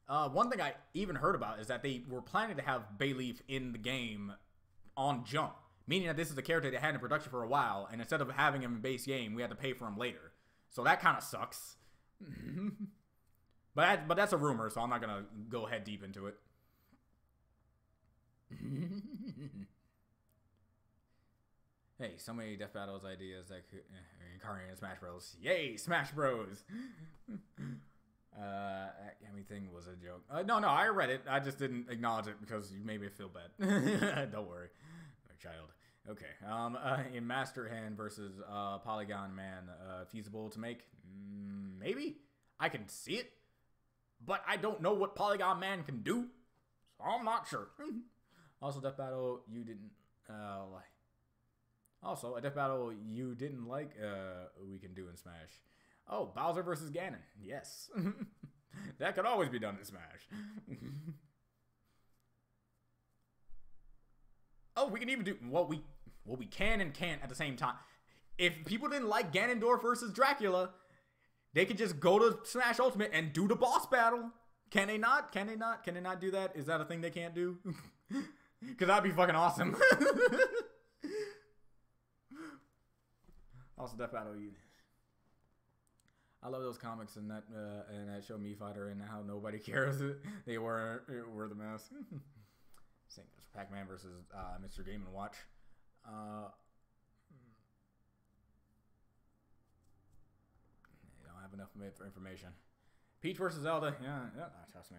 One thing I even heard about is that they were planning to have Bayleaf in the game on jump, meaning that this is a character that had in production for a while, and instead of having him in base game, we had to pay for him later. So that kind of sucks. but that's a rumor, so I'm not gonna go head deep into it. Hey, so many Death Battles ideas that could incarnate in Smash Bros. Yay, Smash Bros. Everything was a joke. No, I read it. I just didn't acknowledge it because you made me feel bad. Don't worry, my child. Okay. In Master Hand versus Polygon Man, feasible to make? Maybe. I can see it, but I don't know what Polygon Man can do, so I'm not sure. Also, Death Battle you didn't like. Also, a Death Battle you didn't like. We can do in Smash. Oh, Bowser versus Ganon. Yes. That could always be done in Smash. Oh, we can even do what we can and can't at the same time. If people didn't like Ganondorf versus Dracula, they could just go to Smash Ultimate and do the boss battle. Can they not? Can they not? Can they not do that? Is that a thing they can't do? Because that'd be fucking awesome. Also, Death Battle you. I love those comics and that show Mii Fighter and how nobody cares. They were the mask. Same as Pac-Man versus Mr. Game & Watch. They don't have enough information. Peach versus Zelda. Yeah, trust me.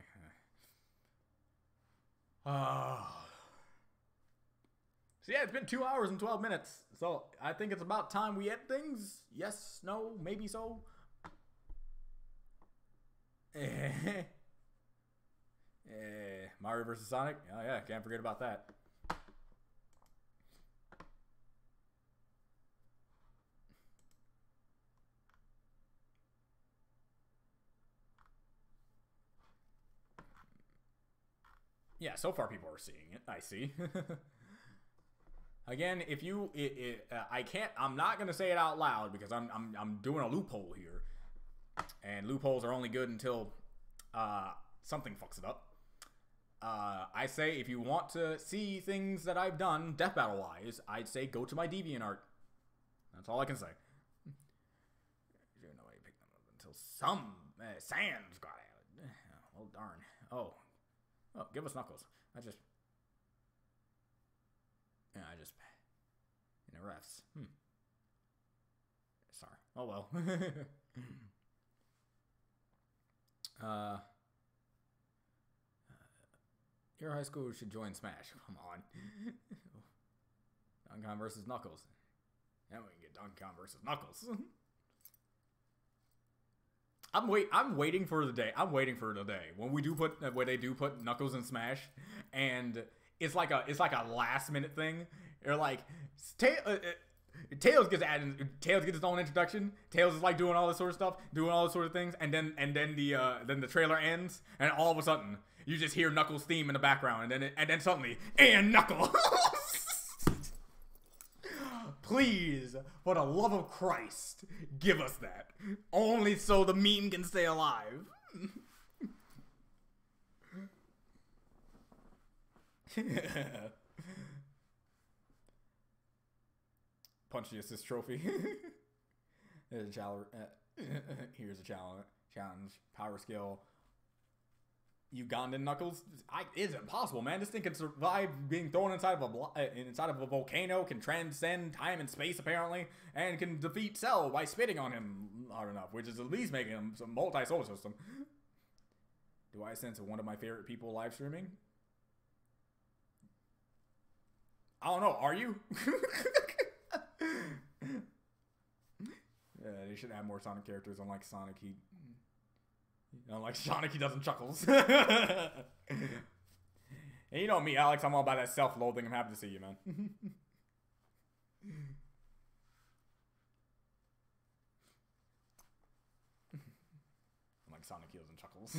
So yeah, it's been 2 hours and 12 minutes. So I think it's about time we end things. Yes, no, maybe so. Mario vs. Sonic. Oh yeah, can't forget about that. Yeah, so far people are seeing it. I see. Again, if you, I'm not gonna say it out loud because I'm doing a loophole here, and loopholes are only good until something fucks it up. I say if you want to see things that I've done Death Battle wise, I'd say go to my DeviantArt. That's all I can say. Nobody picked them up until some Sans got out. Oh darn. Oh, give us Knuckles. I just in the refs. Sorry. Oh well. Your high school should join Smash. Come on. Donkey Kong versus Knuckles. Yeah, we can get Donkey Kong versus Knuckles. I'm waiting for the day. I'm waiting for the day when they do put Knuckles in Smash, and it's like a last minute thing. They're like, Tails gets his own introduction. Tails is like doing all this sort of stuff, doing all this sort of things, and then the trailer ends, and all of a sudden you just hear Knuckles' theme in the background, and then suddenly Knuckles. Please, for the love of Christ, give us that. Only so the meme can stay alive. Punch the assist trophy. Here's a challenge. Here's a challenge. Power skill. Ugandan Knuckles. It's impossible, man. This thing can survive being thrown inside of a volcano, can transcend time and space apparently, and can defeat Cell by spitting on him hard enough, which is at least making him some multi-solar system. Do I sense one of my favorite people live streaming? I don't know. Are you? Yeah, they should add more Sonic characters. Unlike Sonic, he doesn't chuckles. And you know me, Alex. I'm all about that self-loathing. I'm happy to see you, man. like Sonic heals and chuckles.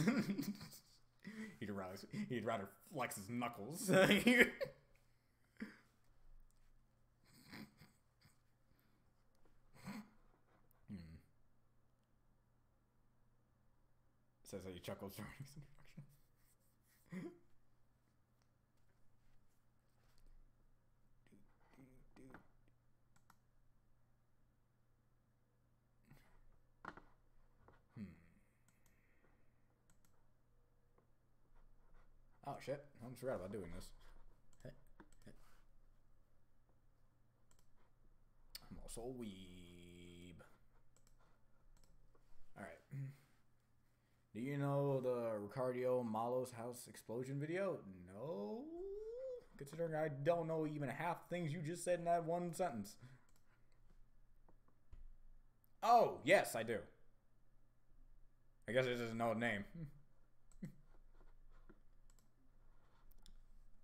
He'd rather flex his knuckles. Says how you chuckles during his introduction. Oh shit, I almost forgot about doing this. I'm also a weeb. Alright. Do you know the Ricardo Malos house explosion video? No? Considering I don't know even half things you just said in that one sentence. Oh, yes, I do. I guess I just doesn't know the name.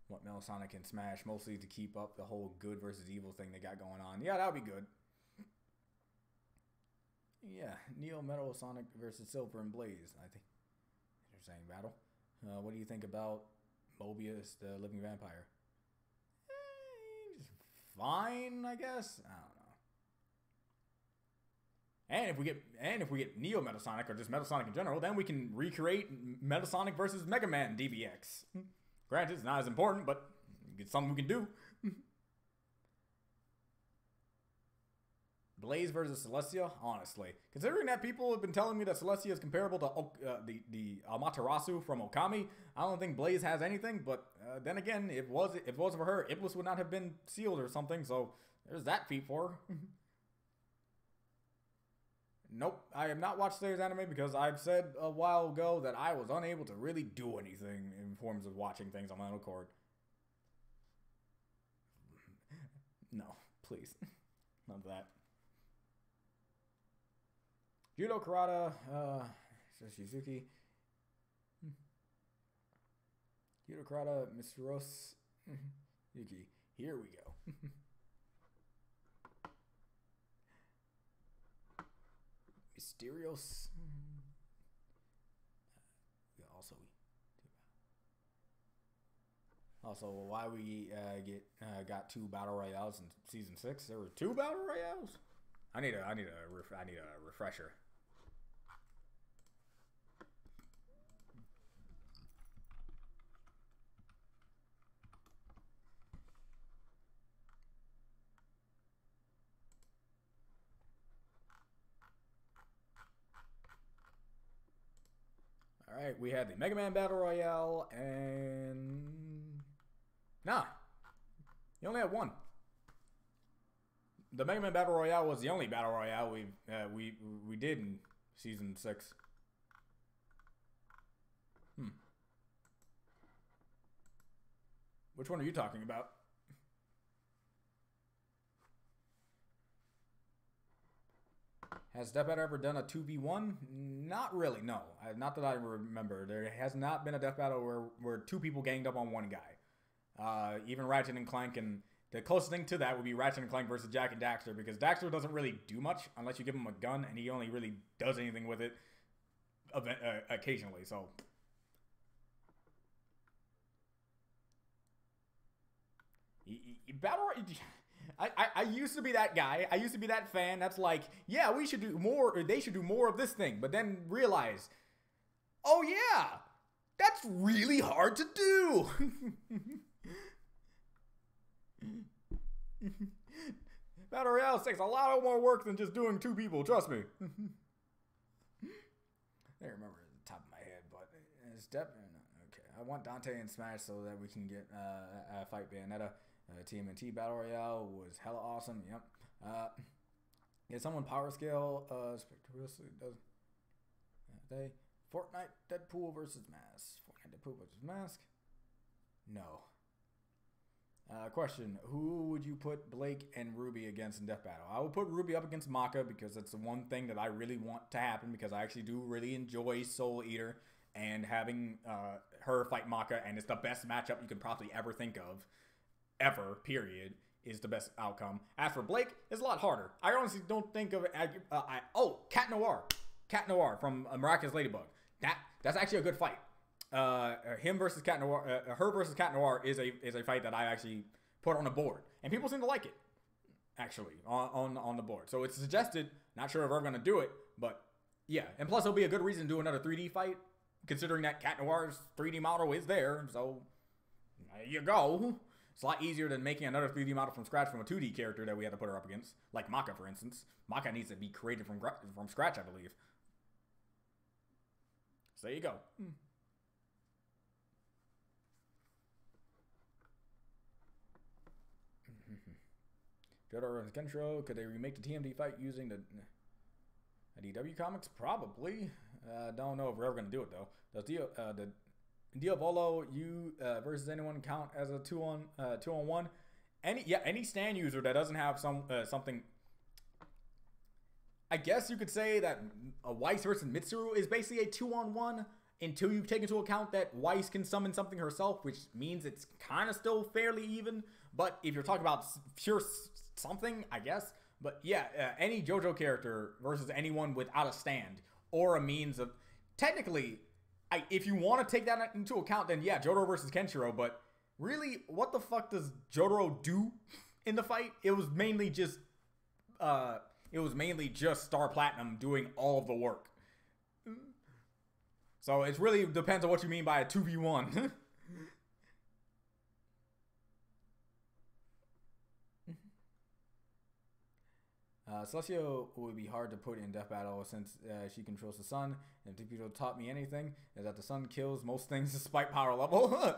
What Metasonic can smash, mostly to keep up the whole good versus evil thing they got going on. Yeah, that would be good. Yeah, Neo Metal Sonic versus Silver and Blaze. I think interesting battle. What do you think about Mobius, the living vampire? Just fine, I guess. I don't know. And if we get Neo Metasonic or just Metasonic in general, then we can recreate Metasonic versus Mega Man DBX. Granted, it's not as important, but it's something we can do. Blaze versus Celestia, honestly. Considering that people have been telling me that Celestia is comparable to the Amaterasu from Okami, I don't think Blaze has anything, but then again, if it was for her, Iblis would not have been sealed or something, so there's that feat for her. Nope, I have not watched Slayer's anime because I've said a while ago that I was unable to really do anything in forms of watching things on my own accord. No, please. None of that. Judo Karada, Shizuki. Judo Karada, Mr. Rose. Yuki. Here we go. Mysterios. Also, why we got 2 battle royales in season 6? There were 2 battle royales. I need a refresher. Alright, we had the Mega Man Battle Royale, and... Nah. You only had 1. The Mega Man Battle Royale was the only Battle Royale we did in Season 6. Which one are you talking about? Has Death Battle ever done a 2v1? Not really, no. Not that I remember. There has not been a Death Battle where 2 people ganged up on 1 guy. Even Ratchet and Clank, and the closest thing to that would be Ratchet and Clank versus Jak and Daxter, because Daxter doesn't really do much unless you give him a gun, and he only really does anything with it occasionally, so... I used to be that guy. I used to be that fan that's like, yeah, we should do more, or they should do more of this thing, but then realize, oh yeah, that's really hard to do. Battle Royale takes a lot more work than just doing 2 people, trust me. I don't remember the top of my head, but it's definitely, okay. I want Dante in Smash so that we can get fight Bayonetta. TMNT Battle Royale was hella awesome. Yep. Get someone power scale spectacularly does they Fortnite Deadpool versus Mask. Fortnite Deadpool versus Mask. No. Question: who would you put Blake and Ruby against in Death Battle? I would put Ruby up against Maka because that's the one thing that I really want to happen, because I actually do really enjoy Soul Eater, and having her fight Maka, and it's the best matchup you could probably ever think of. Ever, period, is the best outcome. As for Blake, it's a lot harder. I honestly don't think of it. Cat Noir. Cat Noir from Miraculous Ladybug. That's actually a good fight. Him versus Cat Noir, her versus Cat Noir is a fight that I actually put on the board, and people seem to like it. Actually, on the board, so it's suggested. Not sure if we're gonna do it, but yeah, and plus it'll be a good reason to do another 3D fight, considering that Cat Noir's 3D model is there. So there you go. It's a lot easier than making another 3D model from scratch from a 2D character that we had to put her up against, like Maka, for instance. Maka needs to be created from scratch, I believe. So there you go. Jotaro and Kenshiro, could they remake the TMD fight using the DW comics? Probably. Don't know if we're ever going to do it, though. Does the Diavolo you versus anyone count as a 2-on-1? Any stand user that doesn't have something. I guess you could say that a Weiss versus Mitsuru is basically a 2-on-1 until you take into account that Weiss can summon something herself, which means it's kind of still fairly even. But if you're talking about pure something, I guess. But yeah, any JoJo character versus anyone without a stand or a means of... Technically, if you want to take that into account, then yeah, Jotaro versus Kenshiro. But really, what the fuck does Jotaro do in the fight? It was mainly just... Star Platinum doing all of the work. So it really depends on what you mean by a 2v1. Celestia would be hard to put in death battle since she controls the sun. And if people taught me anything, is that the sun kills most things despite power level.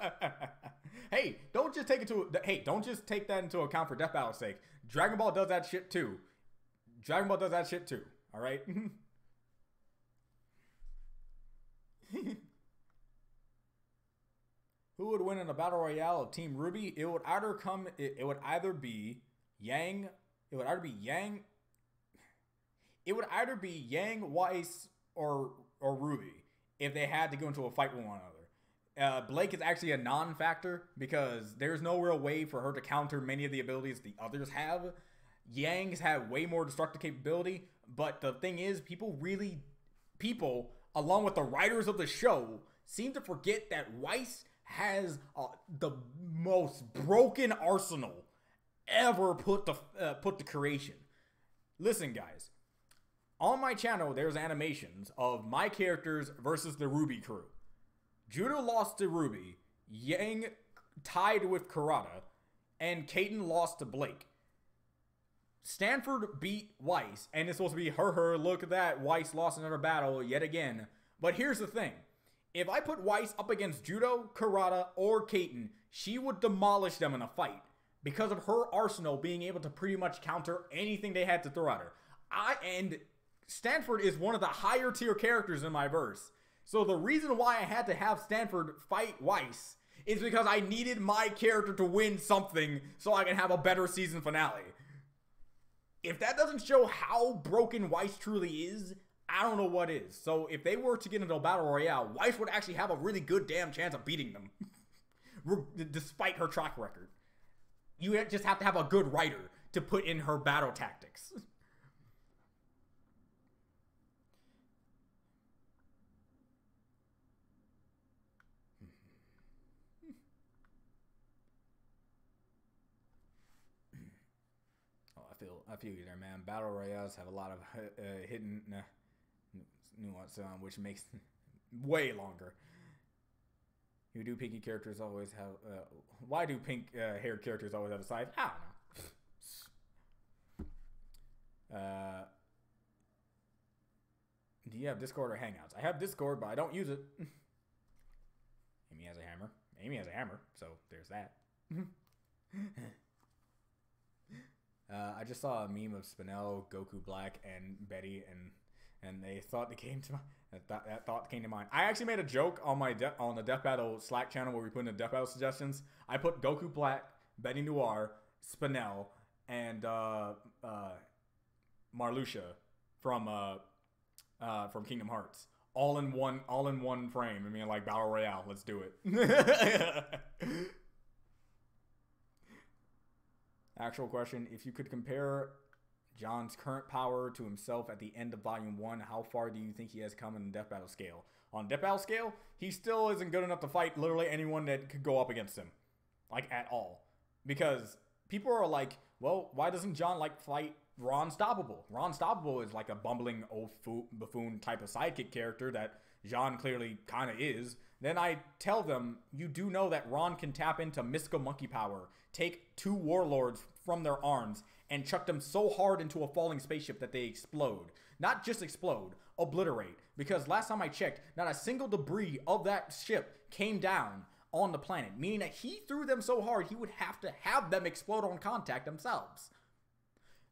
Hey, don't just take that into account for death battle's sake. Dragon Ball does that shit too. All right. Who would win in a battle royale of Team Ruby? It would either be Yang, Weiss, or Ruby if they had to go into a fight with one another. Blake is actually a non-factor because there's no real way for her to counter many of the abilities the others have. Yang's have way more destructive capability, but the thing is, people, along with the writers of the show, seem to forget that Weiss has the most broken arsenal ever put to creation. Listen, guys. On my channel, there's animations of my characters versus the Ruby crew. Judo lost to Ruby, Yang tied with Kurata, and Kaiten lost to Blake. Stanford beat Weiss, and it's supposed to be look at that, Weiss lost another battle yet again. But here's the thing. If I put Weiss up against Judo, Kurata, or Kaiten, she would demolish them in a fight because of her arsenal being able to pretty much counter anything they had to throw at her. And Stanford is one of the higher tier characters in my verse. So the reason why I had to have Stanford fight Weiss is because I needed my character to win something so I can have a better season finale. If that doesn't show how broken Weiss truly is, I don't know what is. So if they were to get into a battle royale, Weiss would actually have a really good damn chance of beating them. Despite her track record. You just have to have a good writer to put in her battle tactics. I feel you there, man. Battle royales have a lot of hidden nuance, which makes way longer. You do pinky characters always have? Why do pink haired characters always have a side? I don't know. Do you have Discord or Hangouts? I have Discord, but I don't use it. Amy has a hammer. Amy has a hammer, so there's that. I just saw a meme of Spinel, Goku Black, and Betty, and they thought that thought came to mind. I actually made a joke on on the Death Battle Slack channel where we put in the Death Battle suggestions. I put Goku Black, Betty Noir, Spinel, and Marluxia from Kingdom Hearts, all in one frame. I mean, like Battle Royale. Let's do it. Actual question: if you could compare John's current power to himself at the end of Volume 1, how far do you think he has come in the Death Battle scale? on Death scale, he still isn't good enough to fight literally anyone that could go up against him. Like, at all. Because people are like, well, why doesn't John, like, fight Ron Stoppable? Ron Stoppable is like a bumbling old buffoon type of sidekick character that John clearly kind of is. Then I tell them, you do know that Ron can tap into mystical monkey power, take 2 warlords from their arms, and chuck them so hard into a falling spaceship that they explode. Not just explode, obliterate. Because last time I checked, not a single debris of that ship came down on the planet, meaning that he threw them so hard he would have to have them explode on contact themselves.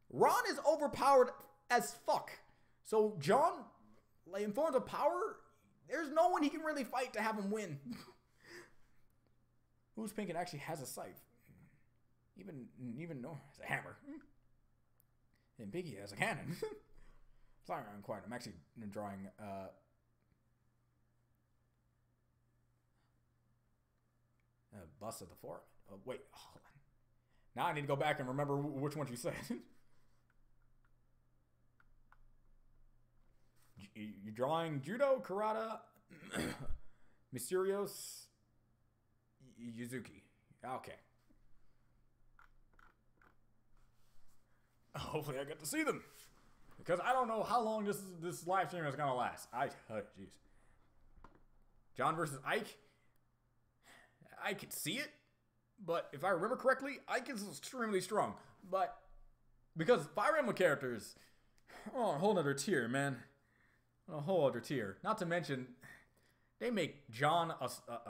Ron is overpowered as fuck. So John, like, in forms of power, there's no one he can really fight to have him win. Who's Pink and actually has a scythe? Even no, has a hammer. And Biggie has a cannon. Sorry, I'm quiet. I'm actually drawing bust of the forehead. Oh, wait, hold on. Now I need to go back and remember which ones you said. You're drawing Judo, Karada, Mysterios, Yuzuki. Okay. Hopefully I get to see them. Because I don't know how long this live stream is going to last. Jeez. John versus Ike. I could see it. But if I remember correctly, Ike is extremely strong. But because Fire Emblem characters are a whole other tier, man. A whole other tier. Not to mention, they make John a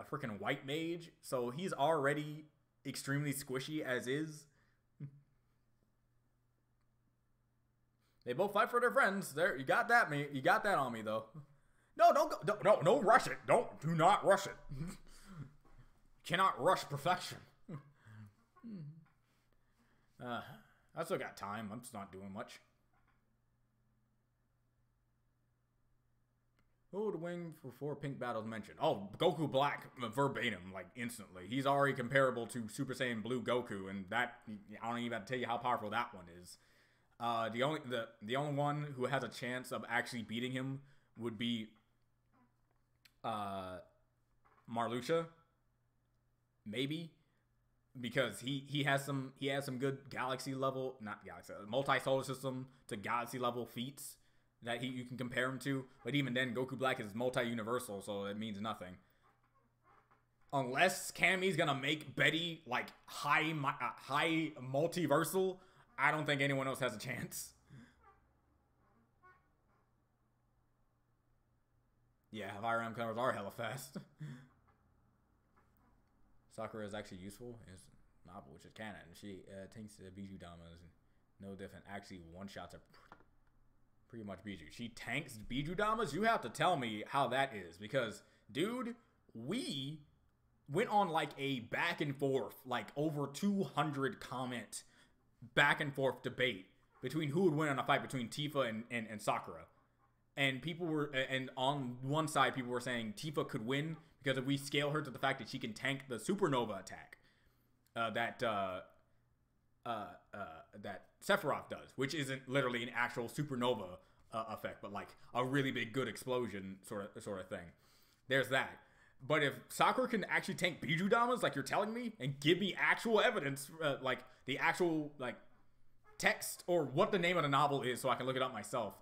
freaking white mage, so he's already extremely squishy as is. They both fight for their friends. There, you got that, me. You got that on me, though. No, don't go. No, rush it. Do not rush it. Cannot rush perfection. I still got time. I'm just not doing much. Who would win for 4 pink battles mentioned? Oh, Goku Black, verbatim, like instantly. He's already comparable to Super Saiyan Blue Goku, and that, I don't even have to tell you how powerful that one is. The only one who has a chance of actually beating him would be Marluxia, maybe, because he has some good multi-solar system to galaxy level feats that you can compare him to. But even then, Goku Black is multi-universal, so it means nothing. Unless Cammy's gonna make Betty like high multiversal, I don't think anyone else has a chance. Yeah, Fire Emblem colors are hella fast. Sakura is actually useful. Is novel, which is canon. She tanks the Biju Damas. No different. Actually, one-shots are pretty much Biju. She tanks Biju Damas? You have to tell me how that is. Because, dude, we went on like a back and forth, like over 200 comment back and forth debate between who would win on a fight between Tifa and Sakura. And people were, and on one side, people were saying Tifa could win because if we scale her to the fact that she can tank the supernova attack that Sephiroth does, which isn't literally an actual supernova effect, but like a really big good explosion sort of thing. There's that. But if Sakura can actually tank Biju Damas, like you're telling me, and give me actual evidence, like the actual like text or what the name of the novel is, so I can look it up myself,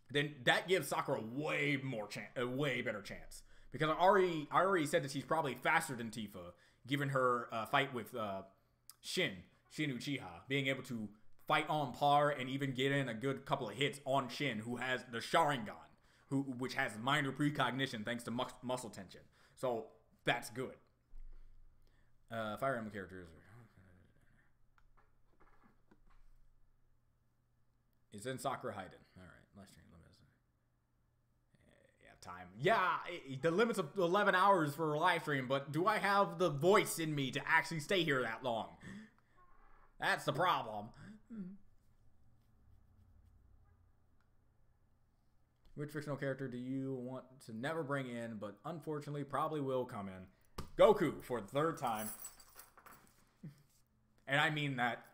then that gives Sakura a way better chance. Because I already said that she's probably faster than Tifa, given her fight with Shin Uchiha, being able to fight on par and even get in a good couple of hits on Shin, who has the Sharingan, which has minor precognition thanks to muscle tension. So that's good. Fire Emblem characters. It's in Sakura Haiden. All right, last stream limits. Yeah, time. Yeah, the limit's of 11 hours for a live stream, but do I have the voice in me to actually stay here that long? That's the problem. Which fictional character do you want to never bring in, but unfortunately probably will come in? Goku for the 3rd time. And I mean that.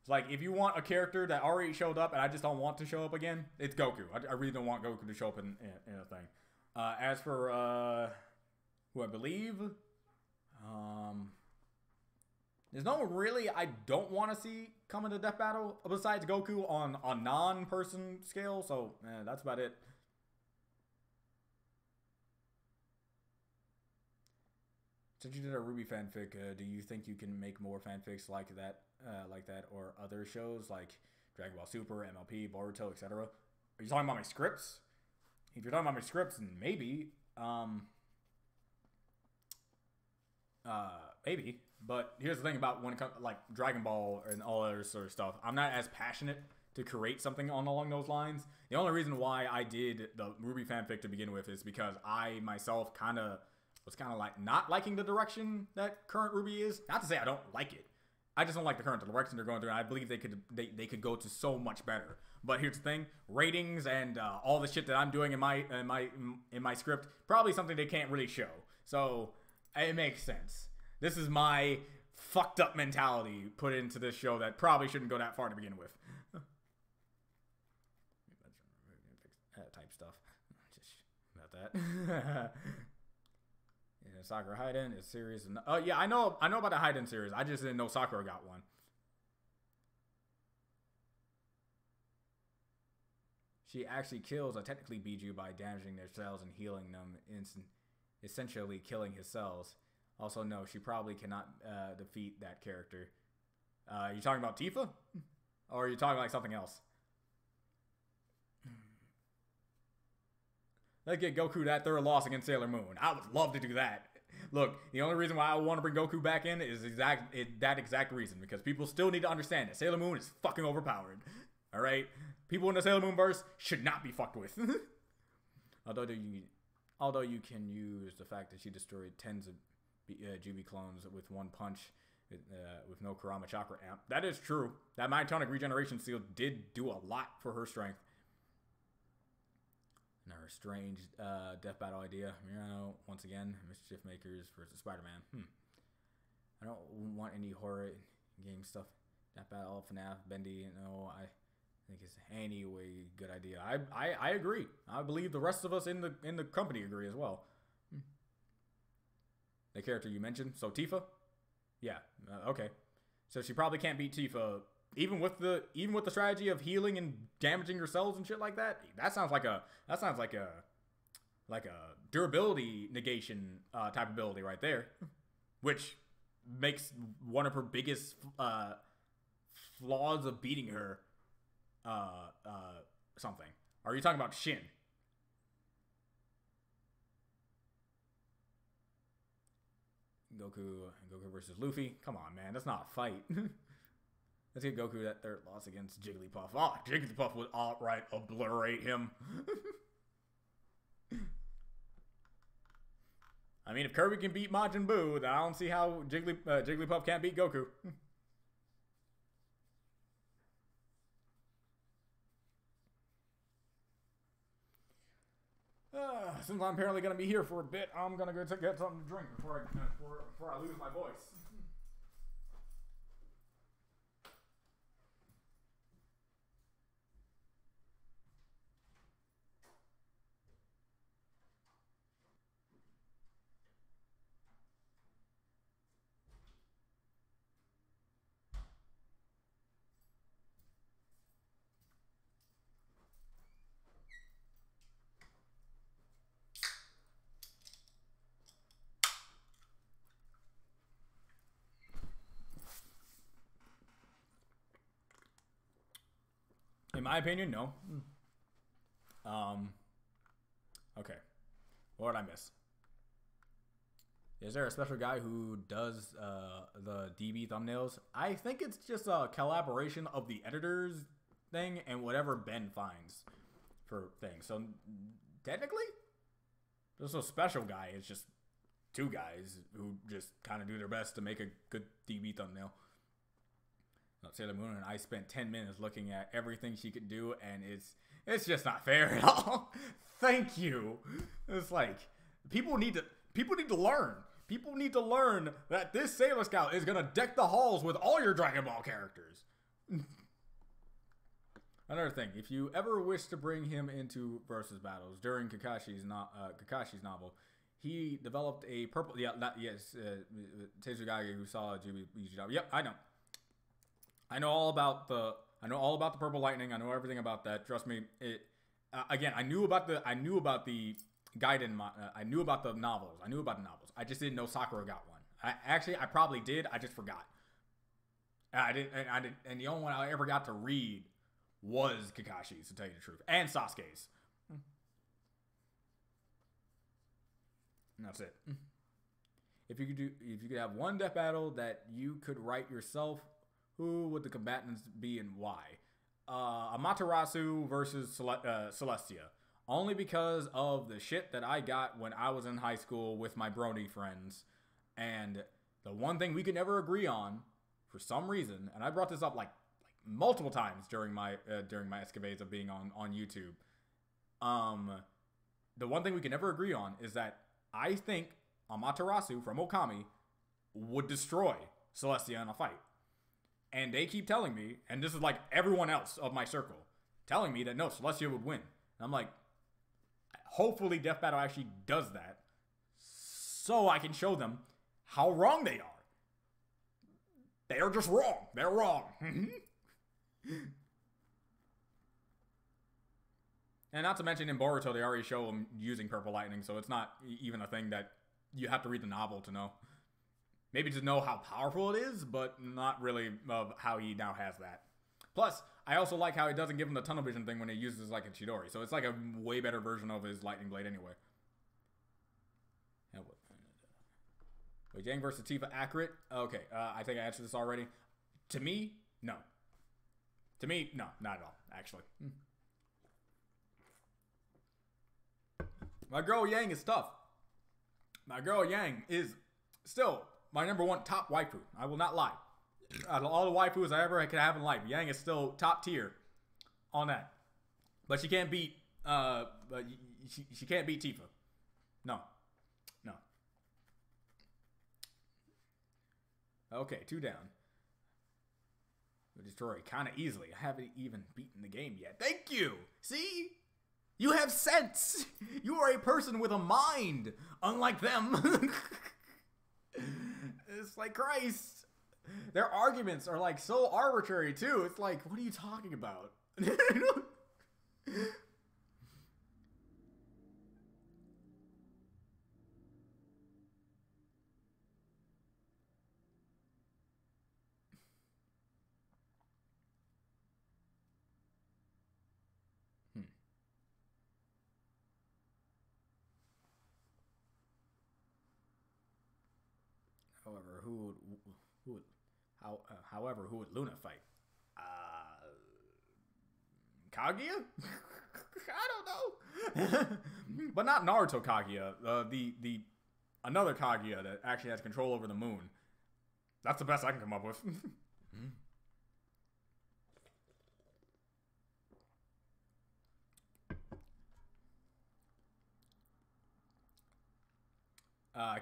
It's like, if you want a character that already showed up and I just don't want to show up again, it's Goku. I really don't want Goku to show up in a thing. As for who I believe, there's no one really I don't want to see come into Death Battle besides Goku on non-person scale. So that's about it. Since you did a RWBY fanfic, do you think you can make more fanfics like that, or other shows like Dragon Ball Super, MLP, Boruto, etc.? Are you talking about my scripts? If you're talking about my scripts, then maybe, maybe. But here's the thing about when it comes like Dragon Ball and all other sort of stuff. I'm not as passionate to create something along those lines. The only reason why I did the RWBY fanfic to begin with is because I myself was kind of like not liking the direction that current RWBY is. Not to say I don't like it. I just don't like the current direction they're going through, and I believe they could go to so much better. But here's the thing: ratings and all the shit that I'm doing in my script, probably something they can't really show. So it makes sense. This is my fucked up mentality put into this show that probably shouldn't go that far to begin with. Type stuff. Just about that. Yeah, Sakura Hiden is serious. Oh yeah, I know about the Hiden series. I just didn't know Sakura got one. She actually kills, technically Biju by damaging their cells and healing them, essentially killing his cells. Also, no, she probably cannot defeat that character. You talking about Tifa? Or are you talking like something else? Let's get Goku that third loss against Sailor Moon. I would love to do that. Look, the only reason why I want to bring Goku back in is that exact reason. Because people still need to understand that Sailor Moon is fucking overpowered. Alright? People in the Sailor Moon verse should not be fucked with. Although you can use the fact that she destroyed tens of GB clones with one punch with no Kurama Chakra amp. That is true. That Myotonic Regeneration Seal did do a lot for her strength. And her strange death battle idea. You know, once again, Mischief Makers versus Spider-Man. I don't want any horror game stuff. Death battle, FNAF, Bendy. No, I think it's anyway good idea. I agree. I believe the rest of us in the company agree as well. The character you mentioned, so Tifa, yeah, okay. So she probably can't beat Tifa, even with the strategy of healing and damaging her cells and shit like that. That sounds like a durability negation type ability right there, which makes one of her biggest flaws of beating her something. Are you talking about Shin? Goku versus Luffy. Come on, man. That's not a fight. Let's get Goku that third loss against Jigglypuff. Oh, Jigglypuff would outright obliterate him. I mean, if Kirby can beat Majin Buu, then I don't see how Jigglypuff can't beat Goku. Since I'm apparently going to be here for a bit, I'm going to go get something to drink before I lose my voice. In my opinion, no. Okay. What did I miss? Is there a special guy who does the DB thumbnails? I think it's just a collaboration of the editors thing and whatever Ben finds for things. So technically, there's no special guy. It's just two guys who just kind of do their best to make a good DB thumbnail. Sailor Moon and I spent 10 minutes looking at everything she could do, and it's just not fair at all. Thank you. It's like people need to learn. People need to learn that this Sailor Scout is gonna deck the halls with all your Dragon Ball characters. Another thing, if you ever wish to bring him into versus battles during Kakashi's novel, he developed a purple. Yeah, Tetsugage who saw Jubi. Yep, I know. I know all about the purple lightning. I know everything about that. Trust me. Again, I knew about the Gaiden. I knew about the novels. I just didn't know Sakura got one. I probably did. I just forgot. And the only one I ever got to read was Kakashi's, to tell you the truth, and Sasuke's. And that's it. If you could have one death battle that you could write yourself, who would the combatants be and why? Amaterasu versus Celestia. Only because of the shit that I got when I was in high school with my brony friends. And the one thing we could never agree on, for some reason, and I brought this up like multiple times during my escapades of being on YouTube. The one thing we can never agree on is that I think Amaterasu from Okami would destroy Celestia in a fight. And they keep telling me, and this is like everyone else of my circle, telling me that no, Celestia would win. And I'm like, hopefully Death Battle actually does that so I can show them how wrong they are. They are just wrong. They're wrong. And not to mention in Boruto, they already show him using Purple Lightning, so it's not even a thing that you have to read the novel to know. Maybe to know how powerful it is, but not really of how he now has that. Plus, I also like how he doesn't give him the tunnel vision thing when he uses like a Chidori, so it's like a way better version of his Lightning Blade anyway. Wait, Yang versus Tifa accurate? Okay, I think I answered this already. To me, no. To me, no, not at all, actually. My girl Yang is tough. My girl Yang is still my #1 top waifu. I will not lie. Out of all the waifus I ever could have in life, Yang is still top tier on that. But she can't beat, she can't beat Tifa. No. No. Okay, 2 down. We destroy kind of easily. I haven't even beaten the game yet. Thank you! See? You have sense! You are a person with a mind! Unlike them! It's like, Christ! Their arguments are like so arbitrary too. It's like, what are you talking about? However, who would Luna fight? Kaguya? I don't know. But not Naruto Kaguya. The another Kaguya that actually has control over the moon. That's the best I can come up with.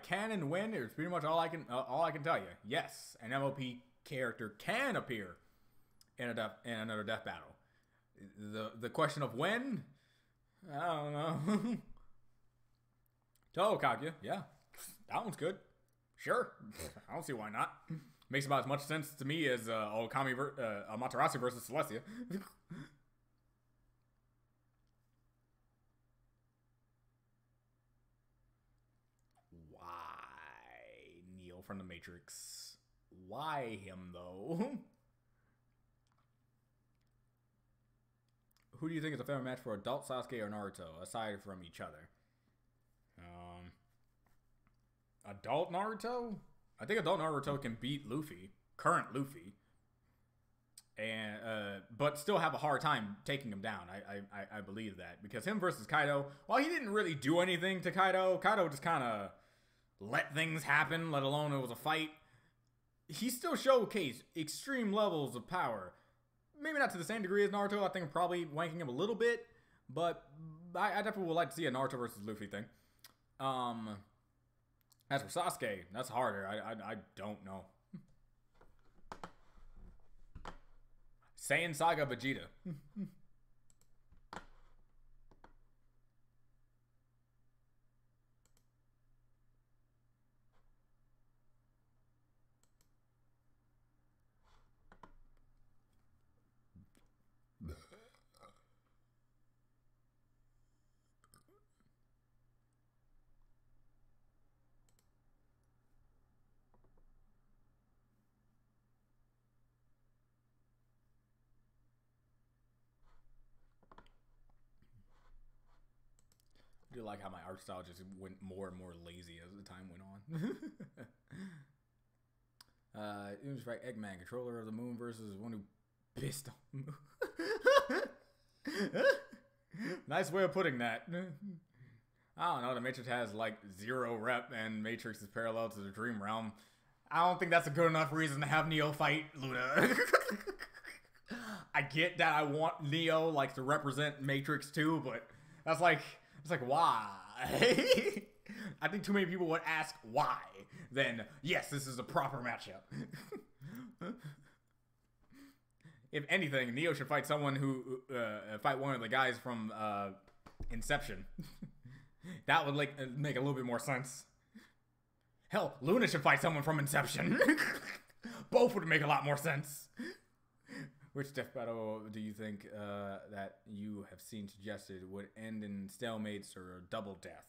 Can and when is pretty much all I can tell you. Yes, an MOP character can appear in another death battle. The question of when, I don't know. Toho Kaguya, yeah, that one's good. Sure, I don't see why not. Makes about as much sense to me as Amaterasu versus Celestia. From the Matrix. Why him, though? Who do you think is a fair match for adult Sasuke or Naruto, aside from each other? Adult Naruto? I think adult Naruto can beat Luffy, current Luffy, and but still have a hard time taking him down. I believe that, because him versus Kaido, while he didn't really do anything to Kaido just kind of let things happen, let alone it was a fight. He still showcased extreme levels of power. Maybe not to the same degree as Naruto. I think I'm probably wanking him a little bit, but I definitely would like to see a Naruto versus Luffy thing. As for Sasuke, that's harder. I don't know. Saiyan Saga Vegeta. I do like how my art style just went more and more lazy as the time went on. It was right. Eggman, controller of the moon versus one who pissed on the moon. Nice way of putting that. I don't know. The Matrix has like 0 rep, and Matrix is parallel to the Dream Realm. I don't think that's a good enough reason to have Neo fight Luna. I get that I want Neo like to represent Matrix too, but that's like. It's like, why? I think too many people would ask why. Then, yes, this is a proper matchup. If anything, Neo should fight someone who, fight one of the guys from Inception. That would make a little bit more sense. Hell, Luna should fight someone from Inception. Both would make a lot more sense. Which death battle do you think that you have seen suggested would end in stalemates or double death?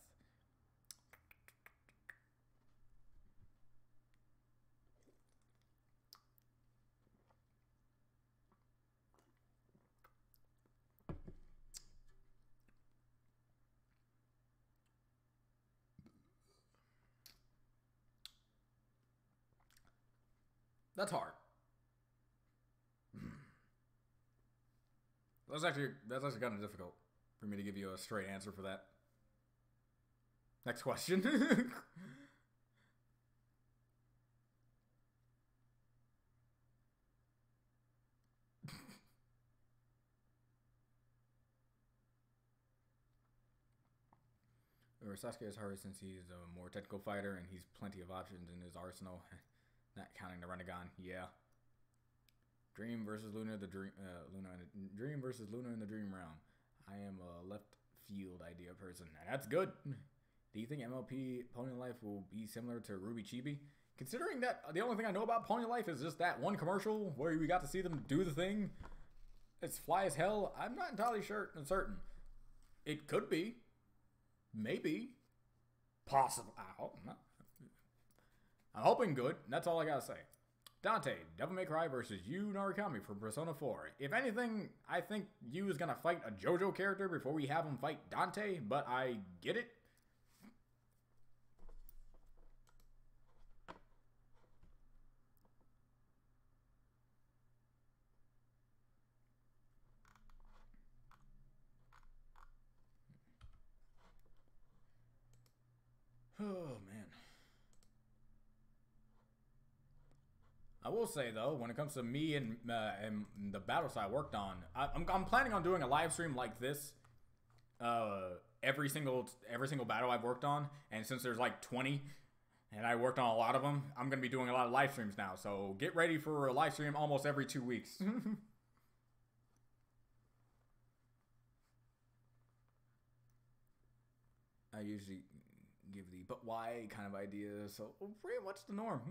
That's hard. That's actually kind of difficult for me to give you a straight answer for that. Next question. Or Sasuke is harder since he's a more technical fighter and he's plenty of options in his arsenal. Not counting the Renegon. Yeah. Dream versus Luna, Dream versus Luna in the Dream Realm. I am a left field idea person, and that's good. Do you think MLP Pony Life will be similar to Ruby Chibi? Considering that the only thing I know about Pony Life is just that one commercial where we got to see them do the thing. It's fly as hell. I'm not entirely sure and certain. It could be. Maybe. Possible. I hope not. I'm hoping good. That's all I gotta say. Dante, Devil May Cry versus Yu Narukami from Persona 4. If anything, I think Yu is gonna fight a JoJo character before we have him fight Dante, but I get it. Oh, man. I will say, though, when it comes to me and the battles I worked on, I'm planning on doing a live stream like this every single battle I've worked on. And since there's like 20, and I worked on a lot of them, I'm going to be doing a lot of live streams now. So get ready for a live stream almost every 2 weeks. I usually give the but why kind of idea, so pretty much the norm.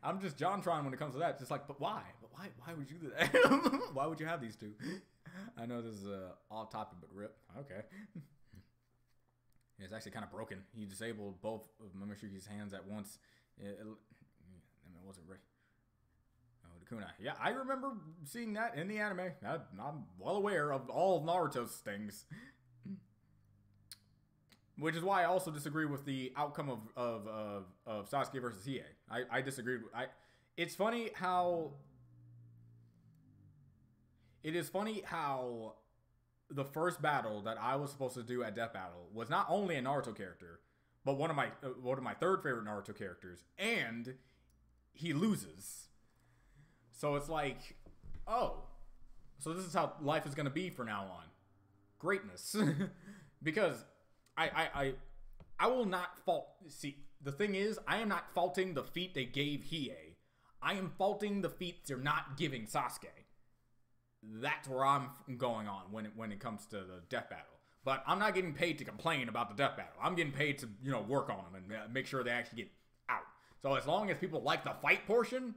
I'm just JonTron when it comes to that, just like, but why would you do that? Why would you have these two? I know this is off topic, but rip. Okay. It's actually kind of broken. He disabled both of Momoshiki's hands at once. It wasn't ready. Oh, the kunai. Yeah, I remember seeing that in the anime. I'm well aware of all of Naruto's things. Which is why I also disagree with the outcome of Sasuke versus Hiei. I disagreed. It's funny how... It is funny how the first battle that I was supposed to do at Death Battle was not only a Naruto character, but one of my third favorite Naruto characters, and he loses. So it's like, oh, so this is how life is going to be from now on. Greatness. Because I will not fault... See, the thing is, I am not faulting the feat they gave Hiei. I am faulting the feats they're not giving Sasuke. That's where I'm going on when it comes to the death battle. But I'm not getting paid to complain about the death battle. I'm getting paid to, work on them and make sure they actually get out. So as long as people like the fight portion,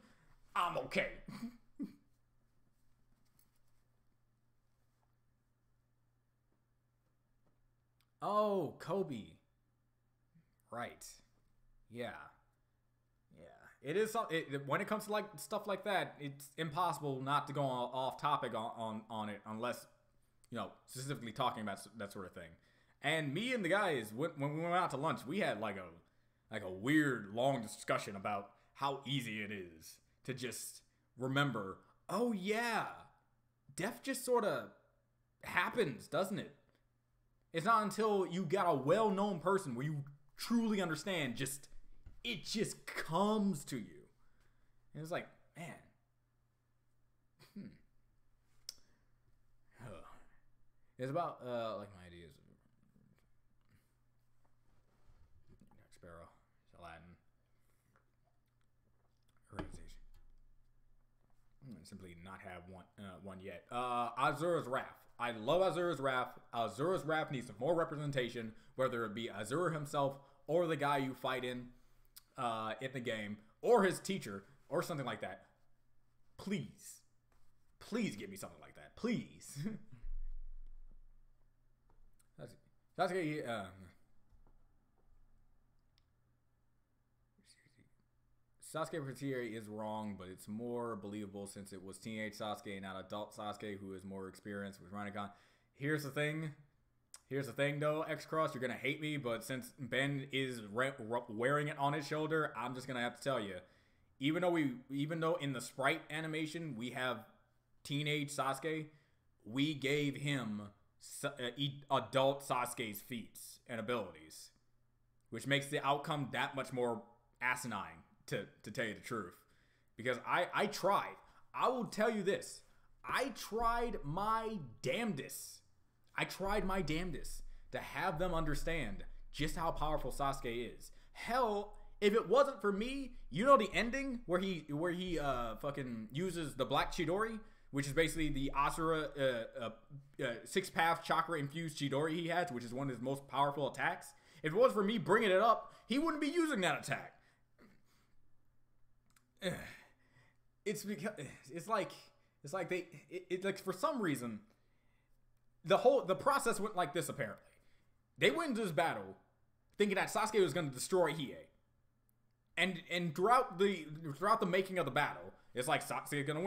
I'm okay. Oh, Kobe. Right. Yeah. Yeah. It is when it comes to like stuff like that, it's impossible not to go off topic on it unless, specifically talking about that sort of thing. And me and the guys, when we went out to lunch, we had like a weird long discussion about how easy it is to just remember, oh yeah, death just sort of happens, doesn't it? It's not until you got a well-known person where you truly understand it just comes to you. And it's like, man. It's about, like my ideas. Sparrow, Aladdin. Organization. Simply not have one yet. Azura's Wrath. I love Azura's Wrath. Azura's Wrath needs some more representation, whether it be Azura himself or the guy you fight in the game, or his teacher, or something like that. Please. Please give me something like that. Please. Sasuke, Sasuke Pretiri is wrong, but it's more believable since it was teenage Sasuke and not adult Sasuke, who is more experienced with Rinnegan. Here's the thing though, X-Cross, you're gonna hate me, but since Ben is wearing it on his shoulder, I'm just gonna have to tell you, even though in the sprite animation we have teenage Sasuke, we gave him adult Sasuke's feats and abilities, which makes the outcome that much more asinine. To tell you the truth, because I tried. I will tell you this. I tried my damnedest to have them understand just how powerful Sasuke is. Hell, if it wasn't for me, the ending where he fucking uses the Black Chidori, which is basically the Asura six-path chakra infused Chidori he has, which is one of his most powerful attacks. If it wasn't for me bringing it up, he wouldn't be using that attack. It's because it's like for some reason the process went like this. Apparently they went into this battle thinking that Sasuke was going to destroy Hiei, and throughout the making of the battle, it's like Sasuke's going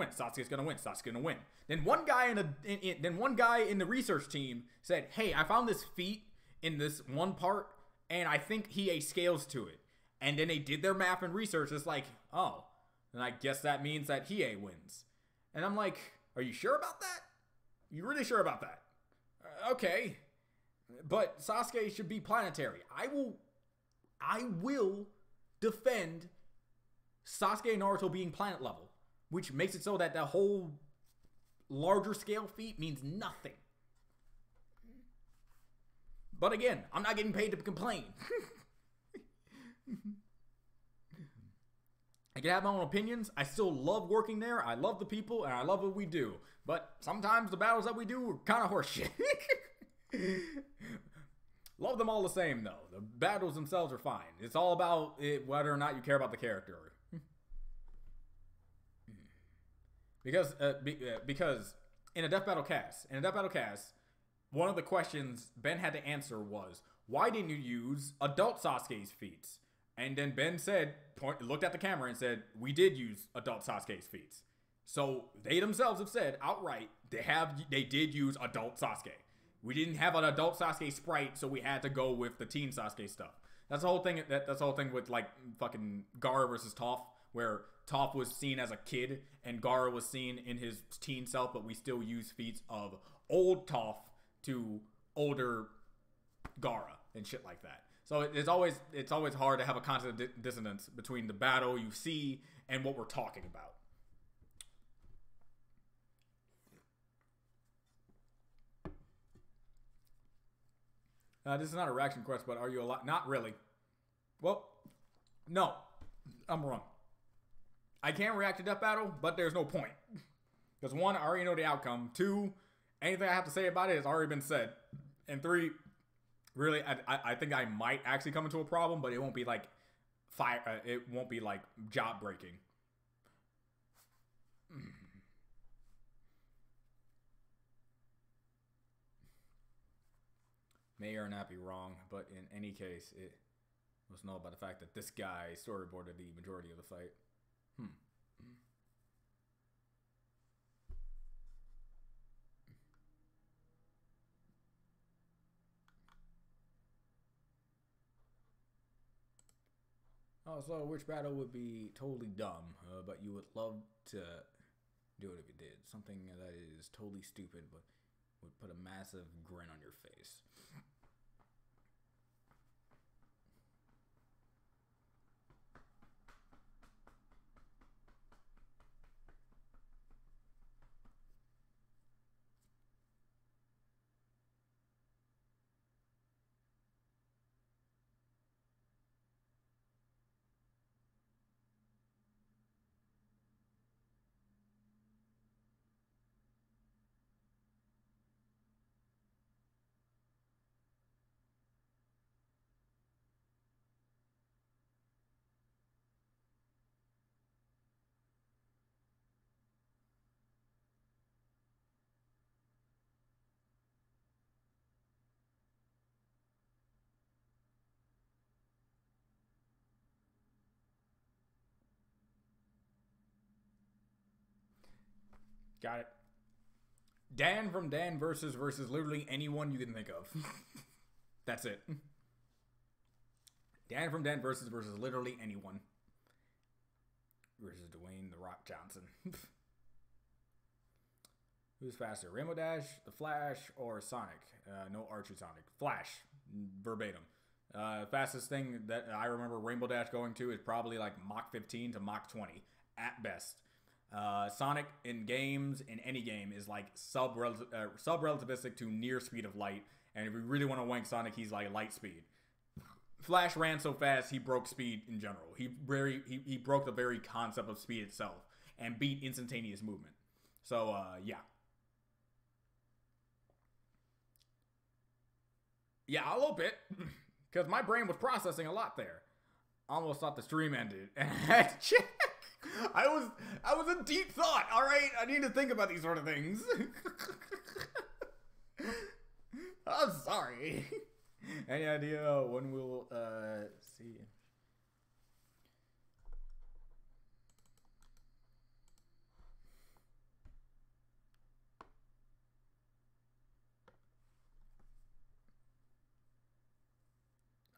to win. Then one guy in the research team said, hey, I found this feat in this one part and I think Hiei scales to it. And then they did their math and research. It's like, oh, and I guess that means that Hiei wins. And I'm like, are you sure about that? You really sure about that? Okay. But Sasuke should be planetary. I will defend Sasuke and Naruto being planet level, which makes it so that the whole larger scale feat means nothing. But again, I'm not getting paid to complain. I can have my own opinions. I still love working there. I love the people, and I love what we do. But sometimes the battles that we do are kind of horseshit. Love them all the same, though. The battles themselves are fine. It's all about whether or not you care about the character. Because in a Death Battle cast, one of the questions Ben had to answer was, why didn't you use adult Sasuke's feats? And then Ben looked at the camera and said, we did use adult Sasuke's feats. So they themselves have said outright they did use adult Sasuke. We didn't have an adult Sasuke sprite, so we had to go with the teen Sasuke stuff. That's the whole thing. That's the whole thing with like fucking Gaara versus Toph, where Toph was seen as a kid and Gaara was seen in his teen self, but we still use feats of old Toph to older Gaara and shit like that. So it's always hard to have a constant dissonance between the battle you see and what we're talking about. This is not a reaction quest, but are you alive? Not really. Well, no, I'm wrong. I can react to Death Battle, but there's no point. Because one, I already know the outcome. Two, anything I have to say about it has already been said. And three, really, I think I might actually come into a problem, but it won't be like it won't be like job breaking. May or not be wrong, but in any case, it was known by the fact that this guy storyboarded the majority of the fight. Oh, so which battle would be totally dumb, but you would love to do it if it did? Something that is totally stupid, but would put a massive grin on your face. Got it. Dan from Dan versus literally anyone you can think of. That's it. Dan from Dan versus literally anyone. Versus Dwayne The Rock Johnson. Who's faster, Rainbow Dash, The Flash, or Sonic? No Archer Sonic. Flash, verbatim. Fastest thing that I remember Rainbow Dash going to is probably like Mach 15 to Mach 20 at best. Sonic in games, in any game, is like sub-relativistic to near speed of light. And if we really want to wank Sonic, he's like light speed. Flash ran so fast, he broke speed in general. He broke the very concept of speed itself and beat instantaneous movement. So, yeah. Yeah, a little bit. Because my brain was processing a lot there. Almost thought the stream ended. And I had to check. I was in deep thought, alright? I need to think about these sort of things. I'm sorry. Any idea when we'll see?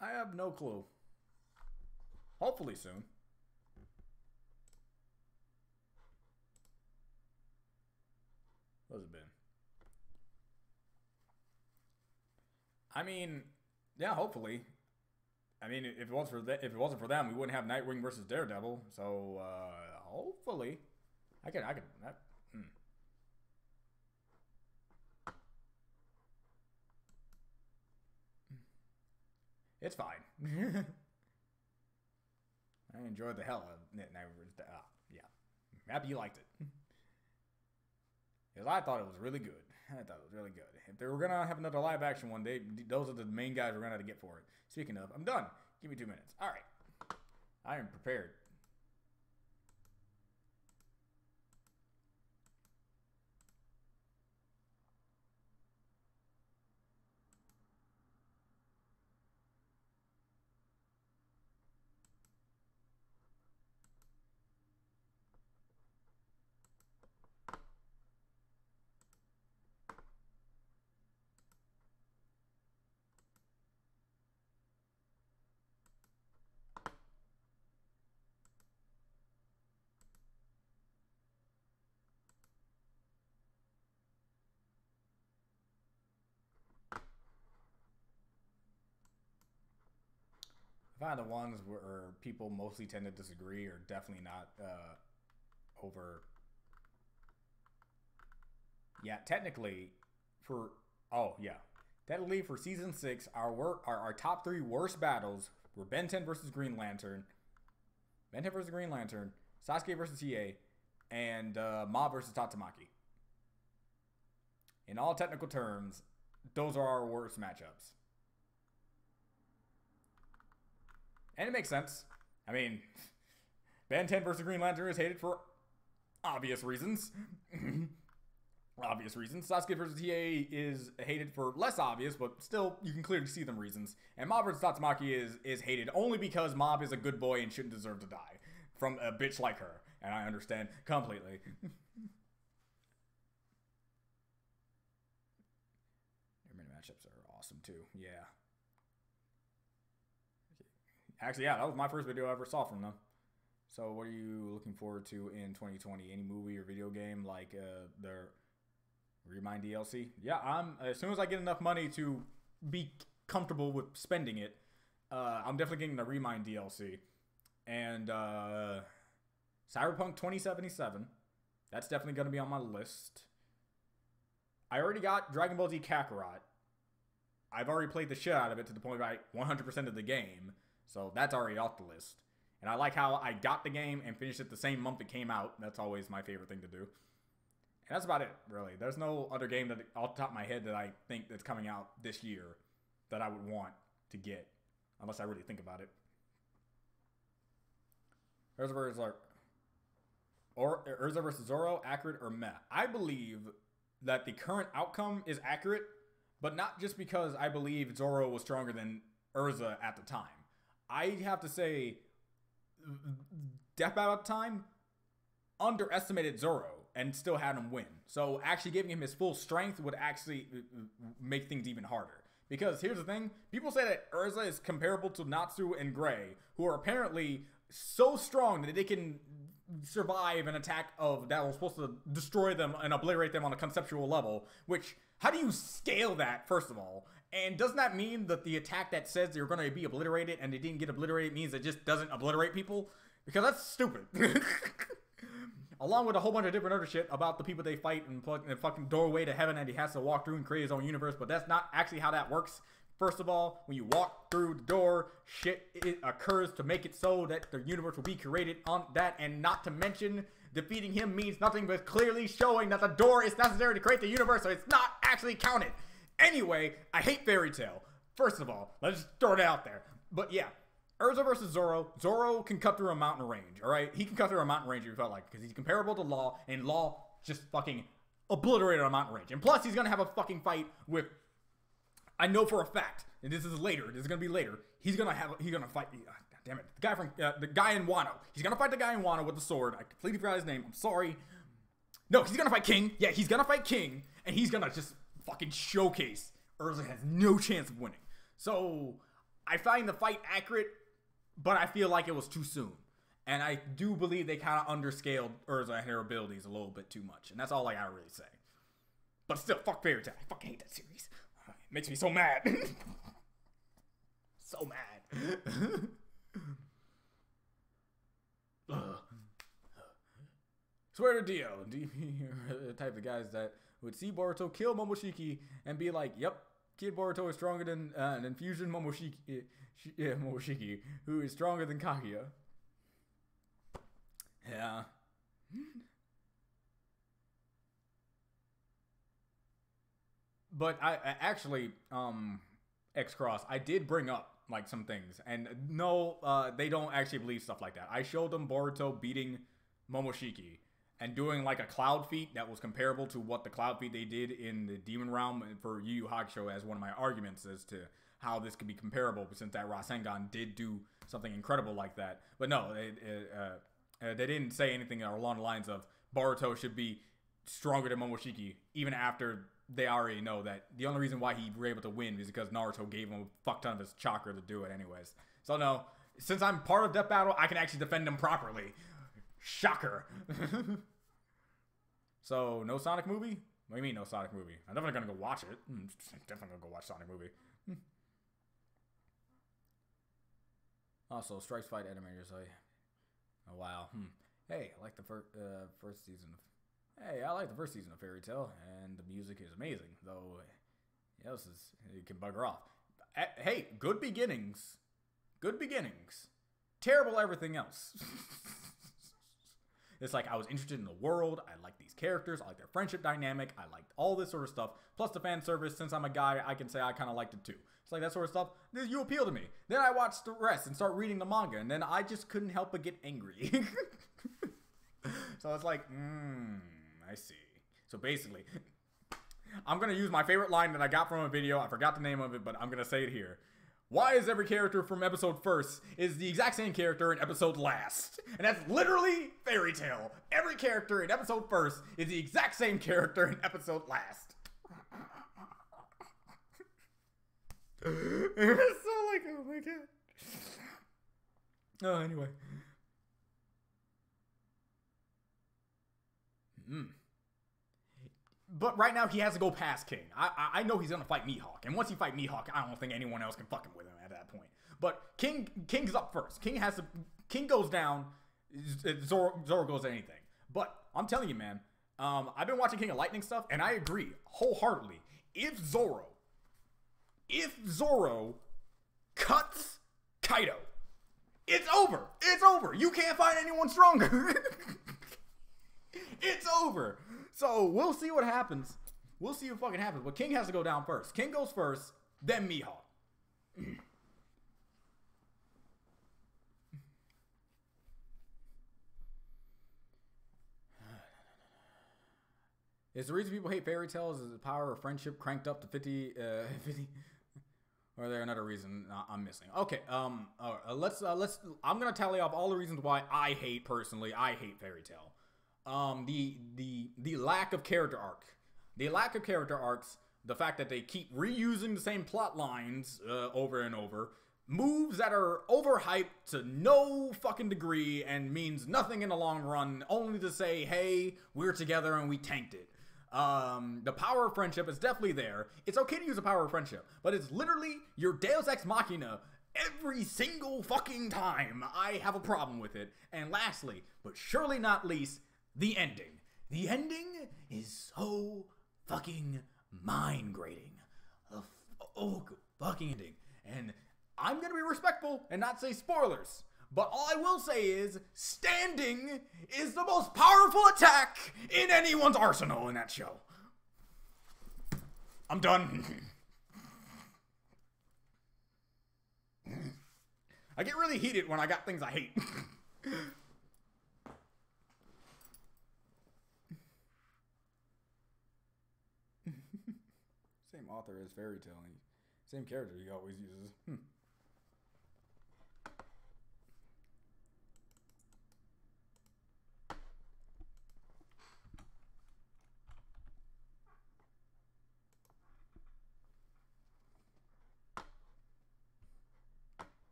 I have no clue. Hopefully soon. What's it been? I mean, yeah, hopefully. I mean, if it wasn't for them, we wouldn't have Nightwing versus Daredevil. So hopefully, I can. It's fine. I enjoyed the hell of it. Yeah, I'm happy you liked it. Because I thought it was really good. I thought it was really good. If they were going to have another live action one, those are the main guys we're going to have to get for it. Speaking of, I'm done. Give me 2 minutes. All right. I am prepared. I find the ones where people mostly tend to disagree are definitely not over. Yeah, technically, for technically for season 6, our top 3 worst battles were Ben 10 versus Green Lantern, Sasuke versus Hiei, and Mob versus Tatsumaki. In all technical terms, those are our worst matchups. And it makes sense. I mean, Ben 10 versus Green Lantern is hated for obvious reasons. Obvious reasons. Sasuke versus Hiei is hated for less obvious, but still, you can clearly see them reasons. And Mob versus Tatsumaki is hated only because Mob is a good boy and shouldn't deserve to die from a bitch like her. And I understand completely. Their mini matchups are awesome too. Yeah. Actually, yeah, that was my first video I ever saw from them. So what are you looking forward to in 2020? Any movie or video game like the Remind DLC? Yeah, as soon as I get enough money to be comfortable with spending it, I'm definitely getting the Remind DLC. And Cyberpunk 2077, that's definitely going to be on my list. I already got Dragon Ball Z Kakarot. I've already played the shit out of it to the point where I 100% of the game. So that's already off the list. And I like how I got the game and finished it the same month it came out. That's always my favorite thing to do. And that's about it, really. There's no other game that, off the top of my head, that I think that's coming out this year that I would want to get. Unless I really think about it. Urza versus Zoro, accurate or meh? I believe that the current outcome is accurate, but not just because I believe Zoro was stronger than Urza at the time. I have to say, Death Battle at the time underestimated Zoro and still had him win. So actually giving him his full strength would actually make things even harder. Because here's the thing, people say that Urza is comparable to Natsu and Gray, who are apparently so strong that they can survive an attack that was supposed to destroy them and obliterate them on a conceptual level. Which, how do you scale that, first of all? And doesn't that mean that the attack that says they're going to be obliterated and they didn't get obliterated means it just doesn't obliterate people? Because that's stupid. Along with a whole bunch of different other shit about the people they fight and fucking doorway to heaven and he has to walk through and create his own universe. But that's not actually how that works. First of all, when you walk through the door, shit it occurs to make it so that the universe will be created on that. And not to mention, defeating him means nothing but clearly showing that the door is necessary to create the universe. So it's not actually counted. Anyway, I hate Fairy Tail. First of all, let's just throw it out there. But yeah, Urza versus Zoro. Zoro can cut through a mountain range, alright? He can cut through a mountain range if you felt like, because he's comparable to Law, and Law just fucking obliterated a mountain range. And plus, he's gonna have a fucking fight with, I know for a fact, and this is later, this is gonna be later, he's gonna fight, damn it, the guy in Wano. He's gonna fight the guy in Wano with the sword. I completely forgot his name, I'm sorry. No, he's gonna fight King. Yeah, he's gonna fight King, and he's gonna just fucking showcase Urza has no chance of winning. So I find the fight accurate, but I feel like it was too soon. And I do believe they kind of underscaled Urza and her abilities a little bit too much. And that's all I gotta really say. But still, fuck Fairy Tail. I fucking hate that series. It makes me so mad. So mad. Swear to Dio. You're the type of guys that would see Boruto kill Momoshiki and be like, yep, Kid Boruto is stronger than Fusion Momoshiki, who is stronger than Kaguya. Yeah. But I actually, X-Cross, I did bring up, like, some things. And no, they don't actually believe stuff like that. I showed them Boruto beating Momoshiki and doing, like, a cloud feat that was comparable to what the cloud feat they did in the Demon Realm for Yu Yu Hakusho as one of my arguments as to how this could be comparable, since that Rasengan did do something incredible like that. But no, they didn't say anything along the lines of Boruto should be stronger than Momoshiki, even after they already know that the only reason why he were able to win is because Naruto gave him a fuck ton of his chakra to do it anyways. So no, since I'm part of Death Battle, I can actually defend him properly. Shocker. So, no Sonic movie? What do you mean no Sonic movie? I'm definitely gonna go watch it. I'm definitely gonna go watch Sonic movie. Also, Strikes Fight animators, oh wow. Hey, I like the first season of... Hey, I like the first season of Fairy Tail, and the music is amazing, though, yes, it can bugger off. Hey, good beginnings. Good beginnings. Terrible everything else. It's like I was interested in the world. I like these characters. I like their friendship dynamic. I liked all this sort of stuff. Plus the fan service. Since I'm a guy, I can say I kind of liked it too. It's like that sort of stuff. You appeal to me. Then I watched the rest and start reading the manga, and then I just couldn't help but get angry. So it's like, I see. So basically, I'm going to use my favorite line that I got from a video. I forgot the name of it, but I'm going to say it here. Why is every character from episode first is the exact same character in episode last? And that's literally Fairy Tail. Every character in episode first is the exact same character in episode last. It's so like, oh my god. Oh, anyway. But right now, he has to go past King. I know he's going to fight Mihawk. And once he fight Mihawk, I don't think anyone else can fuck him with him at that point. But King's up first. King goes down. Zoro goes to anything. But I'm telling you, man. I've been watching King of Lightning stuff, and I agree wholeheartedly. If Zoro cuts Kaido, it's over. It's over. You can't find anyone stronger. It's over. So we'll see what happens. We'll see what fucking happens. But King has to go down first. King goes first, then Mihawk. Is the reason people hate fairy tales is the power of friendship cranked up to 50? Or is there another reason I'm missing? Okay, let's. I'm gonna tally off all the reasons why I hate fairy tale. The lack of character arc, the fact that they keep reusing the same plot lines over and over, moves that are overhyped to no fucking degree and means nothing in the long run, only to say, hey, we're together and we tanked it. The power of friendship is definitely there. It's okay to use the power of friendship, but it's literally your Deus Ex Machina every single fucking time. I have a problem with it. And lastly, but surely not least, the ending. The ending is so fucking mind-grating. Fucking ending. And I'm gonna be respectful and not say spoilers. But all I will say is, standing is the most powerful attack in anyone's arsenal in that show. I'm done. I get really heated when I got things I hate. Same author as Fairy Tail. Same character he always uses.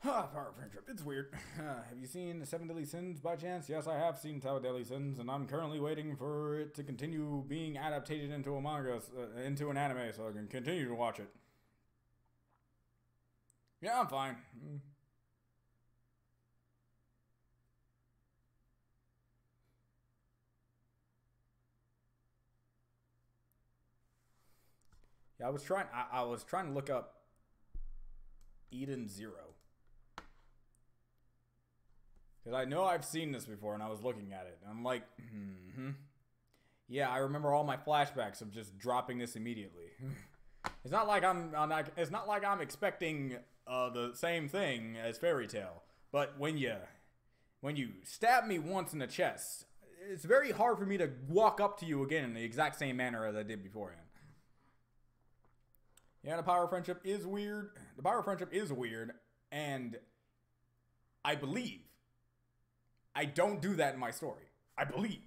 Power of friendship. It's weird. Have you seen the 7 Deadly Sins by chance? Yes, I have seen 7 Deadly Sins, and I'm currently waiting for it to continue being adapted into a manga, into an anime, so I can continue to watch it. Yeah, I'm fine. I was trying to look up Eden Zero. Because I know I've seen this before, and I was looking at it. And I'm like, yeah, I remember all my flashbacks of just dropping this immediately. It's not like I'm expecting the same thing as Fairy Tail. But when you stab me once in the chest, it's very hard for me to walk up to you again in the exact same manner as I did beforehand. Yeah, the power of friendship is weird. The power of friendship is weird, and I believe I don't do that in my story. I believe.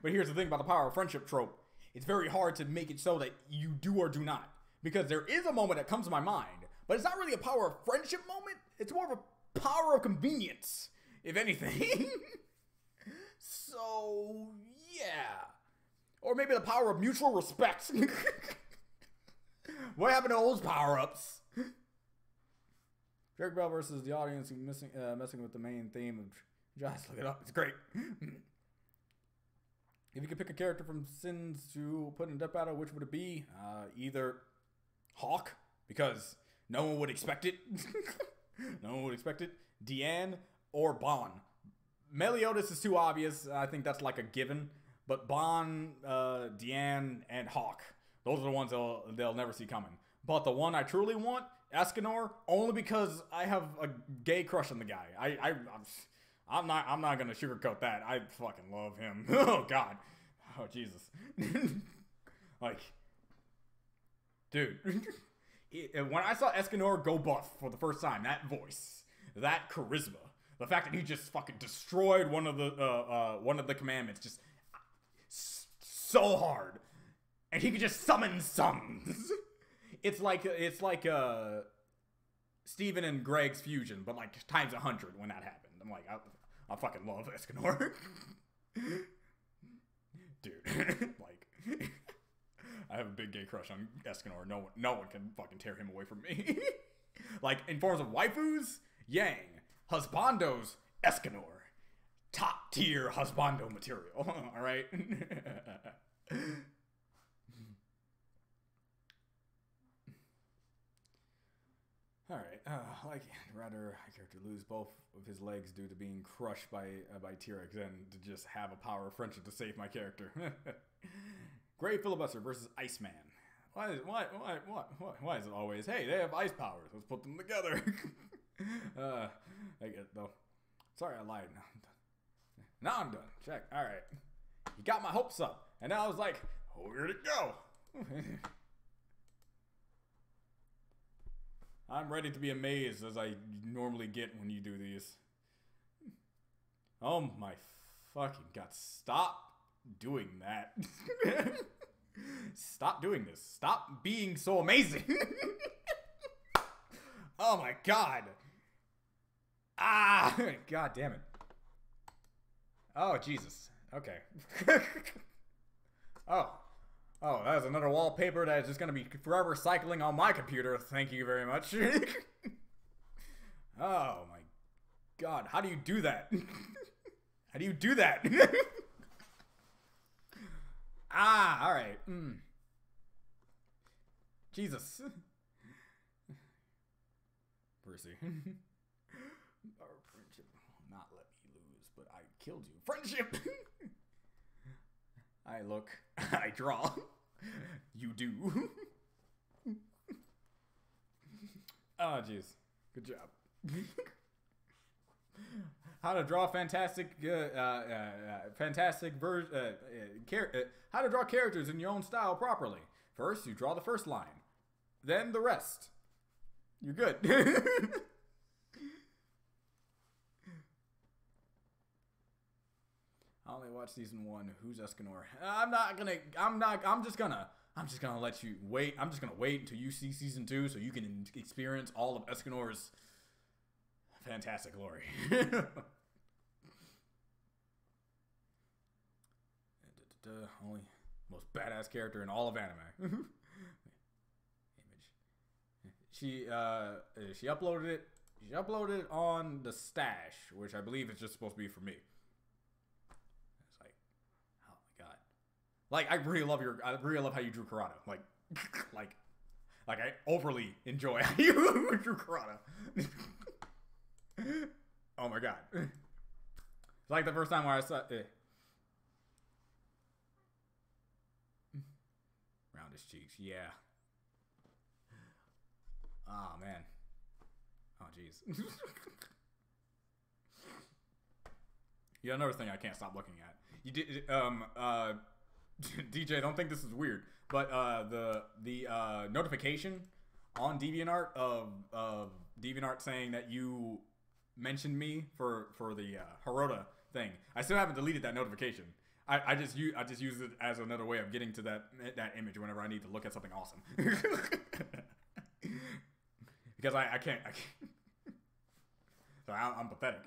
But here's the thing about the power of friendship trope. It's very hard to make it so that you do or do not. Because there is a moment that comes to my mind, but it's not really a power of friendship moment. It's more of a power of convenience, if anything. So, yeah. Or maybe the power of mutual respect. What happened to those power-ups? Drake Bell versus the audience messing with the main theme of... Just look it up. It's great. If you could pick a character from Sins to put in Death Battle, which would it be? Either Hawk, because no one would expect it. No one would expect it. Deanne or Bon. Meliodas is too obvious. I think that's like a given. But Bon, Deanne, and Hawk. Those are the ones they'll never see coming. But the one I truly want, Escanor, only because I have a gay crush on the guy. I'm not gonna sugarcoat that. I fucking love him. Oh God. Oh Jesus. Like, dude. When I saw Escanor go buff for the first time, that voice, that charisma, the fact that he just fucking destroyed one of the commandments, just so hard, and he could just summon suns. It's like Steven and Greg's fusion, but like times 100 when that happened. I'm like, I fucking love Escanor. Dude, like, I have a big gay crush on Escanor. No one can fucking tear him away from me. Like, in forms of waifus, Yang. Husbandos, Escanor. Top tier husbando material. Alright? Alright, like, I'd rather a character lose both of his legs due to being crushed by T-Rex than to just have a power of friendship to save my character. Great Filibuster versus Iceman. Why is it always, hey, they have ice powers, let's put them together. I get it, though. Sorry, I lied. Now I'm done. Check. Alright. You got my hopes up. And now I was like, oh, where'd it go? I'm ready to be amazed as I normally get when you do these. Oh my fucking God. Stop doing that. Stop doing this. Stop being so amazing. Oh my God. Ah, God damn it. Oh, Jesus. Okay. Oh, that is another wallpaper that is just going to be forever cycling on my computer. Thank you very much. Oh, my God. How do you do that? How do you do that? Ah, all right. Jesus. Percy. Our friendship will not let me lose, but I killed you. Friendship! I look. I draw. You do. Oh, jeez. Good job. How to draw fantastic, how to draw characters in your own style properly. First, you draw the first line. Then the rest. You're good. I only watched season 1. Who's Escanor? I'm just gonna let you wait. I'm just gonna wait until you see season 2 so you can experience all of Escanor's fantastic glory. Only most badass character in all of anime. She uploaded it. She uploaded it on the stash, which I believe is just supposed to be for me. It's like, oh my God. Like, I really love how you drew Kurata. Like, like I overly enjoy how you drew Karada. Oh my god. It's like the first time where I saw it. Round his cheeks, yeah. Oh man. Oh jeez. Yeah, another thing I can't stop looking at. You did DJ, don't think this is weird, but the notification on DeviantArt of DeviantArt saying that you mentioned me for the Hirota thing. I still haven't deleted that notification. I just use it as another way of getting to that image whenever I need to look at something awesome. Because I can't. So I'm pathetic.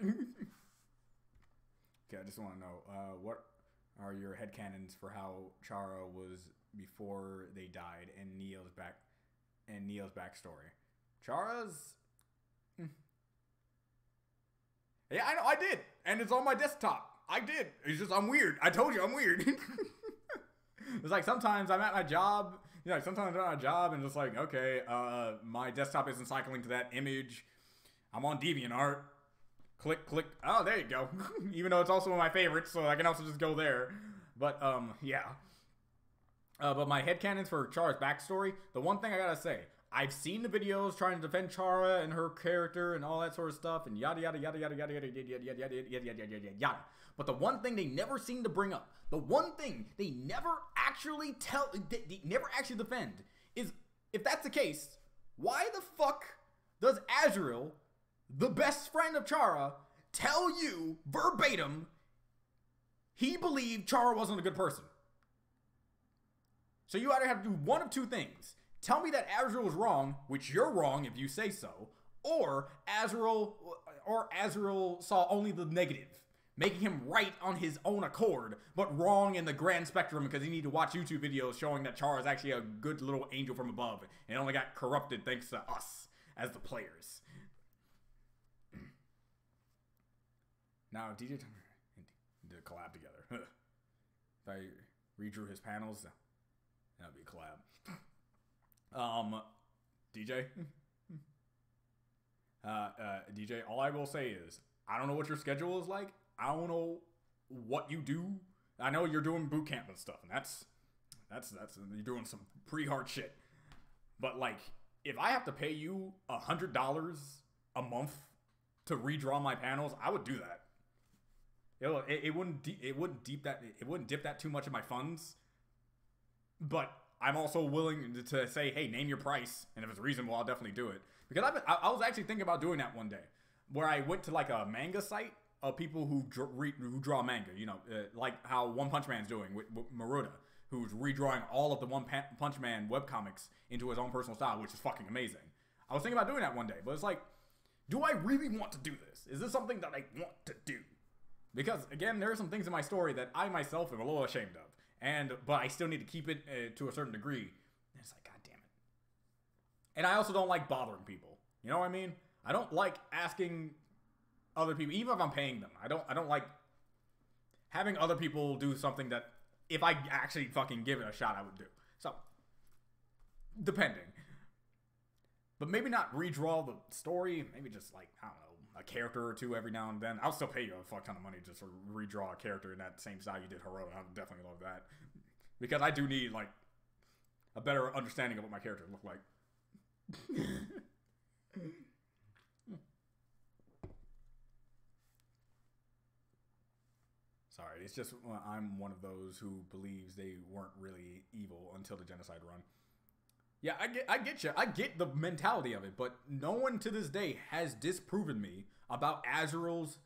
Okay, I just want to know what are your headcanons for how Chara was before they died and Neo's backstory. Chara's. Yeah, I know, I did, and it's on my desktop. I did. It's just I'm weird. I told you I'm weird. It's like sometimes I'm at my job. You know, sometimes I'm at my job and just like, okay, my desktop isn't cycling to that image. I'm on DeviantArt. Click, click. Oh, there you go. Even though it's also one of my favorites, so I can also just go there. But, yeah. But my headcanons for Chara's backstory, the one thing I gotta say, I've seen the videos trying to defend Chara and her character and all that sort of stuff and yada yada yada yada yada yada yada yada yada yada yada yada yada. But the one thing they never seem to bring up, the one thing they never actually they never actually defend is, if that's the case, why the fuck does Azrael, the best friend of Chara, tell you verbatim he believed Chara wasn't a good person? So you either have to do one of two things. Tell me that Azrael was wrong, which you're wrong if you say so, or Azrael saw only the negative, making him right on his own accord, but wrong in the grand spectrum because he needed to watch YouTube videos showing that Chara is actually a good little angel from above and only got corrupted thanks to us as the players. Now, if DJ did a collab together. If I redrew his panels, that'd be a collab. DJ? DJ, all I will say is, I don't know what your schedule is like. I don't know what you do. I know you're doing boot camp and stuff, and that's you're doing some pretty hard shit. But like, if I have to pay you $100 a month to redraw my panels, I would do that. It wouldn't dip that too much in my funds, but I'm also willing to say, hey, name your price, and if it's reasonable, I'll definitely do it. Because I was actually thinking about doing that one day, where I went to like a manga site of people who draw manga, you know, like how One Punch Man's doing with Maruda, who's redrawing all of the One Punch Man webcomics into his own personal style, which is fucking amazing. I was thinking about doing that one day, but it's like, do I really want to do this? Is this something that I want to do? Because, again, there are some things in my story that I myself am a little ashamed of. But I still need to keep it to a certain degree. And it's like, god damn it. And I also don't like bothering people. You know what I mean? I don't like asking other people, even if I'm paying them. I don't like having other people do something that, if I actually fucking give it a shot, I would do. So, depending. But maybe not redraw the story. Maybe just like, I don't know, a character or two every now and then. I'll still pay you a fuck ton of money just to redraw a character in that same style you did Hirota. I would definitely love that. Because I do need, like, a better understanding of what my character look like. Sorry, it's just I'm one of those who believes they weren't really evil until the genocide run. Yeah, I get you. I get the mentality of it, but no one to this day has disproven me about Azrael's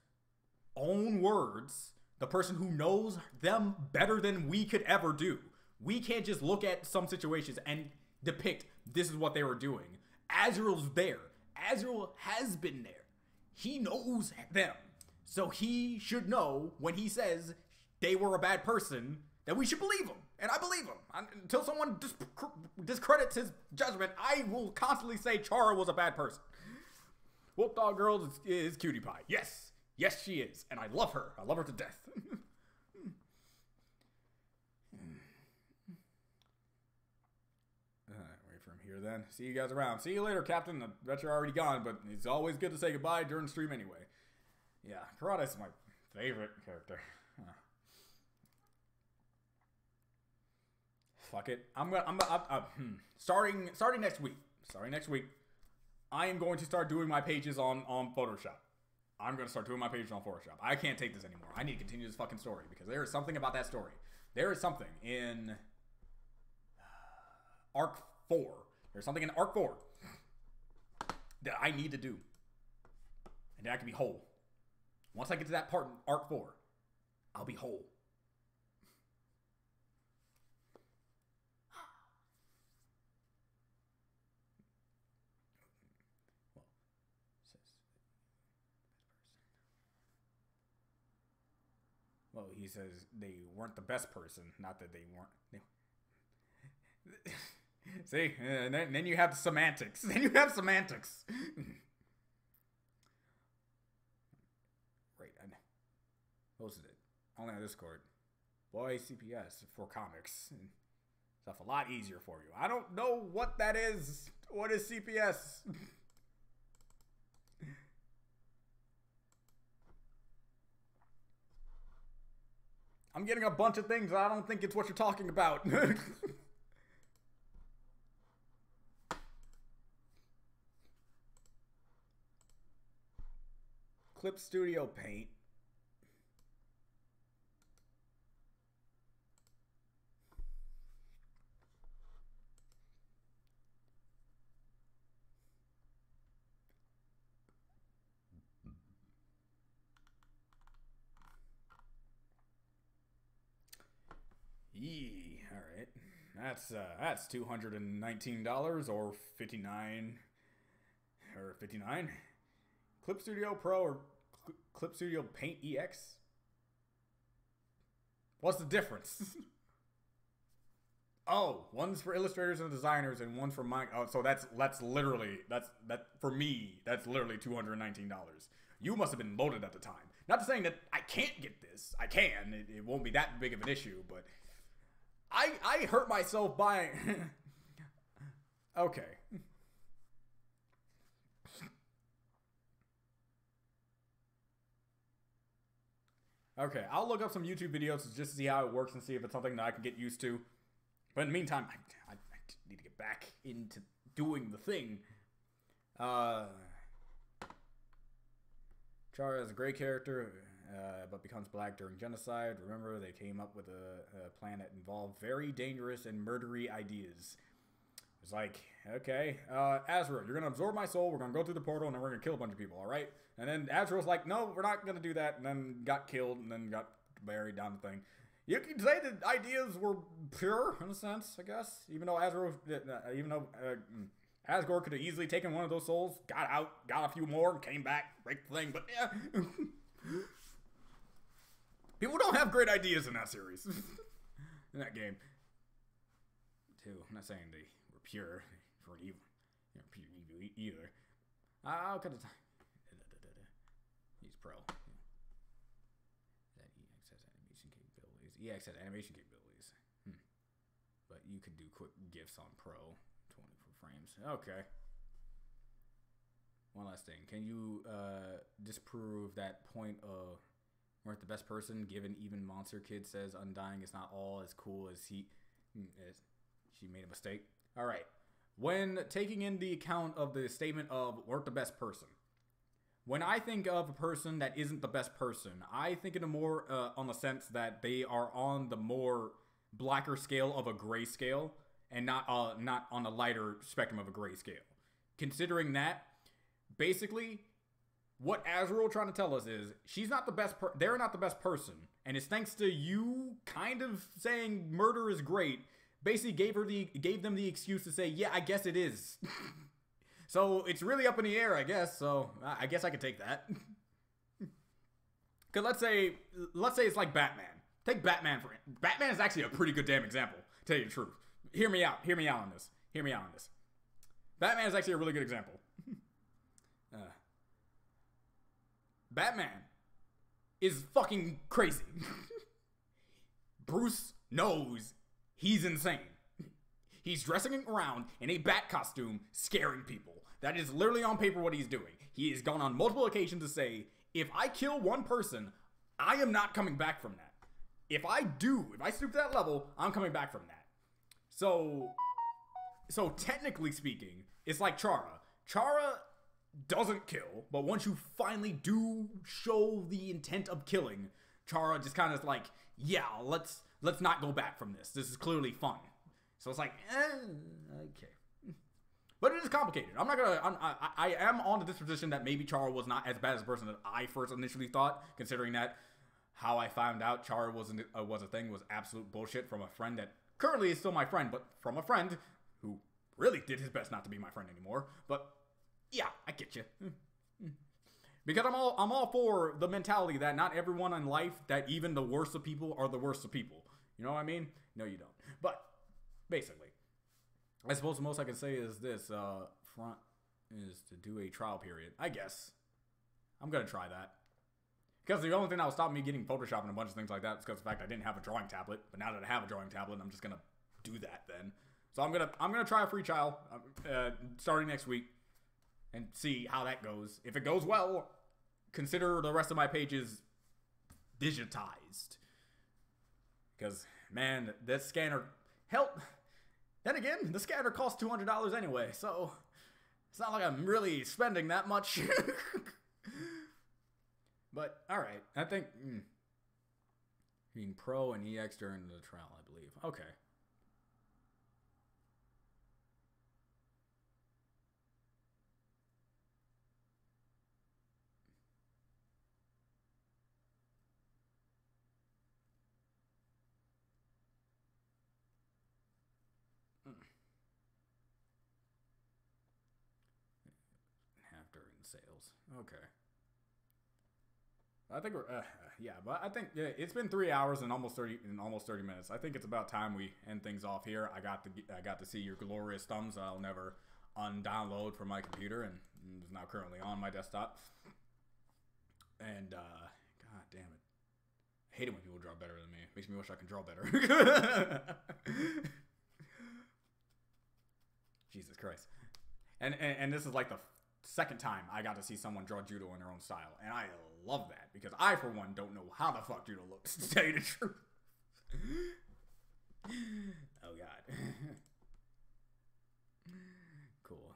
own words, the person who knows them better than we could ever do. We can't just look at some situations and depict this is what they were doing. Azrael's there. Azrael has been there. He knows them. So he should know when he says they were a bad person that we should believe him. And I believe him. Until someone discredits his judgment, I will constantly say Chara was a bad person. Wolf Dog Girl is Cutie Pie. Yes. Yes, she is. And I love her. I love her to death. here then. See you guys around. See you later, Captain. I bet you're already gone, but it's always good to say goodbye during stream anyway. Yeah, Karada is my favorite character. Fuck it. Starting next week. I am going to start doing my pages on Photoshop. I'm going to start doing my pages on Photoshop. I can't take this anymore. I need to continue this fucking story because there is something about that story. There is something in Arc 4. There's something in Arc 4 that I need to do. And I can be whole. Once I get to that part in Arc 4, I'll be whole. Well, he says they weren't the best person. Not that they weren't. See? And then you have semantics. Right. Posted it. Only on Discord. Boy, CPS for comics. Stuff a lot easier for you. I don't know what that is. What is CPS? I'm getting a bunch of things. I don't think it's what you're talking about. Clip Studio Paint. Yee, all right. That's $219 or 59 or 59. Clip Studio Pro or Clip Studio Paint EX? What's the difference? Oh, one's for illustrators and designers and one's for mine. Oh, so that's literally for me, that's literally $219. You must have been loaded at the time. Not to saying that I can't get this. I can. It won't be that big of an issue, but I hurt myself buying. Okay. Okay, I'll look up some YouTube videos just to see how it works and see if it's something that I can get used to. But in the meantime, I need to get back into doing the thing. Chara is a great character, but becomes black during genocide. Remember, they came up with a plan that involved very dangerous and murdery ideas. It's like, okay, Azrael, you're going to absorb my soul, we're going to go through the portal, and then we're going to kill a bunch of people, alright? And then Azrael's like, no, we're not going to do that, and then got killed, and then got buried down the thing. You could say the ideas were pure, in a sense, I guess. Even though Asgore could have easily taken one of those souls, got out, got a few more, and came back, break the thing, but yeah. People don't have great ideas in that series. In that game. Too. I'm not saying they were pure for evil. Pure evil either. I'll cut the time. He's pro. That EX has animation capabilities. EX has animation capabilities. But you could do quick GIFs on Pro. 24 frames. Okay. One last thing. Can you disprove that point of weren't the best person, given even Monster Kid says Undying is not all as cool as he is. She made a mistake. All right. When taking in the account of the statement of weren't the best person, when I think of a person that isn't the best person, I think in a more on the sense that they are on the more blacker scale of a gray scale and not on the lighter spectrum of a gray scale. Considering that, basically, what Azrael trying to tell us is she's not the best. They're not the best person, and it's thanks to you kind of saying murder is great. Basically, gave them the excuse to say, yeah, I guess it is. So it's really up in the air, I guess. So I guess I could take that. Cause let's say it's like Batman. Take Batman for it. Batman is actually a pretty good damn example. To tell you the truth. Hear me out. Hear me out on this. Hear me out on this. Batman is actually a really good example. Batman is fucking crazy. Bruce knows he's insane. He's dressing around in a bat costume, scaring people. That is literally on paper what he's doing. He has gone on multiple occasions to say, if I kill one person, I am not coming back from that. If I stoop to that level, I'm coming back from that. So technically speaking, it's like Chara. Chara doesn't kill, but once you finally do show the intent of killing, Chara just kind of like, yeah, let's not go back from this. This is clearly fun. So it's like, okay. But it is complicated. I am on the disposition that maybe Chara was not as bad as a person that I first initially thought, considering that how I found out Chara was a thing was absolute bullshit from a friend that currently is still my friend, but from a friend who really did his best not to be my friend anymore. But yeah, I get you. Because I'm all for the mentality that not everyone in life, that even the worst of people are the worst of people. You know what I mean? No, you don't. But basically, I suppose the most I can say is this: front is to do a trial period. I guess I'm gonna try that. Because the only thing that will stop me getting Photoshop and a bunch of things like that is because of the fact I didn't have a drawing tablet. But now that I have a drawing tablet, I'm just gonna do that then. So I'm gonna try a free trial starting next week and see how that goes. If it goes well, consider the rest of my pages digitized. Because man, that scanner help. Then again, the scanner costs $200 anyway, so it's not like I'm really spending that much. But, alright, I think being Pro and EX during the trial, I believe. Okay. Half during sales. Okay. I think we're yeah, but I think it's been 3 hours and almost 30 minutes. I think it's about time we end things off here. I got to see your glorious thumbs that I'll never undownload from my computer and is now currently on my desktop. And god damn it, I hate it when people draw better than me. It makes me wish I could draw better. Jesus Christ. And this is like the second time I got to see someone draw judo in their own style, and I love that because I, for one, don't know how the fuck judo looks, to tell you the truth. Oh god. Cool.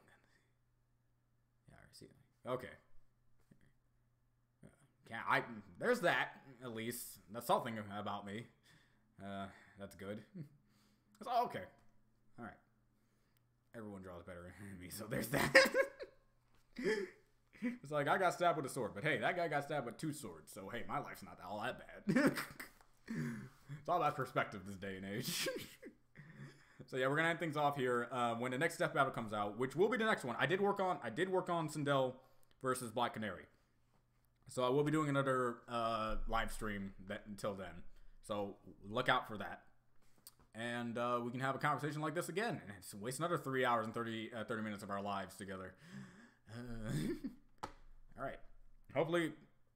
Yeah, I see. Okay. Yeah, there's that, at least. That's something about me. That's good. That's all okay. Alright. Everyone draws better than me, so there's that. It's like, I got stabbed with a sword, but hey, that guy got stabbed with 2 swords, so hey, my life's not all that bad. It's all about perspective this day and age. So yeah, we're gonna end things off here. When the next Death Battle comes out, which will be the next one, I did work on Sindel versus Black Canary. So I will be doing another live stream until then. So look out for that. And we can have a conversation like this again. And it's waste another 3 hours and 30 minutes of our lives together. Alright. Hopefully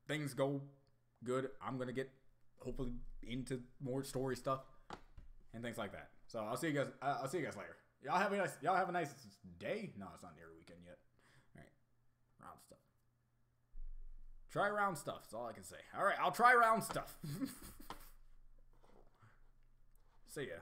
things go good. I'm going to get, hopefully, into more story stuff and things like that. So I'll see you guys later. Y'all have a nice day? No, it's not near the weekend yet. Alright. Round stuff. Try round stuff. That's all I can say. Alright, I'll try round stuff. See ya.